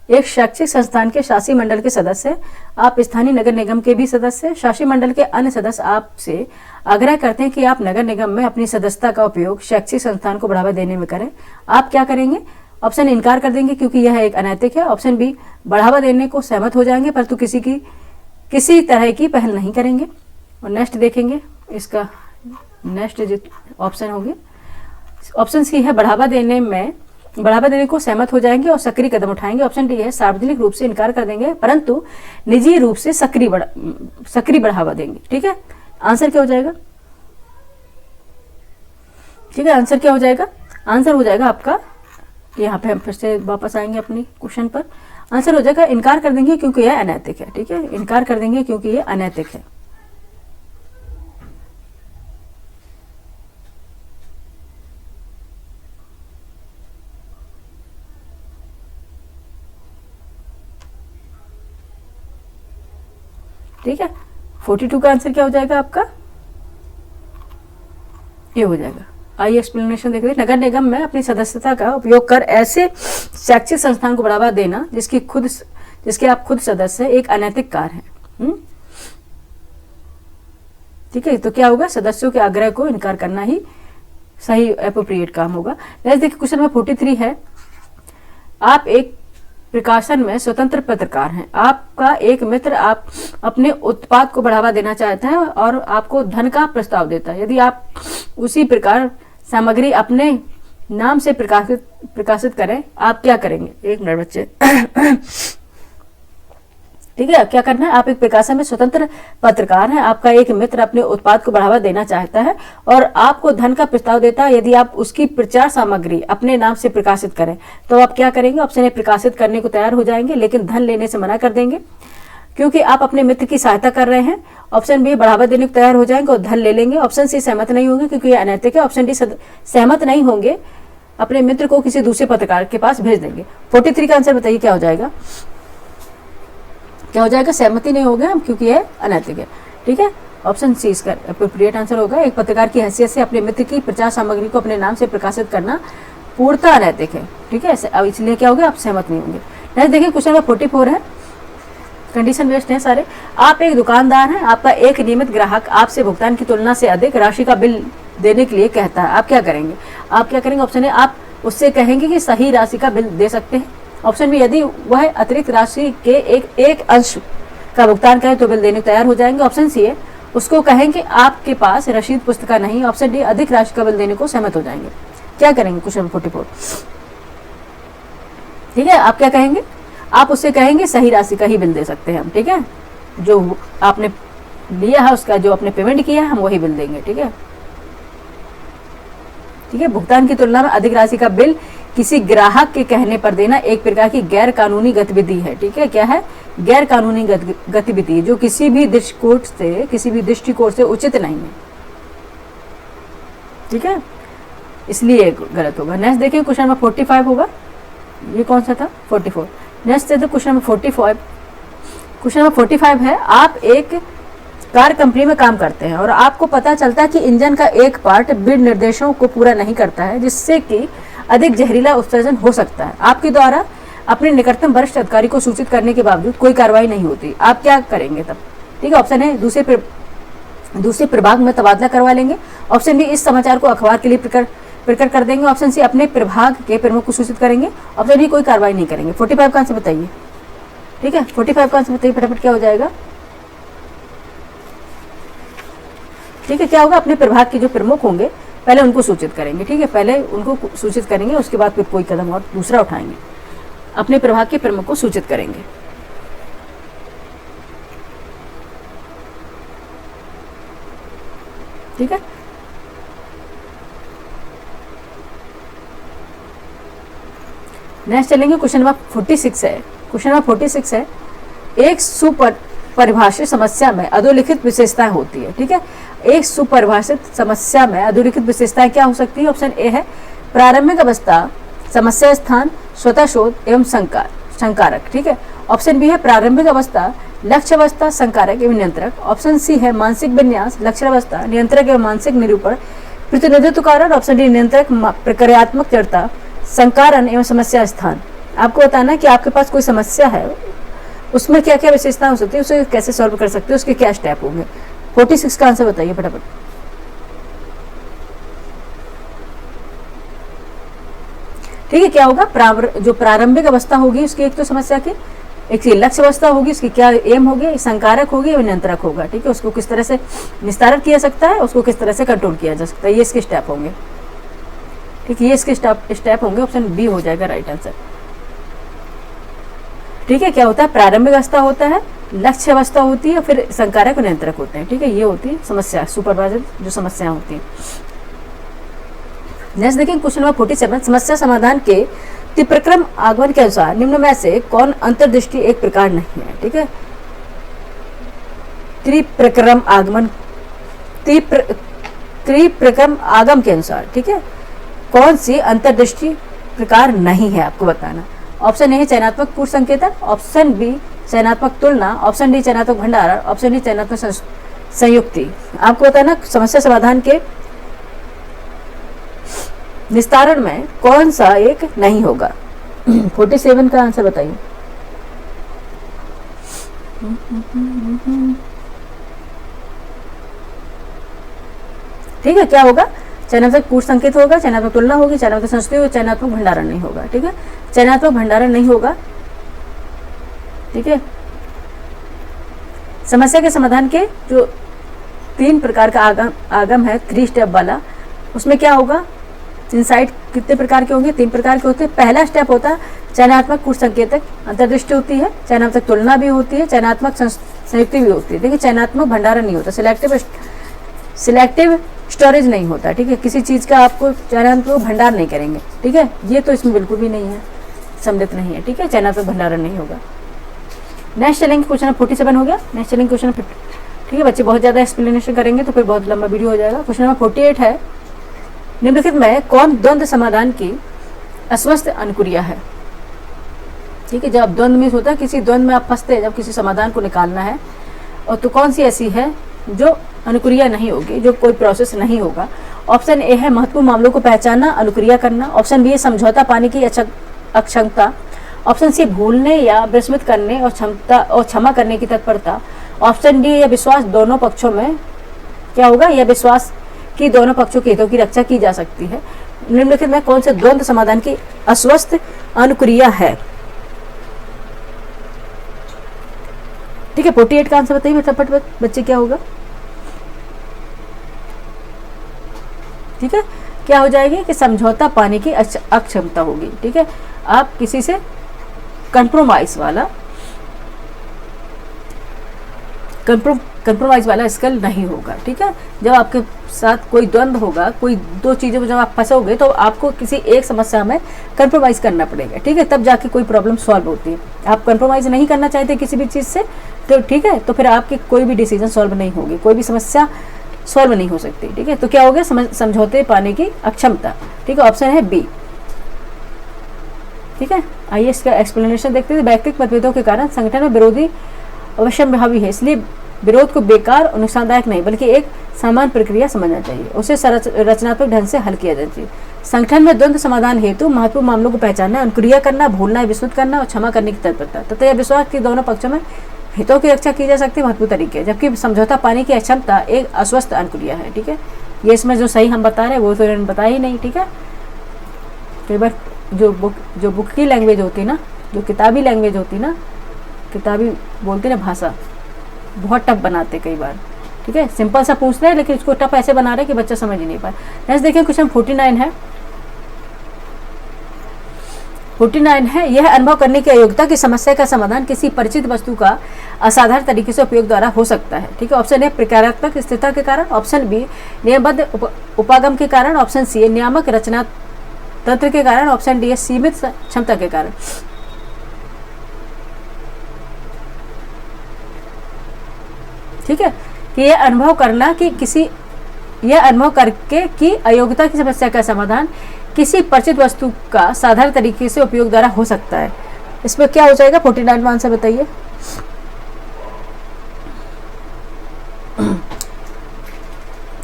एक शैक्षिक संस्थान के शासी मंडल के सदस्य हैं। आप स्थानीय नगर निगम के भी सदस्य हैं। शासी मंडल के अन्य सदस्य आपसे आग्रह करते हैं कि आप नगर निगम में अपनी सदस्यता का उपयोग शैक्षिक संस्थान को बढ़ावा देने में करें। आप क्या करेंगे? ऑप्शन इनकार कर देंगे क्योंकि यह एक अनैतिक है। ऑप्शन बी बढ़ावा देने को सहमत हो जाएंगे परंतु किसी तरह की पहल नहीं करेंगे। और नेक्स्ट देखेंगे, इसका नेक्स्ट ऑप्शन होगी ऑप्शन सी है बढ़ावा देने को सहमत हो जाएंगे और सक्रिय कदम उठाएंगे। ऑप्शन डी है सार्वजनिक रूप से इनकार कर देंगे परंतु निजी रूप से सक्रिय बढ़ावा देंगे। ठीक है, आंसर क्या हो जाएगा? ठीक है, आंसर क्या हो जाएगा? आंसर हो जाएगा आपका, यहाँ पे हम फिर से वापस आएंगे अपनी क्वेश्चन पर। आंसर हो जाएगा इनकार कर देंगे क्योंकि यह अनैतिक है। ठीक है, इनकार कर देंगे क्योंकि यह अनैतिक है। ठीक है, 42 का आंसर क्या हो जाएगा आपका? ये हो जाएगा। आइए एक्सप्लेनेशन देखते हैं। नगर निगम में अपनी सदस्यता का उपयोग कर ऐसे शैक्षिक संस्थान को बढ़ावा देना जिसके आप खुद सदस्य एक अनैतिक कार्य है। ठीक है, तो क्या होगा? सदस्यों के आग्रह को इनकार करना ही सही एप्रोप्रिएट काम होगा। नेक्स्ट देखिए क्वेश्चन नंबर 43 है, आप एक प्रकाशन में स्वतंत्र पत्रकार हैं। आपका एक मित्र आप अपने उत्पाद को बढ़ावा देना चाहता है और आपको धन का प्रस्ताव देता है। यदि आप उसी प्रकार सामग्री अपने नाम से प्रकाशित करें, आप क्या करेंगे? एक मिनट बच्चे। ठीक है, क्या करना है? आप एक प्रकाशन में स्वतंत्र पत्रकार हैं, आपका एक मित्र अपने उत्पाद को बढ़ावा देना चाहता है और आपको धन का प्रस्ताव देता है। यदि आप उसकी प्रचार सामग्री अपने नाम से प्रकाशित करें तो आप क्या करेंगे? ऑप्शन ए, प्रकाशित करने को तैयार हो जाएंगे लेकिन धन लेने से मना कर देंगे क्योंकि आप अपने मित्र की सहायता कर रहे हैं। ऑप्शन बी, बढ़ावा देने को तैयार हो जाएंगे और धन ले लेंगे। ऑप्शन सी, सहमत नहीं होंगे क्योंकि यह अनैतिक है। ऑप्शन डी, सहमत नहीं होंगे, अपने मित्र को किसी दूसरे पत्रकार के पास भेज देंगे। 43 का आंसर बताइए क्या हो जाएगा? क्या हो जाएगा? सहमति नहीं होगा क्योंकि यह अनैतिक है। ठीक है, ऑप्शन सी इसका अप्रोप्रिएट आंसर होगा। एक पत्रकार की हैसियत से अपने मित्र की प्रचार सामग्री को अपने नाम से प्रकाशित करना पूर्णतः अनैतिक है। ठीक है, अब इसलिए क्या होगा? आप सहमत नहीं होंगे। नेक्स्ट देखिए, क्वेश्चन नंबर 44 है, कंडीशन बेस्ड है सारे। आप एक दुकानदार हैं, आपका एक नियमित ग्राहक आपसे भुगतान की तुलना से अधिक राशि का बिल देने के लिए कहता है, आप क्या करेंगे? आप क्या करेंगे? ऑप्शन ए, आप उससे कहेंगे कि सही राशि का बिल दे सकते हैं। ऑप्शन बी, यदि वह अतिरिक्त राशि के एक अंश का भुगतान करे तो बिल देने को तैयार हो जाएंगे। ऑप्शन सी है, उसको कहेंगे आपके पास रसीद पुस्तिका नहीं। ऑप्शन डी, अधिक राशि का बिल देने को सहमत हो जाएंगे। क्या करेंगे? क्वेश्चन 44। ठीक है, आप क्या कहेंगे? आप उससे कहेंगे सही राशि का ही बिल दे सकते हैं हम। ठीक है, जो आपने लिया है उसका जो आपने पेमेंट किया है हम वही बिल देंगे। ठीक है, ठीक है, भुगतान की तुलना में अधिक राशि का बिल किसी ग्राहक के कहने पर देना एक प्रकार की गैर कानूनी गतिविधि है। ठीक है, क्या है? गैर कानूनी गतिविधि जो किसी भी दृष्टिकोण से उचित नहीं है। ठीक है, इसलिए गलत होगा। नेक्स्ट देखिए, क्वेश्चन नंबर 45 होगा। ये कौन सा था? 44। नेक्स्ट है क्वेश्चन नंबर 45। क्वेश्चन नंबर 45 है, आप एक कार कंपनी में काम करते हैं और आपको पता चलता है कि इंजन का एक पार्ट बिड निर्देशों को पूरा नहीं करता है जिससे कि अधिक जहरीला उत्सर्जन हो सकता है। आपके द्वारा अपने निकटतम वरिष्ठ अधिकारी को सूचित करने के बावजूद कोई कार्रवाई नहीं होती, आप क्या करेंगे तब? ठीक है, ऑप्शन है, दूसरे प्रभाग में तबादला करवा लेंगे। ऑप्शन बी, इस समाचार को अखबार के लिए प्रकट कर देंगे। ऑप्शन सी, अपने प्रभाग के प्रमुख को सूचित करेंगे। ऑप्शन डी, कोई कार्रवाई नहीं करेंगे। 45 का आंसर बताइए। ठीक है, 45 का आंसर बताइए फटाफट, क्या हो जाएगा? ठीक है, क्या होगा? अपने प्रभाग के जो प्रमुख होंगे पहले उनको सूचित करेंगे। ठीक है, पहले उनको सूचित करेंगे, उसके बाद फिर कोई कदम और दूसरा उठाएंगे। अपने प्रभाग के प्रमुख को सूचित करेंगे। ठीक है, नेक्स्ट चलेंगे, क्वेश्चन नंबर 46 है। क्वेश्चन नंबर 46 है, एक सुपरिभाषित समस्या में अधोलिखित विशेषताएं होती है। ठीक है, एक सुपरिभाषित समस्या में अधोलिखित विशेषताएं क्या हो सकती है? ऑप्शन ए है, प्रारंभिक अवस्था, समस्या स्थान, स्वतः शोध एवं संकारक। ठीक है, ऑप्शन बी है, प्रारंभिक अवस्था, लक्ष्य अवस्था, संकारक एवं नियंत्रक। ऑप्शन सी है, मानसिक विन्यास, लक्ष्य अवस्था, नियंत्रक एवं मानसिक निरूपण, प्रतिनिधित्व कारण। ऑप्शन डी, नियंत्रक, प्रक्रियात्मक जड़ता, संकारण एवं समस्या स्थान। आपको बताना है कि आपके पास कोई समस्या है, उसमें क्या क्या विशेषता हो सकती है, उसे कैसे सॉल्व कर सकते हो, उसके क्या स्टेप होंगे। 46 का आंसर बताइए फटाफट। ठीक है, क्या होगा? जो प्रारंभिक अवस्था होगी उसकी एक तो समस्या की, एक लक्ष्य अवस्था होगी, उसकी क्या एम होगी, संकारक होगी और नियंत्रक होगा। ठीक है, उसको किस तरह से निस्तारित किया सकता है, उसको किस तरह से कंट्रोल किया जा सकता है, ये इसके स्टेप होंगे। ठीक है, ये इसके स्टेप होंगे। ऑप्शन बी हो जाएगा राइट आंसर। ठीक है, क्या होता है? प्रारंभिक अवस्था होता है, लक्ष्य अवस्था होती है, फिर संकारक और नियंत्रक होते हैं। ठीक है, ये होती है समस्या, सुपरवाइजर जो समस्याएं होती हैं। नेक्स्ट देखिए, क्वेश्चन नंबर 47, समस्या समाधान के त्रिप्रक्रम आगमन के अनुसार निम्न में से कौन अंतर्दृष्टि एक प्रकार नहीं है? ठीक है, त्रिप्रक्रम आगम के अनुसार, ठीक है, कौन सी अंतर्दृष्टि प्रकार नहीं है आपको बताना। ऑप्शन ए है चयनात्मक कूट संकेतन, ऑप्शन बी चयनात्मक तुलना, ऑप्शन डी चयनात्मक भंडारण, ऑप्शन डी चयनात्मक संयुक्ति। आपको बताना समस्या समाधान के निस्तारण में कौन सा एक नहीं होगा। 47 का आंसर बताइए। ठीक है, क्या होगा? चयनात्मक कूट संकेत होगा, चयनात्मक तुलना होगी, चयनात्मक संस्कृति होगी, चयनात्मक भंडारण नहीं होगा। ठीक है, चयनात्मक भंडारण नहीं होगा। ठीक है। समस्या के समाधान के जो 3 प्रकार का आगम है, 3 स्टेप वाला, उसमें क्या होगा, इनसाइट कितने प्रकार के होंगे, 3 प्रकार के होते हैं। पहला स्टेप होता है चयनात्मक कूट संकेतक, अंतर्दृष्टि होती है, चयनात्मक तुलना भी होती है, चयनात्मक संयुक्ति भी होती है। देखिए चयनात्मक भंडारण नहीं होता, सिलेक्टिव स्टोरेज नहीं होता, ठीक है। किसी चीज़ का आपको चयनात्मक भंडार नहीं करेंगे, ठीक है। ये तो इसमें बिल्कुल भी नहीं है, सम्मिलित नहीं है, ठीक है। चयनात्मक भंडारण नहीं होगा। नेक्स्ट चलेंगे क्वेश्चन 47 हो गया। नेक्स्ट चलेंगे क्वेश्चन, ठीक है बच्चे, बहुत ज़्यादा एक्सप्लेनेशन करेंगे तो फिर बहुत लंबा वीडियो हो जाएगा। क्वेश्चन नंबर 48 है, निम्नलिखित में कौन द्वंद्व समाधान की अस्वस्थ अनुक्रिया है। ठीक है, जब द्वंद्व में होता है, किसी द्वंद्व में आप फंसते हैं, जब किसी समाधान को निकालना है, और तो कौन सी ऐसी है जो अनुक्रिया नहीं होगी, जो कोई प्रोसेस नहीं होगा। ऑप्शन ए है महत्वपूर्ण मामलों को पहचानना, अनुक्रिया करना। ऑप्शन बी है समझौता पाने की अक्षमता। ऑप्शन सी भूलने या विस्मृत करने और क्षमा करने की तत्परता। ऑप्शन डी या विश्वास दोनों पक्षों में क्या होगा, या विश्वास कि दोनों पक्षों के हितों की रक्षा की जा सकती है। निम्नलिखित में कौन से द्वंद्व समाधान की अस्वस्थ अनुक्रिया है। ठीक है, 48 का आंसर बताइए फटाफट बच्चे, क्या होगा। ठीक है, क्या हो जाएगी कि समझौता पाने की अक्षमता होगी। ठीक है, आप किसी से कंप्रोमाइज वाला स्किल नहीं होगा। ठीक है, जब आपके साथ कोई द्वंद्व होगा, कोई दो चीज़ों में जब आप फंसोगे तो आपको किसी एक समस्या में कंप्रोमाइज़ करना पड़ेगा। ठीक है, तब जाके कोई प्रॉब्लम सॉल्व होती है। आप कंप्रोमाइज़ नहीं करना चाहते किसी भी चीज़ से, तो ठीक है, तो फिर आपकी कोई भी डिसीजन सॉल्व नहीं होगी, कोई भी समस्या सॉल्व नहीं हो सकती। ठीक है, तो क्या हो गया, समझौते पाने की अक्षमता। ठीक है, ऑप्शन है बी। ठीक है, आइए इसका एक्सप्लेनेशन देखते हैं। वैयक्तिक मतभेदों के कारण संगठन में विरोधी अवश्यंभावी है, इसलिए विरोध को बेकार और नुकसानदायक नहीं बल्कि एक समान प्रक्रिया समझना चाहिए, उसे रचनात्मक ढंग से हल किया जाना चाहिए। संगठन में द्वंद्व समाधान हेतु महत्वपूर्ण मामलों को पहचानना, अनुक्रिया करना, भूलना, विस्मृत करना और क्षमा करने की तत्परता तथा यह विश्वास कि दोनों पक्षों में हितों की रक्षा की जा सकती है महत्वपूर्ण तरीके, जबकि समझौता पाने की अक्षमता एक अस्वस्थ अनुक्रिया है। ठीक है, ये इसमें जो सही हम बता रहे हैं वो तो इन्होंने बताया ही नहीं। ठीक है, कई बार जो बुक की लैंग्वेज होती है ना, जो किताबी लैंग्वेज होती है ना, किताबी बोलते ना भाषा, बहुत टफ बनाते कई बार। ठीक है, सिंपल सा पूछ रहे हैं लेकिन इसको टफ ऐसे बना रहे कि बच्चा समझ ही नहीं पाए। नेक्स्ट देखिए क्वेश्चन 49 है। 49 है, यह अनुभव करने की अयोग्यता की समस्या का समाधान किसी परिचित वस्तु का असाधारण तरीके से उपयोग द्वारा हो सकता है। ठीक है, ऑप्शन ए प्रकारात्मक स्थिरता के कारण, ऑप्शन बी नियमबद्ध उपागम के कारण, ऑप्शन सी नियामक रचना तंत्र के कारण, ऑप्शन डी सीमित क्षमता के कारण। ठीक है, कि यह अनुभव करना कि यह अनुभव करके कि अयोग्यता की समस्या का समाधान किसी परिचित वस्तु का साधारण तरीके से उपयोग द्वारा हो सकता है। इसमें क्या हो जाएगा, 49 में आंसर बताइए।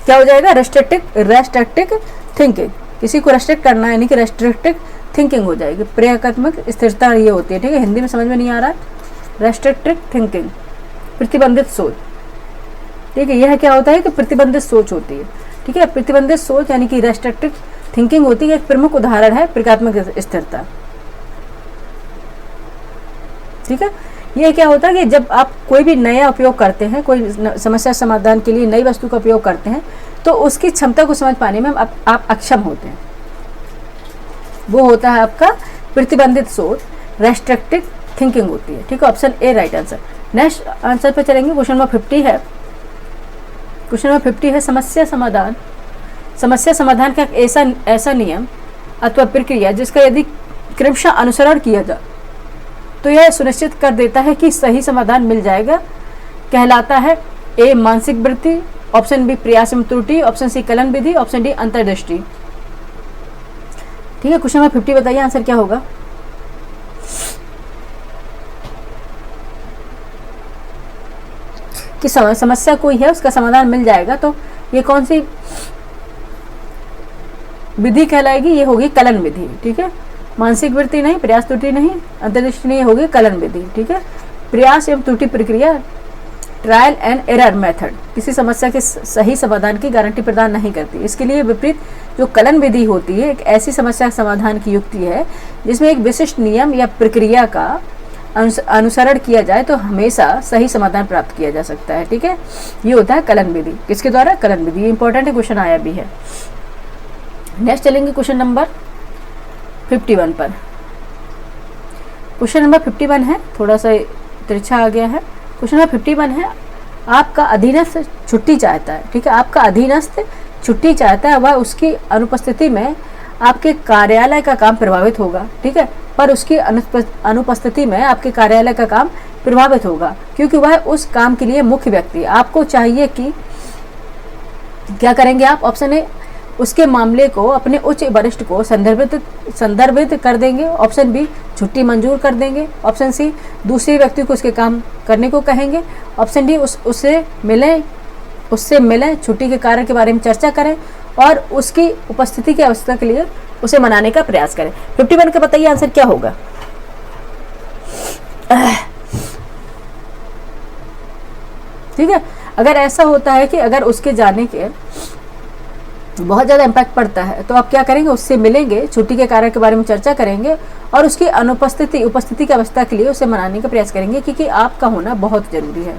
क्या हो जाएगा, रेस्ट्रिक्टिव थिंकिंग। किसी को रेस्ट्रिक्ट करना है, यानी कि रेस्ट्रिक्टिव थिंकिंग हो जाएगी। प्रक्रियात्मक स्थिरता ये होती है। ठीक है, हिंदी में समझ में नहीं आ रहा है। रेस्ट्रिक्टिव थिंकिंग, प्रतिबंधित सोच। ठीक है, यह क्या होता है कि प्रतिबंधित सोच होती है। ठीक है, प्रतिबंधित सोच यानी कि रेस्ट्रिक्टिव थिंकिंग होती है। एक प्रमुख उदाहरण है प्रक्रियात्मक स्थिरता। ठीक है, यह क्या होता है कि जब आप कोई भी नया उपयोग करते हैं, कोई समस्या समाधान के लिए नई वस्तु का उपयोग करते हैं, तो उसकी क्षमता को समझ पाने में आप अक्षम होते हैं। वो होता है आपका प्रतिबंधित सोच, रेस्ट्रिक्टिव थिंकिंग होती है। ठीक है, ऑप्शन ए राइट आंसर। नेक्स्ट आंसर पे चलेंगे। क्वेश्चन नंबर 50 है। क्वेश्चन नंबर 50 है, समस्या समाधान का एक ऐसा नियम अथवा प्रक्रिया जिसका यदि क्रमशः अनुसरण किया जाए तो यह सुनिश्चित कर देता है कि सही समाधान मिल जाएगा, कहलाता है ए मानसिक वृत्ति, ऑप्शन बी प्रयास में त्रुटि, ऑप्शन सी कलन विधि, ऑप्शन डी अंतर्दृष्टि। ठीक है, क्वेश्चन नंबर 50 बताइए आंसर क्या होगा। कि समस्या कोई है, उसका समाधान मिल जाएगा, तो ये कौन सी विधि कहलाएगी, ये होगी कलन विधि। ठीक है, मानसिक वृत्ति नहीं, प्रयास त्रुटि नहीं, अंतर्दृष्टि नहीं, होगी कलन विधि। ठीक है, प्रयास एवं त्रुटि प्रक्रिया, ट्रायल एंड एरर मेथड किसी समस्या के सही समाधान की गारंटी प्रदान नहीं करती। इसके लिए विपरीत जो कलन विधि होती है, एक ऐसी समस्या समाधान की युक्ति है जिसमें एक विशिष्ट नियम या प्रक्रिया का अनुसरण किया जाए तो हमेशा सही समाधान प्राप्त किया जा सकता है। ठीक है, ये होता है कलन विधि। किसके द्वारा? कलन विधि। इंपॉर्टेंट है, क्वेश्चन आया भी है। नेक्स्ट चलेंगे क्वेश्चन नंबर 51 पर। क्वेश्चन नंबर 51 है, थोड़ा सा तिरछा आ गया है। क्वेश्चन नंबर 51 है, आपका अधीनस्थ छुट्टी चाहता है। ठीक है, आपका अधीनस्थ छुट्टी चाहता है, वह उसकी अनुपस्थिति में आपके कार्यालय का काम प्रभावित होगा। ठीक है, पर उसकी अनुपस्थिति में आपके कार्यालय का काम प्रभावित होगा क्योंकि वह उस काम के लिए मुख्य व्यक्ति। आपको चाहिए कि क्या करेंगे आप? ऑप्शन ए, उसके मामले को अपने उच्च वरिष्ठ को संदर्भित कर देंगे। ऑप्शन बी, छुट्टी मंजूर कर देंगे। ऑप्शन सी, दूसरे व्यक्ति को उसके काम करने को कहेंगे। ऑप्शन डी, उससे मिलें, छुट्टी के कारण के बारे में चर्चा करें और उसकी उपस्थिति की अवस्था के लिए उसे मनाने का प्रयास करें। 51 का बताइए आंसर क्या होगा? ठीक है, अगर ऐसा होता है कि अगर उसके जाने के बहुत ज़्यादा इम्पैक्ट पड़ता है तो आप क्या करेंगे? उससे मिलेंगे, छुट्टी के कारण के बारे में चर्चा करेंगे और उसकी उपस्थिति की अवस्था के लिए उसे मनाने का प्रयास करेंगे क्योंकि आपका होना बहुत जरूरी है।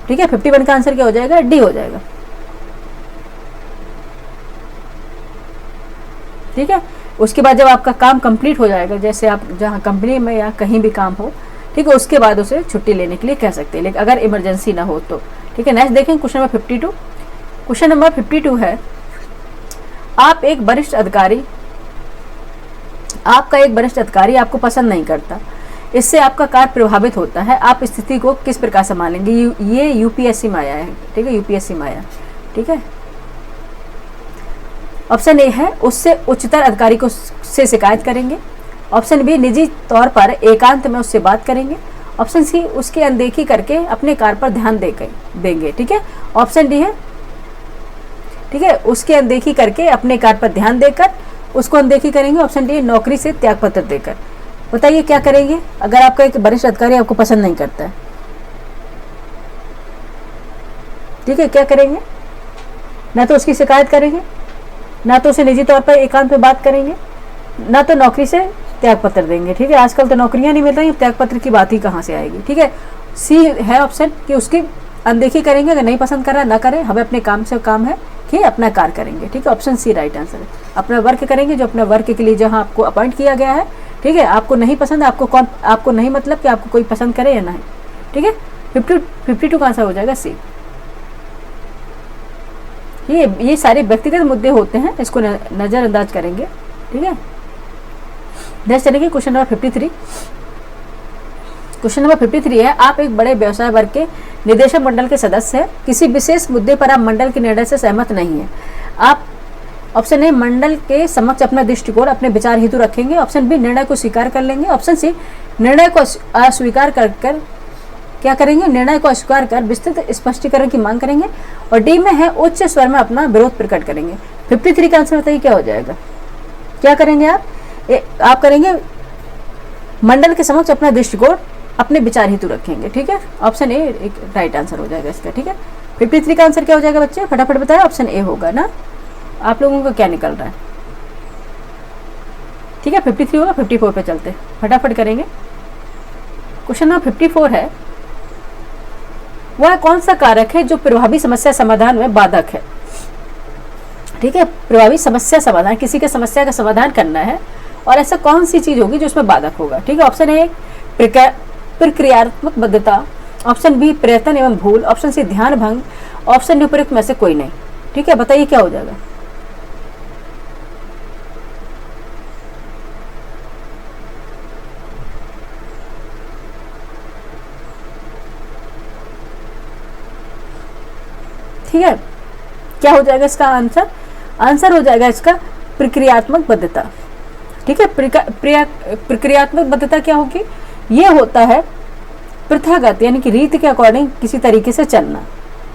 ठीक है, 51 का आंसर क्या हो जाएगा? डी हो जाएगा। ठीक है, उसके बाद जब आपका काम कंप्लीट हो जाएगा, जैसे आप जहाँ कंपनी में या कहीं भी काम हो, ठीक है, उसके बाद उसे छुट्टी लेने के लिए कह सकते हैं, लेकिन अगर इमरजेंसी ना हो तो। ठीक है, नेक्स्ट देखें क्वेश्चन नंबर 52। क्वेश्चन नंबर 52 है, आपका एक वरिष्ठ अधिकारी आपको पसंद नहीं करता, इससे आपका कार्य प्रभावित होता है, आप स्थिति को किस प्रकार संभालेंगे? ये यूपीएससी में आया है। ठीक है, यूपीएससी में आया। ठीक है, ऑप्शन ए है, उससे उच्चतर अधिकारी को से शिकायत करेंगे। ऑप्शन बी, निजी तौर पर एकांत में उससे बात करेंगे। ऑप्शन सी, उसकी अनदेखी करके अपने कार्य पर ध्यान देंगे। ठीक है, ऑप्शन डी है, ठीक है, उसकी अनदेखी करके अपने कार्य पर ध्यान देकर उसको अनदेखी करेंगे। ऑप्शन डी, नौकरी से त्यागपत्र देकर। बताइए क्या करेंगे अगर आपका एक वरिष्ठ अधिकारी आपको पसंद नहीं करता है? ठीक है, क्या करेंगे? ना तो उसकी शिकायत करेंगे, ना तो उसे निजी तौर पर एकांत में बात करेंगे, ना तो नौकरी से त्यागपत्र देंगे। ठीक है, आजकल तो नौकरियां नहीं मिल रही, त्यागपत्र की बात ही कहाँ से आएगी? ठीक है, सी है ऑप्शन कि उसकी अनदेखी करेंगे, अगर नहीं पसंद कर रहा ना करें, हमें अपने काम से काम है कि अपना कार्य करेंगे। ठीक है, ऑप्शन सी राइट आंसर है। अपना वर्क करेंगे, जो अपने वर्क के लिए जहाँ आपको अपॉइंट किया गया है। ठीक है, आपको नहीं पसंद, आपको नहीं मतलब कि आपको कोई पसंद करे या नहीं। ठीक है, 52 का आंसर हो जाएगा सी। ये सारे व्यक्तिगत मुद्दे होते हैं, इसको नजरअंदाज करेंगे। ठीक है, नेक्स्ट चलेंगे क्वेश्चन नंबर 53। क्वेश्चन नंबर 53 है, आप एक बड़े व्यवसाय वर्ग के निदेशक मंडल के सदस्य हैं, किसी विशेष मुद्दे पर आप मंडल के निर्णय से सहमत नहीं है। आप ऑप्शन ए, मंडल के समक्ष अपना दृष्टिकोण अपने विचार हेतु रखेंगे। ऑप्शन बी, निर्णय को स्वीकार कर लेंगे। ऑप्शन सी, निर्णय को अस्वीकार कर क्या करेंगे? निर्णय को अस्वीकार कर विस्तृत स्पष्टीकरण की मांग करेंगे। और डी में है, उच्च स्वर में अपना विरोध प्रकट करेंगे। 53 का आंसर बताइए क्या हो जाएगा? क्या करेंगे आप? आप करेंगे मंडल के समक्ष अपना दृष्टिकोण अपने विचार हेतु रखेंगे। ठीक है, ऑप्शन ए एक राइट आंसर हो जाएगा इसका। ठीक है, 53 का आंसर क्या हो जाएगा बच्चे? फटाफट बताया। ऑप्शन ए होगा ना? आप लोगों को क्या निकल रहा है? ठीक है, 53 होगा। 54 पे चलते फटाफट करेंगे। क्वेश्चन नंबर 54 है, वह कौन सा कारक है जो प्रभावी समस्या समाधान में बाधक है? ठीक है, प्रभावी समस्या समाधान, किसी का समस्या का समाधान करना है और ऐसा कौन सी चीज होगी जो उसमें बाधक होगा? ठीक है, ऑप्शन ए प्रक्रियात्मक बद्धता। ऑप्शन बी, प्रयत्न एवं भूल। ऑप्शन सी, ध्यान भंग। ऑप्शन डी, उपयुक्त में से कोई नहीं। ठीक है, बताइए क्या हो जाएगा? ठीक है, क्या हो जाएगा इसका आंसर? आंसर हो जाएगा इसका प्रक्रियात्मक बद्धता। ठीक है, प्रक्रियात्मक बद्धता क्या होगी? ये होता है प्रथागत, यानी कि रीत के अकॉर्डिंग किसी तरीके से चलना।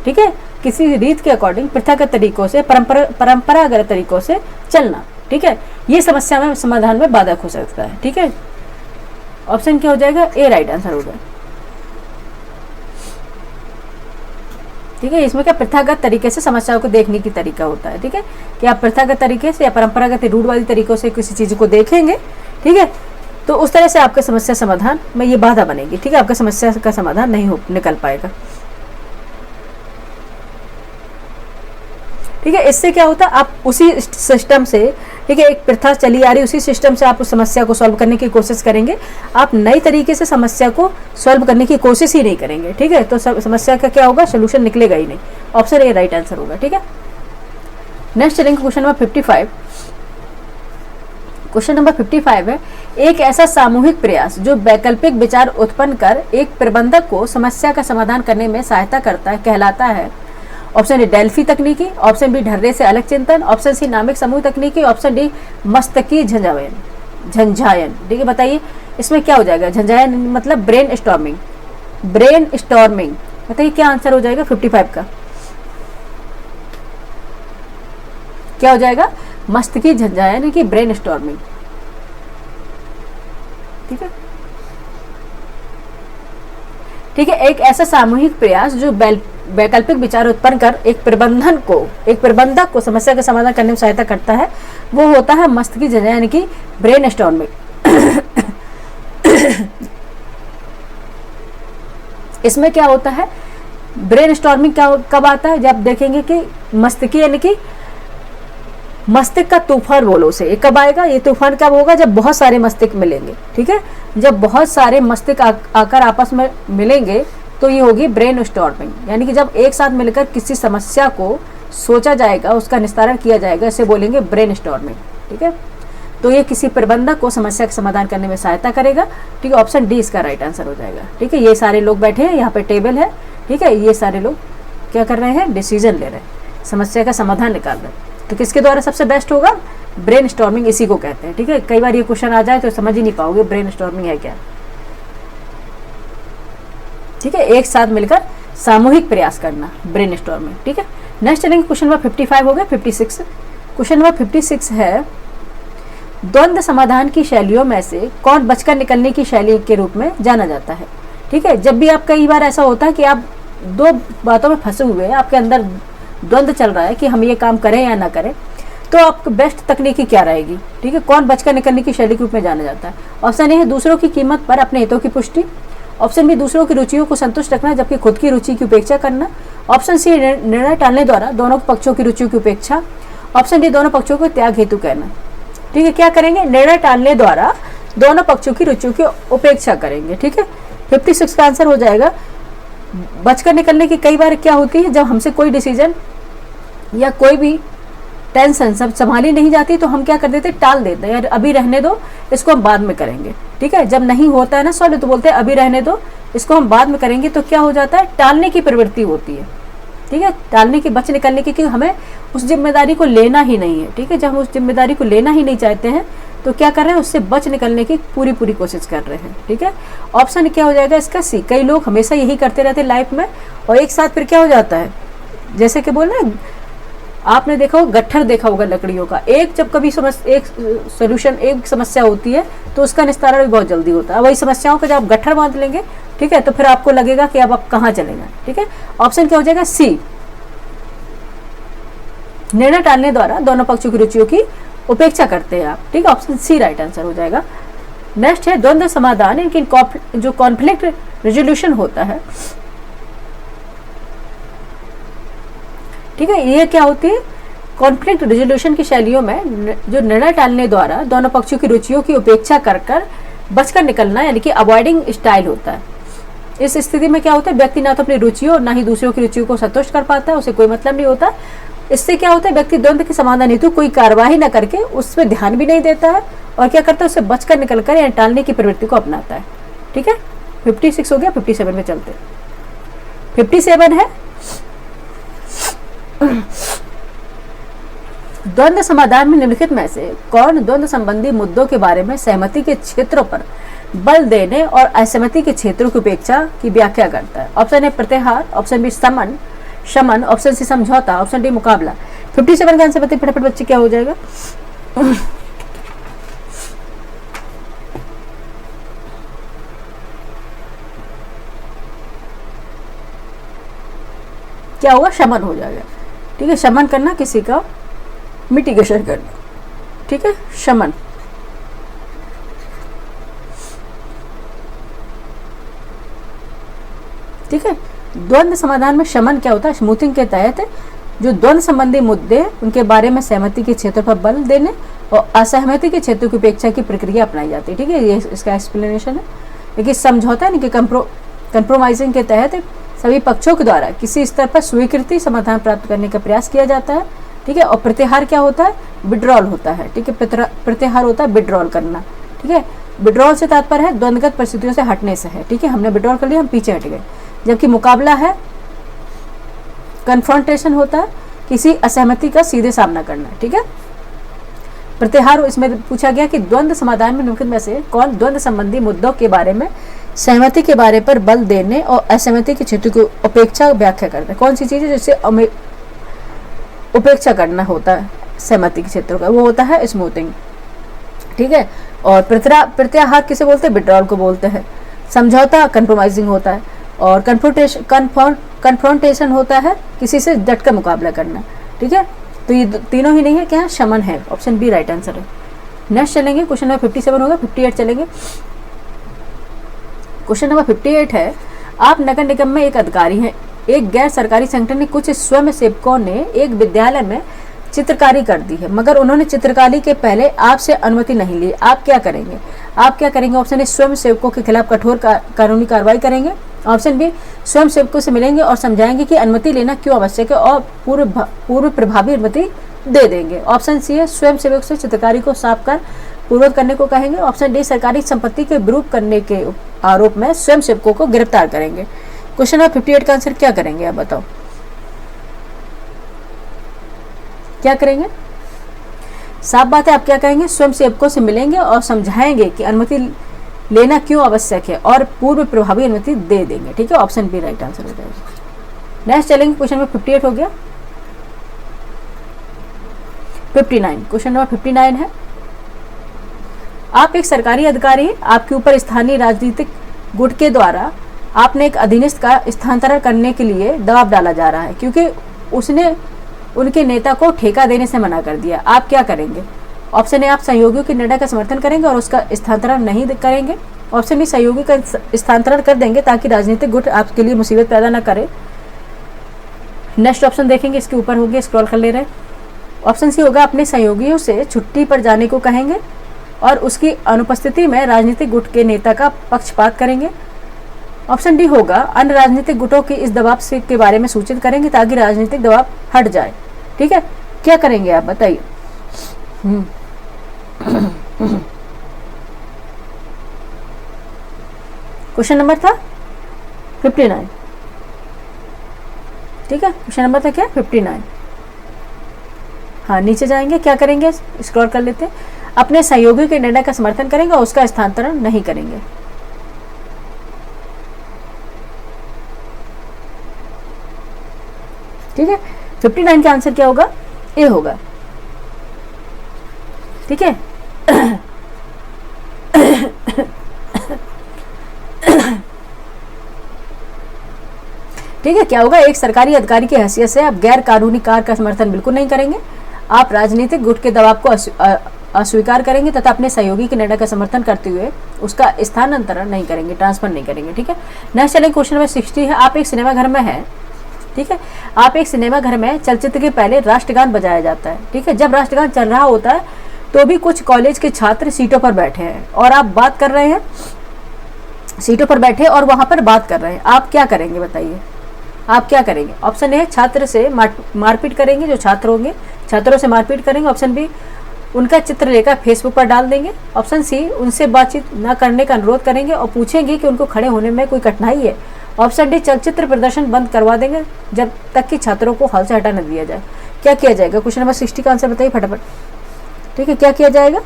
ठीक है, किसी रीत के अकॉर्डिंग प्रथागत तरीकों से, परंपरागत तरीकों से चलना। ठीक है, ये समस्या में समाधान में बाधक हो सकता है। ठीक है, ऑप्शन क्या हो जाएगा? ए राइट आंसर होगा। ठीक है, इसमें क्या प्रथागत तरीके से समस्याओं को देखने की तरीका होता है। ठीक है, कि आप प्रथागत तरीके से या परंपरागत रूढ़वादी तरीकों से किसी चीज को देखेंगे। ठीक है, तो उस तरह से आपका समस्या समाधान में ये बाधा बनेगी, ठीक है, आपका समस्या का समाधान नहीं हो निकल पाएगा। ठीक है, इससे क्या होता है, आप उसी सिस्टम से, ठीक है, एक प्रथा चली आ रही उसी सिस्टम से आप उस समस्या को सॉल्व करने की कोशिश करेंगे, आप नई तरीके से समस्या को सॉल्व करने की कोशिश ही नहीं करेंगे। ठीक है, तो समस्या का क्या होगा, सोल्यूशन निकलेगा ही नहीं। ऑप्शन ए राइट आंसर होगा। ठीक है, नेक्स्ट चलेंगे क्वेश्चन नंबर 55। क्वेश्चन नंबर 55 है, एक ऐसा सामूहिक प्रयास जो वैकल्पिक विचार उत्पन्न कर एक प्रबंधक को समस्या का समाधान करने में सहायता करता है कहलाता है। ऑप्शन ए डेल्फी तकनीकी, ऑप्शन बी ढर्रे से अलग चिंतन, ऑप्शन सी नामिक समूह तकनीकी, ऑप्शन डी मस्तकी झंझायन। ठीक है, बताइए इसमें क्या हो जाएगा। झंझायन मतलब ब्रेन स्टॉर्मिंग, ब्रेन स्टॉर्मिंग। बताइए क्या आंसर हो जाएगा 55 का, क्या हो जाएगा, मस्तकी झंझायन की ब्रेन स्टॉर्मिंग। ठीक है, ठीक है, एक ऐसा सामूहिक प्रयास जो वैकल्पिक विचार उत्पन्न कर एक प्रबंधक को समस्या का समाधान करने में सहायता करता है, वो होता है मस्तकी झंझायन की ब्रेन स्टॉर्मिंग। इसमें क्या होता है, ब्रेन स्टॉर्मिंग कब आता है, जब देखेंगे कि मस्तिष्क यानी कि मस्तिष्क का तूफान बोलो उसे, ये कब आएगा, ये तूफान कब होगा, जब बहुत सारे मस्तिष्क मिलेंगे। ठीक है, जब बहुत सारे मस्तिष्क आकर आपस में मिलेंगे तो ये होगी ब्रेन स्टॉर्मिंग, यानी कि जब एक साथ मिलकर किसी समस्या को सोचा जाएगा, उसका निस्तारण किया जाएगा, इसे बोलेंगे ब्रेन स्टॉर्मिंग। ठीक है, तो ये किसी प्रबंधक को समस्या का समाधान करने में सहायता करेगा। ठीक है, ऑप्शन डी इसका राइट आंसर हो जाएगा। ठीक है, ये सारे लोग बैठे हैं, यहाँ पे टेबल है। ठीक है, ये सारे लोग क्या कर रहे हैं, डिसीजन ले रहे हैं, समस्या का समाधान निकाल रहे हैं। तो किसके द्वारा सबसे बेस्ट होगा, ब्रेन स्टॉर्मिंग, इसी को कहते हैं। ठीक है, कई बार ये क्वेश्चन आ जाए तो समझ ही नहीं पाओगे ब्रेन स्टॉर्मिंग है क्या। ठीक है, एक साथ मिलकर सामूहिक प्रयास करना, ब्रेन स्टॉर्मिंग। ठीक है, नेक्स्ट चलेंगे क्वेश्चन नंबर 55 हो गया। 56 क्वेश्चन नंबर 56 है, द्वंद्व समाधान की शैलियों में से कौन बचकर निकलने की शैली के रूप में जाना जाता है। ठीक है, जब भी आप, कई बार ऐसा होता है कि आप दो बातों में फंसे हुए हैं, आपके अंदर द्वंद्व चल रहा है कि हम ये काम करें या ना करें, तो आपकी बेस्ट तकनीकी क्या रहेगी। ठीक है, कौन बचकर निकलने की शैली के रूप में जाना जाता है। ऑप्शन ए है दूसरों की कीमत पर अपने हितों की पुष्टि, ऑप्शन बी दूसरों की रुचियों को संतुष्ट रखना जबकि खुद की रुचि की उपेक्षा करना, ऑप्शन सी निर्णय टालने द्वारा दोनों पक्षों की रुचियों की उपेक्षा, ऑप्शन डी दोनों पक्षों को त्याग हेतु कहना। ठीक है, क्या करेंगे, निर्णय टालने द्वारा दोनों पक्षों की रुचियों की उपेक्षा करेंगे। ठीक है, 56 का आंसर हो जाएगा। बचकर निकलने की कई बार क्या होती है, जब हमसे कोई डिसीजन या कोई भी टेंशन सब संभाली नहीं जाती तो हम क्या कर देते, टाल देते हैं, यार अभी रहने दो, इसको हम बाद में करेंगे। ठीक है, जब नहीं होता है ना सॉल्व तो बोलते हैं अभी रहने दो, इसको हम बाद में करेंगे। तो क्या हो जाता है, टालने की प्रवृत्ति होती है। ठीक है, टालने की, बच निकलने की, क्योंकि हमें उस जिम्मेदारी को लेना ही नहीं है। ठीक है, जब हम उस जिम्मेदारी को लेना ही नहीं चाहते हैं तो क्या कर रहे हैं, उससे बच निकलने की पूरी कोशिश कर रहे हैं। ठीक है, ऑप्शन क्या हो जाएगा इसका, सी। कई लोग हमेशा यही करते रहते हैं लाइफ में, और एक साथ फिर क्या हो जाता है, जैसे कि बोल रहे हैं, आपने देखा होगा गट्ठर देखा होगा लकड़ियों का, एक जब कभी एक सोल्यूशन, एक समस्या होती है तो उसका निस्तारण भी बहुत जल्दी होता है। वही समस्याओं को जब आप गट्ठर बांध लेंगे, ठीक है, तो फिर आपको लगेगा कि अब आप कहाँ चलेंगे। ठीक है, ऑप्शन क्या हो जाएगा, सी। निर्णय टालने द्वारा दोनों पक्षों की रुचियों की उपेक्षा करते हैं आप। ठीक है, ऑप्शन सी राइट आंसर हो जाएगा। नेक्स्ट है द्वंद्व समाधान, इनकी जो कॉन्फ्लिक्ट रेजोल्यूशन होता है। ठीक है, ये क्या होती है, कॉन्फ्लिक्ट रेजोल्यूशन की शैलियों में जो निर्णय टालने द्वारा दोनों पक्षों की रुचियों की उपेक्षा कर बचकर निकलना, यानी कि अवॉइडिंग स्टाइल होता है। इस स्थिति में क्या होता है, व्यक्ति ना तो अपनी रुचियों ना ही दूसरों की रुचियों को संतुष्ट कर पाता है, उसे कोई मतलब नहीं होता। इससे क्या होता है, व्यक्ति द्वंद्व के समाधान हेतु कोई कार्यवाही ना करके उस पर ध्यान भी नहीं देता है, और क्या करता है, उससे बचकर निकलकर या टालने की प्रवृत्ति को अपनाता है। ठीक है, 56 हो गया। 57 में चलते। 57 है, द्वंद्व समाधान में निम्नलिखित में से कौन द्वंद्व संबंधी मुद्दों के बारे में सहमति के क्षेत्रों पर बल देने और असहमति के क्षेत्रों की उपेक्षा की व्याख्या करता है। ऑप्शन ए प्रत्याहार, ऑप्शन बी शमन, ऑप्शन सी समझौता, ऑप्शन डी मुकाबला। 57 का आंसर बताइए फटाफट बच्चे, क्या हो जाएगा। क्या होगा, शमन हो जाएगा। ठीक है, शमन करना, किसी का मिटिगेशन करना। ठीक है, शमन। ठीक है। द्वंद्व समाधान में शमन क्या होता है? स्मूथिंग के तहत जो द्वंद्व संबंधी मुद्दे उनके बारे में सहमति के क्षेत्र पर बल देने और असहमति के क्षेत्र की उपेक्षा की प्रक्रिया अपनाई जाती है। ठीक है, ये इसका एक्सप्लेनेशन है। देखिए समझौता यानी कि कंप्रोमाइजिंग के तहत सभी पक्षों के द्वारा किसी स्तर पर स्वीकृति समाधान प्राप्त करने का प्रयास किया जाता है। ठीक है, और प्रत्याहार क्या होता है? विड्रॉल होता है। ठीक है, प्रत्याहार होता है विड्रॉल करना। ठीक है, विड्रॉल से तात्पर्य है द्वंद्वगत परिस्थितियों से हटने से है। ठीक है, हमने विड्रॉल कर लिया, हम पीछे हट गए। जबकि मुकाबला है, कन्फ्रंटेशन होता है किसी असहमति का सीधे सामना करना। ठीक है, प्रत्याहार इसमें पूछा गया कि द्वंद्व समाधान में निम्नलिखित में से कौन द्वंद्व संबंधी मुद्दों के बारे में सहमति के बारे पर बल देने और असहमति के क्षेत्र की उपेक्षा व्याख्या करता है? कौन सी चीज है जिससे उपेक्षा करना होता है सहमति के क्षेत्र का? वो होता है स्मूथिंग। ठीक है, और प्रत्याहार किसे बोलते हैं? विड्रॉल को बोलते हैं। समझौता कंप्रोमाइजिंग होता है, और कन्फ्रंटेशन होता है किसी से डट कर मुकाबला करना। ठीक है, तो ये तीनों ही नहीं है, क्या है? शमन है। ऑप्शन बी राइट आंसर है। नेक्स्ट चलेंगे, क्वेश्चन नंबर 57 होगा। 58 चलेंगे। क्वेश्चन नंबर 58 है, आप नगर निगम में एक अधिकारी हैं। एक गैर सरकारी संगठन ने कुछ स्वयं सेवकों ने एक विद्यालय में चित्रकारी कर दी है, मगर उन्होंने चित्रकारी के पहले आपसे अनुमति नहीं ली। आप क्या करेंगे? आप क्या करेंगे? ऑप्शन ए, स्वयं सेवकों के खिलाफ कठोर कानूनी कार्रवाई करेंगे। ऑप्शन बी, स्वयं सेवकों से मिलेंगे और समझाएंगे कि अनुमति लेना क्यों आवश्यक है और पूर्व प्रभावी अनुमति दे देंगे। ऑप्शन सी है, स्वयं सेवक से चित्रकारी को साफ कर पूर्ववत करने को कहेंगे। ऑप्शन डी, सरकारी संपत्ति के विरूप करने के आरोप में स्वयं सेवकों को गिरफ्तार करेंगे। क्वेश्चन नंबर 58 का आंसर क्या करेंगे? आप बताओ, क्या करेंगे? साफ बात है, आप क्या करेंगे? स्वयं सेवकों से मिलेंगे और समझाएंगे कि अनुमति लेना क्यों आवश्यक है और पूर्व प्रभावी अनुमति दे देंगे। ठीक है, ऑप्शन बी राइट आंसर हो जाएगा। नेक्स्ट चलेंगे, क्वेश्चन नंबर 58 हो गया। 59, क्वेश्चन नंबर 59 है, आप एक सरकारी अधिकारी हैं। आपके ऊपर स्थानीय राजनीतिक गुट के द्वारा आपने एक अधीनस्थ का स्थानांतरण करने के लिए दबाव डाला जा रहा है क्योंकि उसने उनके नेता को ठेका देने से मना कर दिया। आप क्या करेंगे? ऑप्शन ए, आप सहयोगियों के निर्णय का समर्थन करेंगे और उसका स्थानांतरण नहीं करेंगे। ऑप्शन बी, सहयोगी का स्थानांतरण कर देंगे ताकि राजनीतिक गुट आपके लिए मुसीबत पैदा ना करे। नेक्स्ट ऑप्शन देखेंगे, इसके ऊपर हो गया, स्क्रॉल कर ले रहे हैं। ऑप्शन सी होगा, अपने सहयोगियों से छुट्टी पर जाने को कहेंगे और उसकी अनुपस्थिति में राजनीतिक गुट के नेता का पक्षपात करेंगे। ऑप्शन डी होगा, अन्य राजनीतिक गुटों की इस दबाव से के बारे में सूचित करेंगे ताकि राजनीतिक दबाव हट जाए। ठीक है, क्या करेंगे आप बताइए? क्वेश्चन नंबर था 59। ठीक है, क्वेश्चन नंबर था क्या? 59। हाँ, नीचे जाएंगे, क्या करेंगे? स्क्रॉल कर लेते हैं। अपने सहयोगी के निर्णय का समर्थन करेंगे और उसका स्थानांतरण नहीं करेंगे। ठीक है, 59 का आंसर क्या होगा? ए होगा। ठीक है, ठीक है, क्या होगा? एक सरकारी अधिकारी की हैसियत से आप गैर कानूनी कार्य का समर्थन बिल्कुल नहीं करेंगे। आप राजनीतिक गुट के दबाव को अस्वीकार करेंगे तथा अपने सहयोगी के निर्णय का समर्थन करते हुए उसका स्थानांतरण नहीं करेंगे, ट्रांसफर नहीं करेंगे। ठीक है, नेक्स्ट चलेंगे, क्वेश्चन नंबर 60 है, आप एक सिनेमा घर में हैं। ठीक है, आप एक सिनेमा घर में चलचित्र के पहले राष्ट्रगान बजाया जाता है। ठीक है, जब राष्ट्रगान चल रहा होता है तो भी कुछ कॉलेज के छात्र सीटों पर बैठे हैं और आप बात कर रहे हैं, सीटों पर बैठे और वहां पर बात कर रहे हैं। आप क्या करेंगे बताइए? आप क्या करेंगे? ऑप्शन ए, छात्र से मारपीट करेंगे, जो छात्र होंगे छात्रों से मारपीट करेंगे। ऑप्शन बी, उनका चित्र लेकर फेसबुक पर डाल देंगे। ऑप्शन सी, उनसे बातचीत न करने का अनुरोध करेंगे और पूछेंगे कि उनको खड़े होने में कोई कठिनाई है। ऑप्शन डी, चलचित्र प्रदर्शन बंद करवा देंगे जब तक कि छात्रों को हॉल से हटा न दिया जाए। क्या किया जाएगा? क्वेश्चन नंबर 60 का आंसर बताइए फटाफट। ठीक है, क्या किया जाएगा?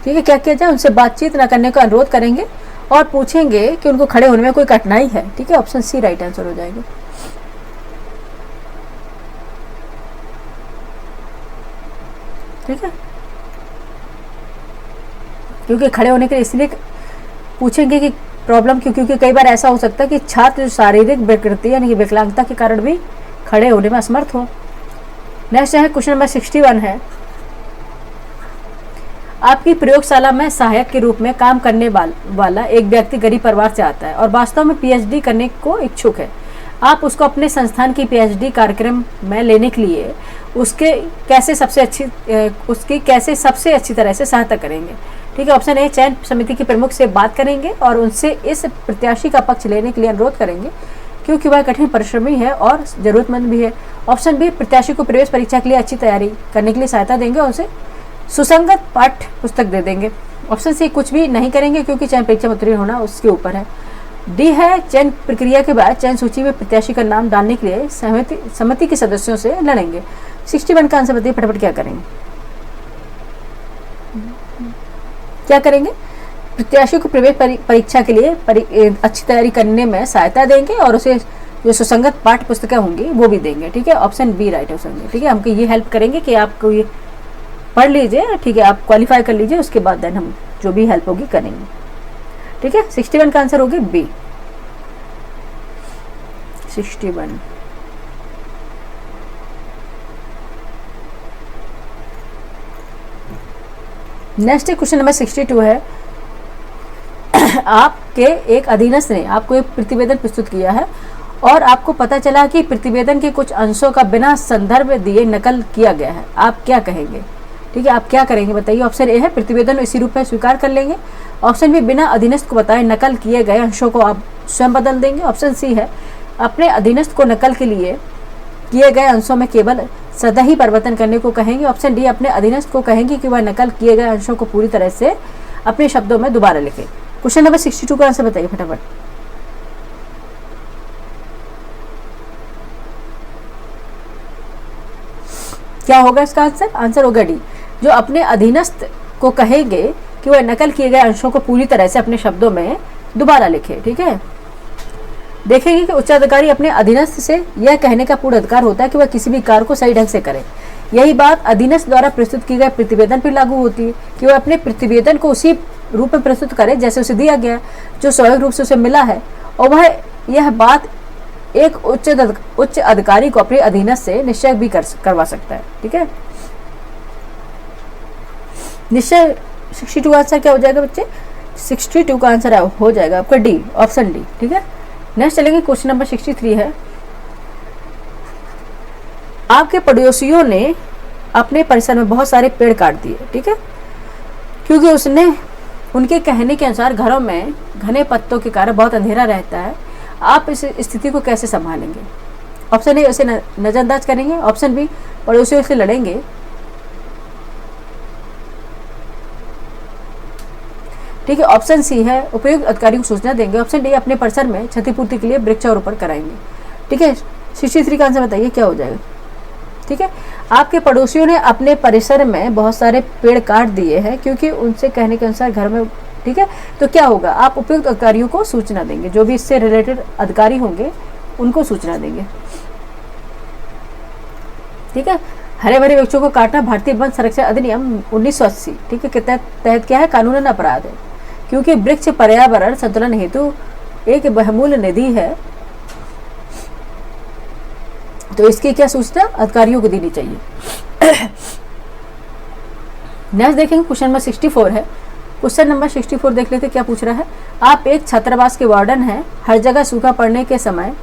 ठीक है, क्या किया जाए? उनसे बातचीत न करने का अनुरोध करेंगे और पूछेंगे कि उनको खड़े होने में कोई कठिनाई है। ठीक है, ऑप्शन सी राइट आंसर हो जाएगा। ठीक है, क्योंकि खड़े होने के लिए इसलिए पूछेंगे कि प्रॉब्लम क्यों, क्योंकि कई बार ऐसा हो सकता है कि छात्र शारीरिक विकृति यानी कि विकलांगता के कारण भी खड़े होने में असमर्थ हो। नेक्स्ट है क्वेश्चन नंबर 61 है, आपकी प्रयोगशाला में सहायक के रूप में काम करने वाला एक व्यक्ति गरीब परिवार से आता है और वास्तव में पीएचडी करने को इच्छुक है। आप उसको अपने संस्थान की पीएचडी कार्यक्रम में लेने के लिए उसकी कैसे सबसे अच्छी तरह से सहायता करेंगे। ठीक है, ऑप्शन ए, चयन समिति के प्रमुख से बात करेंगे और उनसे इस प्रत्याशी का पक्ष लेने के लिए अनुरोध करेंगे क्योंकि वह कठिन परिश्रमी है और जरूरतमंद भी है। ऑप्शन बी, प्रत्याशी को प्रवेश परीक्षा के लिए अच्छी तैयारी करने के लिए सहायता देंगे और उनसे सुसंगत पाठ्य पुस्तक दे देंगे। ऑप्शन सी, कुछ भी नहीं करेंगे क्योंकि चयन परीक्षा में उत्तीर्ण होना उसके ऊपर है। डी है, चयन प्रक्रिया के बाद चयन सूची में प्रत्याशी का नाम डालने के लिए समिति के सदस्यों से लड़ेंगे। 61 का आंसर बताइए फटाफट, क्या करेंगे? क्या करेंगे? प्रत्याशी को प्रवेश परीक्षा के लिए अच्छी तैयारी करने में सहायता देंगे और उसे जो सुसंगत पाठ्य पुस्तकें होंगी वो भी देंगे। ठीक है, ऑप्शन बी राइट ऑप्शन है। ठीक है, हमको ये हेल्प करेंगे कि आपको ये पढ़ लीजिए। ठीक है, आप क्वालिफाई कर लीजिए, उसके बाद देन हम जो भी हेल्प होगी करेंगे। ठीक है, 61 का आंसर होगी बी, 61। नेक्स्ट क्वेश्चन नंबर 62 है। आपके एक अधीनस्थ ने आपको एक प्रतिवेदन प्रस्तुत किया है और आपको पता चला कि प्रतिवेदन के कुछ अंशों का बिना संदर्भ दिए नकल किया गया है। आप क्या कहेंगे? ठीक है, आप क्या करेंगे बताइए। ऑप्शन ए है, प्रतिवेदन इसी रूप में स्वीकार कर लेंगे। ऑप्शन बी, बिना अधीनस्थ को बताए नकल किए गए अंशों को आप स्वयं बदल देंगे। ऑप्शन सी है, अपने अधीनस्थ को नकल के लिए किए गए अंशों में केवल सदा ही परिवर्तन करने को कहेंगे। ऑप्शन डी, अपने अधीनस्थ को कहेंगे कि वह नकल किए गए अंशों को पूरी तरह से अपने शब्दों में दोबारा लिखे। क्वेश्चन नंबर 62 का आंसर बताइए फटाफट। क्या होगा इसका आंसर? आंसर होगा डी, जो अपने अधीनस्थ को कहेंगे कि वह नकल किए गए अंशों को पूरी तरह से अपने शब्दों में दोबारा लिखे। ठीक है, देखेंगे कि उच्चाधिकारी अपने अधीनस्थ से यह कहने का पूर्ण अधिकार होता है कि वह किसी भी कार्य को सही ढंग से करे। यही बात अधीनस्थ द्वारा प्रस्तुत किए गए प्रतिवेदन पर लागू होती है कि वह अपने प्रतिवेदन को उसी रूप में प्रस्तुत करे जैसे उसे दिया गया, जो स्वाभाविक रूप से उसे मिला है, और वह यह बात एक उच्च अधिकारी को अपने अधीनस्थ से निश्चय भी करवा सकता है। ठीक है, निश्चय 62 आंसर क्या हो जाएगा बच्चे? 62 का आंसर हो जाएगा आपका डी, ऑप्शन डी। ठीक है, नेक्स्ट चलेंगे क्वेश्चन नंबर 63 है। आपके पड़ोसियों ने अपने परिसर में बहुत सारे पेड़ काट दिए। ठीक है, क्योंकि उसने उनके कहने के अनुसार घरों में घने पत्तों के कारण बहुत अंधेरा रहता है। आप इस स्थिति को कैसे संभालेंगे? ऑप्शन ए, उसे नजरअंदाज करेंगे। ऑप्शन बी, पड़ोसियों से लड़ेंगे। ठीक है, ऑप्शन सी है, उपयुक्त अधिकारी को सूचना देंगे। ऑप्शन डी, अपने परिसर में क्षतिपूर्ति के लिए वृक्षारोपण कराएंगे। ठीक है, 63 का आंसर बताइए क्या हो जाएगा। ठीक है, आपके पड़ोसियों ने अपने परिसर में बहुत सारे पेड़ काट दिए हैं क्योंकि उनसे कहने के अनुसार घर में। ठीक है, तो क्या होगा? आप उपयुक्त अधिकारियों को सूचना देंगे, जो भी इससे रिलेटेड अधिकारी होंगे उनको सूचना देंगे। ठीक है, हरे भरे वृक्षों को काटना भारतीय वन संरक्षण अधिनियम 1980 ठीक है के तहत क्या है? कानूनन अपराध है, क्योंकि वृक्ष पर्यावरण संतुलन हेतु एक बहुमूल्य निधि है, तो इसकी क्या सूचना अधिकारियों को देनी चाहिए। नेक्स्ट देखेंगे क्वेश्चन नंबर 64 है। क्वेश्चन नंबर 64 देख लेते क्या पूछ रहा है। आप एक छात्रावास के वार्डन हैं। हर जगह सूखा पड़ने के समय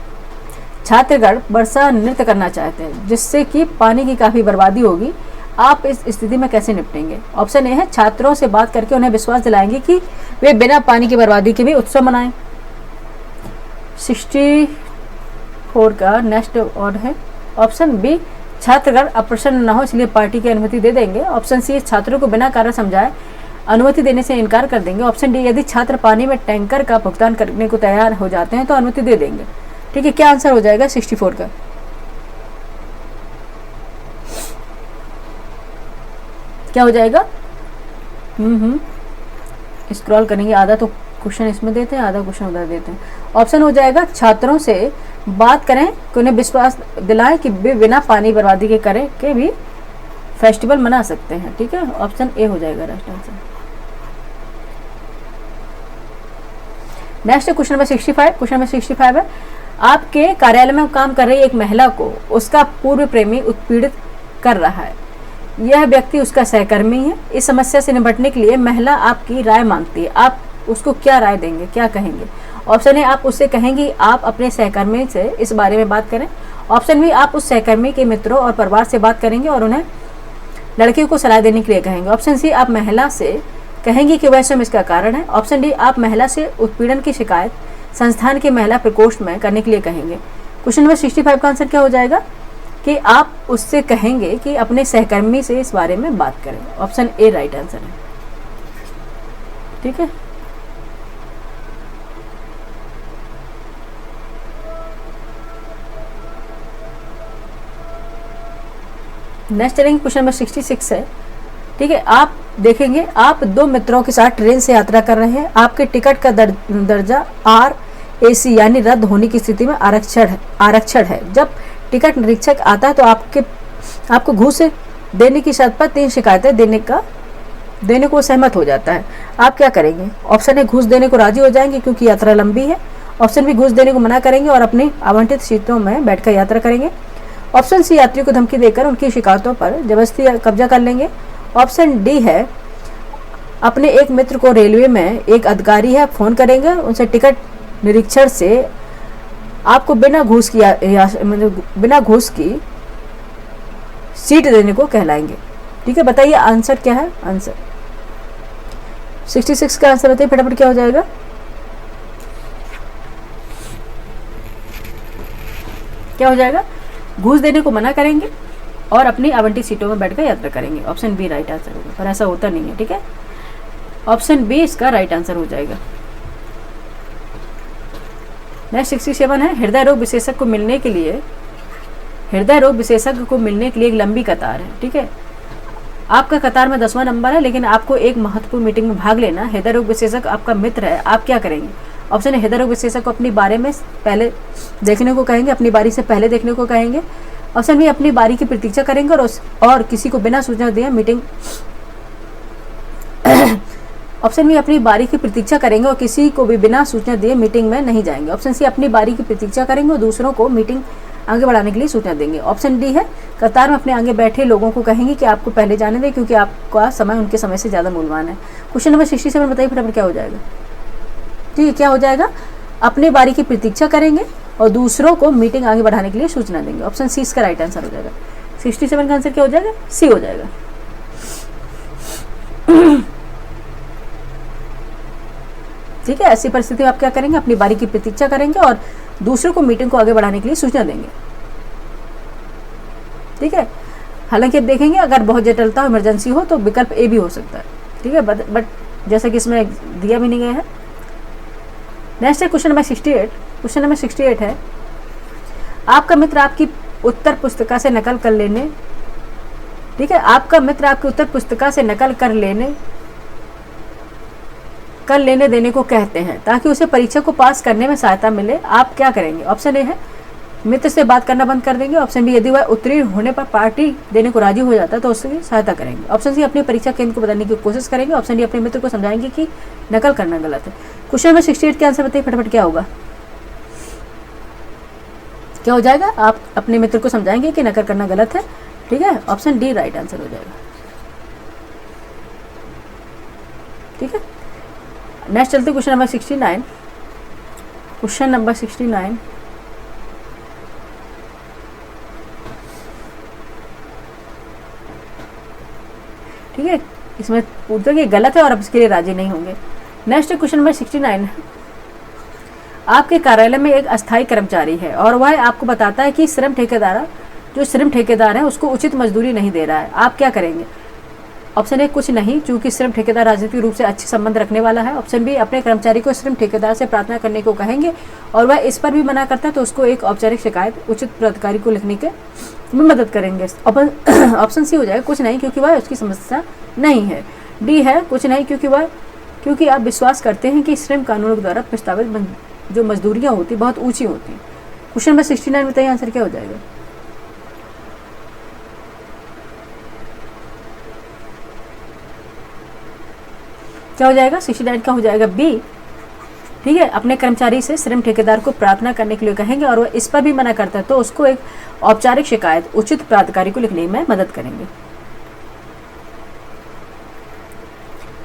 छात्रगण वर्षा नृत्य करना चाहते हैं, जिससे कि पानी की काफी बर्बादी होगी। आप इस स्थिति में कैसे निपटेंगे? ऑप्शन ए है, छात्रों से बात करके उन्हें विश्वास दिलाएंगे कि वे बिना पानी की बर्बादी के भी उत्सव मनाएं। 64 का नेक्स्ट और है ऑप्शन बी, छात्रगण अप्रसन्न न हो इसलिए पार्टी की अनुमति दे देंगे। ऑप्शन सी, छात्रों को बिना कारण समझाए अनुमति देने से इनकार कर देंगे। ऑप्शन डी, यदि छात्र पानी में टैंकर का भुगतान करने को तैयार हो जाते हैं तो अनुमति दे देंगे। ठीक है, क्या आंसर हो जाएगा 64 का? क्या हो जाएगा? स्क्रॉल करेंगे, आधा तो क्वेश्चन इसमें देते हैं, आधा क्वेश्चन उधर देते हैं। ऑप्शन हो जाएगा, छात्रों से बात करें कि उन्हें विश्वास दिलाएं कि वे बिना पानी बर्बादी के करें के भी फेस्टिवल मना सकते हैं। ठीक है, ऑप्शन ए हो जाएगा right answer. Next question number 65। Question number 65 है, आपके कार्यालय में काम कर रही एक महिला को उसका पूर्व प्रेमी उत्पीड़ित कर रहा है। यह व्यक्ति उसका सहकर्मी है। इस समस्या से निपटने के लिए महिला आपकी राय मांगती है, आप उसको क्या राय देंगे, क्या कहेंगे? ऑप्शन ए, आप उससे कहेंगे आप अपने सहकर्मी से इस बारे में बात करें। ऑप्शन बी, आप उस सहकर्मी के मित्रों और परिवार से बात करेंगे और उन्हें लड़के को सलाह देने के लिए कहेंगे। ऑप्शन सी, आप महिला से कहेंगे कि वह स्वयं इसका कारण है। ऑप्शन डी, आप महिला से उत्पीड़न की शिकायत संस्थान के महिला प्रकोष्ठ में करने के लिए कहेंगे। क्वेश्चन नंबर 65 का आंसर क्या हो जाएगा कि आप उससे कहेंगे कि अपने सहकर्मी से इस बारे में बात करें। ऑप्शन ए राइट आंसर है। ठीक है, नेक्स्ट चलेंगे, क्वेश्चन नंबर 66 है। ठीक है, आप देखेंगे आप दो मित्रों के साथ ट्रेन से यात्रा कर रहे हैं। आपके टिकट का दर्जा RAC यानी रद्द होने की स्थिति में आरक्षण है। जब टिकट निरीक्षक आता है तो आपको घूस देने की शर्त पर 3 शिकायतें देने को सहमत हो जाता है। आप क्या करेंगे? ऑप्शन ए, घूस देने को राजी हो जाएंगे क्योंकि यात्रा लंबी है। ऑप्शन बी, घूस देने को मना करेंगे और अपनी आवंटित सीटों में बैठकर यात्रा करेंगे। ऑप्शन सी, यात्रियों को धमकी देकर उनकी शिकायतों पर जबरदस्ती कब्जा कर लेंगे। ऑप्शन डी है, अपने एक मित्र को रेलवे में एक अधिकारी है फोन करेंगे, उनसे टिकट निरीक्षण से आपको बिना घूस की सीट देने को कहलाएंगे। ठीक है, बताइए आंसर क्या है? आंसर 66 का आंसर बताइए फटाफट, क्या हो जाएगा? क्या हो जाएगा? घूस देने को मना करेंगे और अपनी आवंटित सीटों में बैठकर यात्रा करेंगे। ऑप्शन बी राइट आंसर होगा, पर ऐसा होता नहीं है। ठीक है, ऑप्शन बी इसका राइट आंसर हो जाएगा। नेक्स्ट 67 है, हृदय रोग विशेषज्ञ को मिलने के लिए एक लंबी कतार है। ठीक है, आपका कतार में 10वां नंबर है, लेकिन आपको एक महत्वपूर्ण मीटिंग में भाग लेना। हृदय रोग विशेषज्ञ आपका मित्र है, आप क्या करेंगे? ऑप्शन ए, हृदय रोग विशेषज्ञ को अपनी बारे में पहले देखने को कहेंगे, अपनी बारी से पहले देखने को कहेंगे। ऑप्शन बी, अपनी बारी की प्रतीक्षा करेंगे और किसी को बिना सूचना दिए मीटिंग ऑप्शन बी, अपनी बारी की प्रतीक्षा करेंगे और किसी को भी बिना सूचना दिए मीटिंग में नहीं जाएंगे। ऑप्शन सी, अपनी बारी की प्रतीक्षा करेंगे और दूसरों को मीटिंग आगे बढ़ाने के लिए सूचना देंगे। ऑप्शन डी है, कतार में अपने आगे बैठे लोगों को कहेंगे कि आपको पहले जाने दें क्योंकि आपका समय उनके समय से ज़्यादा मूल्यवान है। क्वेश्चन नंबर 67 बताइए फटाफट, क्या हो जाएगा? ठीक है, क्या हो जाएगा? अपनी बारी की प्रतीक्षा करेंगे और दूसरों को मीटिंग आगे बढ़ाने के लिए सूचना देंगे। ऑप्शन सी इसका राइट आंसर हो जाएगा। 67 का आंसर क्या हो जाएगा? सी हो जाएगा। ठीक है, ऐसी परिस्थिति में आप क्या करेंगे? अपनी बारी की प्रतीक्षा करेंगे और दूसरों को मीटिंग को आगे बढ़ाने के लिए सूचना देंगे। ठीक है, हालांकि अब देखेंगे अगर बहुत जटिलता इमरजेंसी हो तो विकल्प ए भी हो सकता है। ठीक है, बट जैसा कि इसमें दिया भी नहीं गया है। नेक्स्ट है क्वेश्चन नंबर 68। क्वेश्चन नंबर 68 है, आपका मित्र आपकी उत्तर पुस्तिका से नकल कर लेने ठीक है, आपका मित्र आपकी उत्तर पुस्तिका से नकल कर लेने देने को कहते हैं ताकि उसे परीक्षा को पास करने में सहायता मिले। आप क्या करेंगे? ऑप्शन ए है, मित्र से बात करना बंद कर देंगे। ऑप्शन बी, यदि वह उत्तीर्ण होने पर पार्टी देने को राजी हो जाता है तो उसकी सहायता करेंगे। ऑप्शन सी, अपनी परीक्षा केंद्र को बदलने की कोशिश करेंगे। ऑप्शन डी, अपने मित्र को समझाएंगे कि नकल करना गलत है। क्वेश्चन नंबर 68 के आंसर बताइए फटाफट, क्या होगा? क्या हो जाएगा? आप अपने मित्र को समझाएंगे कि नकल करना गलत है। ठीक है, ऑप्शन डी राइट आंसर हो जाएगा। ठीक है, नेक्स्ट चलते क्वेश्चन नंबर 69। क्वेश्चन नंबर 69 ठीक है, इसमें पूछते कि गलत है और आप इसके लिए राजी नहीं होंगे। नेक्स्ट क्वेश्चन नंबर 69, आपके कार्यालय में एक अस्थायी कर्मचारी है और वह आपको बताता है कि श्रम ठेकेदार है उसको उचित मजदूरी नहीं दे रहा है। आप क्या करेंगे? ऑप्शन ए, कुछ नहीं क्योंकि श्रम ठेकेदार राजनीतिक रूप से अच्छे संबंध रखने वाला है। ऑप्शन बी, अपने कर्मचारी को श्रम ठेकेदार से प्रार्थना करने को कहेंगे और वह इस पर भी मना करता है तो उसको एक औपचारिक शिकायत उचित प्राधिकारी को लिखने के में मदद करेंगे। ऑप्शन सी हो जाएगा, कुछ नहीं क्योंकि वह उसकी समस्या नहीं है। डी है, कुछ नहीं क्योंकि आप विश्वास करते हैं कि श्रम कानूनों द्वारा प्रस्तावित जो मजदूरियाँ होती बहुत ऊँची होती हैं। क्वेश्चन नंबर 69 बताइए आंसर क्या हो जाएगा? क्या हो जाएगा? 69 का हो जाएगा बी। ठीक है, अपने कर्मचारी से श्रम ठेकेदार को प्रार्थना करने के लिए कहेंगे और वह इस पर भी मना करता है तो उसको एक औपचारिक शिकायत उचित प्राधिकारी को लिखने में मदद करेंगे।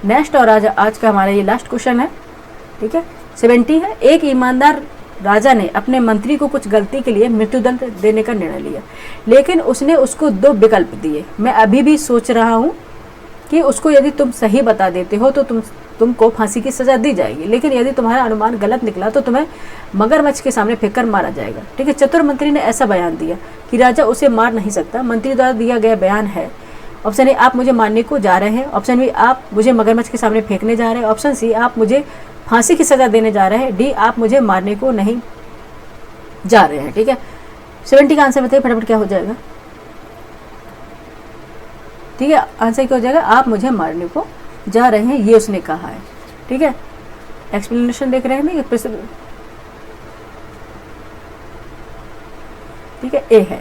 नेक्स्ट और आज का हमारा ये लास्ट क्वेश्चन है, ठीक है। 70 है, एक ईमानदार राजा ने अपने मंत्री को कुछ गलती के लिए मृत्युदंड देने का निर्णय लिया, लेकिन उसने उसको 2 विकल्प दिए। मैं अभी भी सोच रहा हूँ कि उसको यदि तुम सही बता देते हो तो तुमको फांसी की सजा दी जाएगी, लेकिन यदि तुम्हारा अनुमान गलत निकला तो तुम्हें मगरमच्छ के सामने फेंककर मारा जाएगा, ठीक है। चतुर मंत्री ने ऐसा बयान दिया कि राजा उसे मार नहीं सकता। मंत्री द्वारा दिया गया बयान है, ऑप्शन ए, आप मुझे मारने को जा रहे हैं। ऑप्शन बी, आप मुझे मगरमच्छ के सामने फेंकने जा रहे हैं। ऑप्शन सी, आप मुझे फांसी की सजा देने जा रहे हैं। डी, आप मुझे मारने को नहीं जा रहे हैं, ठीक है। 70 का आंसर बताइए फटाफट, क्या हो जाएगा, ठीक है। आंसर क्या हो जाएगा, आप मुझे मारने को जा रहे हैं, ये उसने कहा है, ठीक है। एक्सप्लेनेशन देख रहे हैं ना, ठीक है। ए है,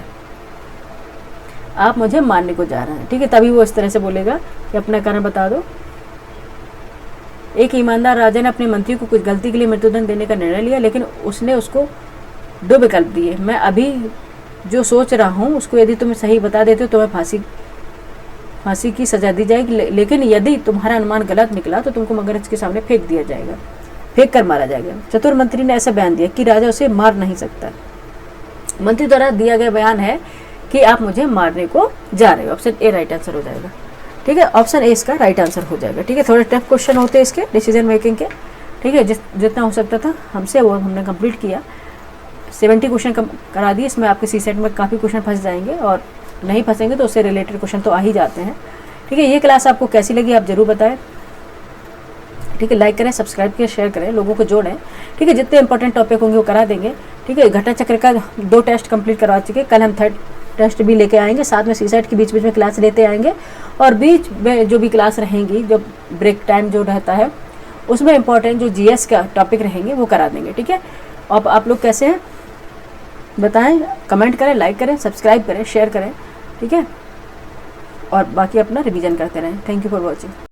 आप मुझे मारने को जा रहे हैं, ठीक है। तभी वो इस तरह से बोलेगा कि अपना कारण बता दो। एक ईमानदार राजा ने अपने मंत्री को कुछ गलती के लिए मृत्युदंड देने का निर्णय लिया, लेकिन उसने उसको 2 विकल्प दिए। मैं अभी जो सोच रहा हूँ उसको यदि तुम सही बता देते हो तो तुम्हें फांसी की सजा दी जाएगी, लेकिन यदि तुम्हारा अनुमान गलत निकला तो तुमको मगरमच्छ के सामने फेंक दिया जाएगा, फेंक कर मारा जाएगा। चतुर मंत्री ने ऐसा बयान दिया कि राजा उसे मार नहीं सकता। मंत्री द्वारा दिया गया बयान है कि आप मुझे मारने को जा रहे हो। ऑप्शन ए राइट आंसर हो जाएगा, ठीक है। ऑप्शन ए इसका राइट आंसर हो जाएगा, ठीक है। थोड़े टफ क्वेश्चन होते हैं इसके डिसीजन मेकिंग के, ठीक है। जितना हो सकता था हमसे वो हमने कंप्लीट किया। 70 क्वेश्चन करा दिए। इसमें आपके सीसेट में काफ़ी क्वेश्चन फंस जाएंगे, और नहीं फंसेंगे तो उससे रिलेटेड क्वेश्चन तो आ ही जाते हैं, ठीक है। ये क्लास आपको कैसी लगी आप जरूर बताएं, ठीक है। लाइक करें, सब्सक्राइब करें, शेयर करें, लोगों को जोड़ें, ठीक है। जितने इंपॉर्टेंट टॉपिक होंगे वो करा देंगे, ठीक है। घटा चक्र का 2 टेस्ट कंप्लीट करवा चुके, कल हम 3rd टेस्ट भी लेके आएंगे, साथ में सीसेट की बीच बीच में क्लास लेते आएंगे, और बीच में जो भी क्लास रहेंगी, जो ब्रेक टाइम जो रहता है उसमें इंपॉर्टेंट जो जीएस का टॉपिक रहेंगे वो करा देंगे, ठीक है। अब आप लोग कैसे हैं बताएं, कमेंट करें, लाइक करें, सब्सक्राइब करें, शेयर करें, ठीक है। और बाकी अपना रिवीजन करते रहें। Thank you for watching.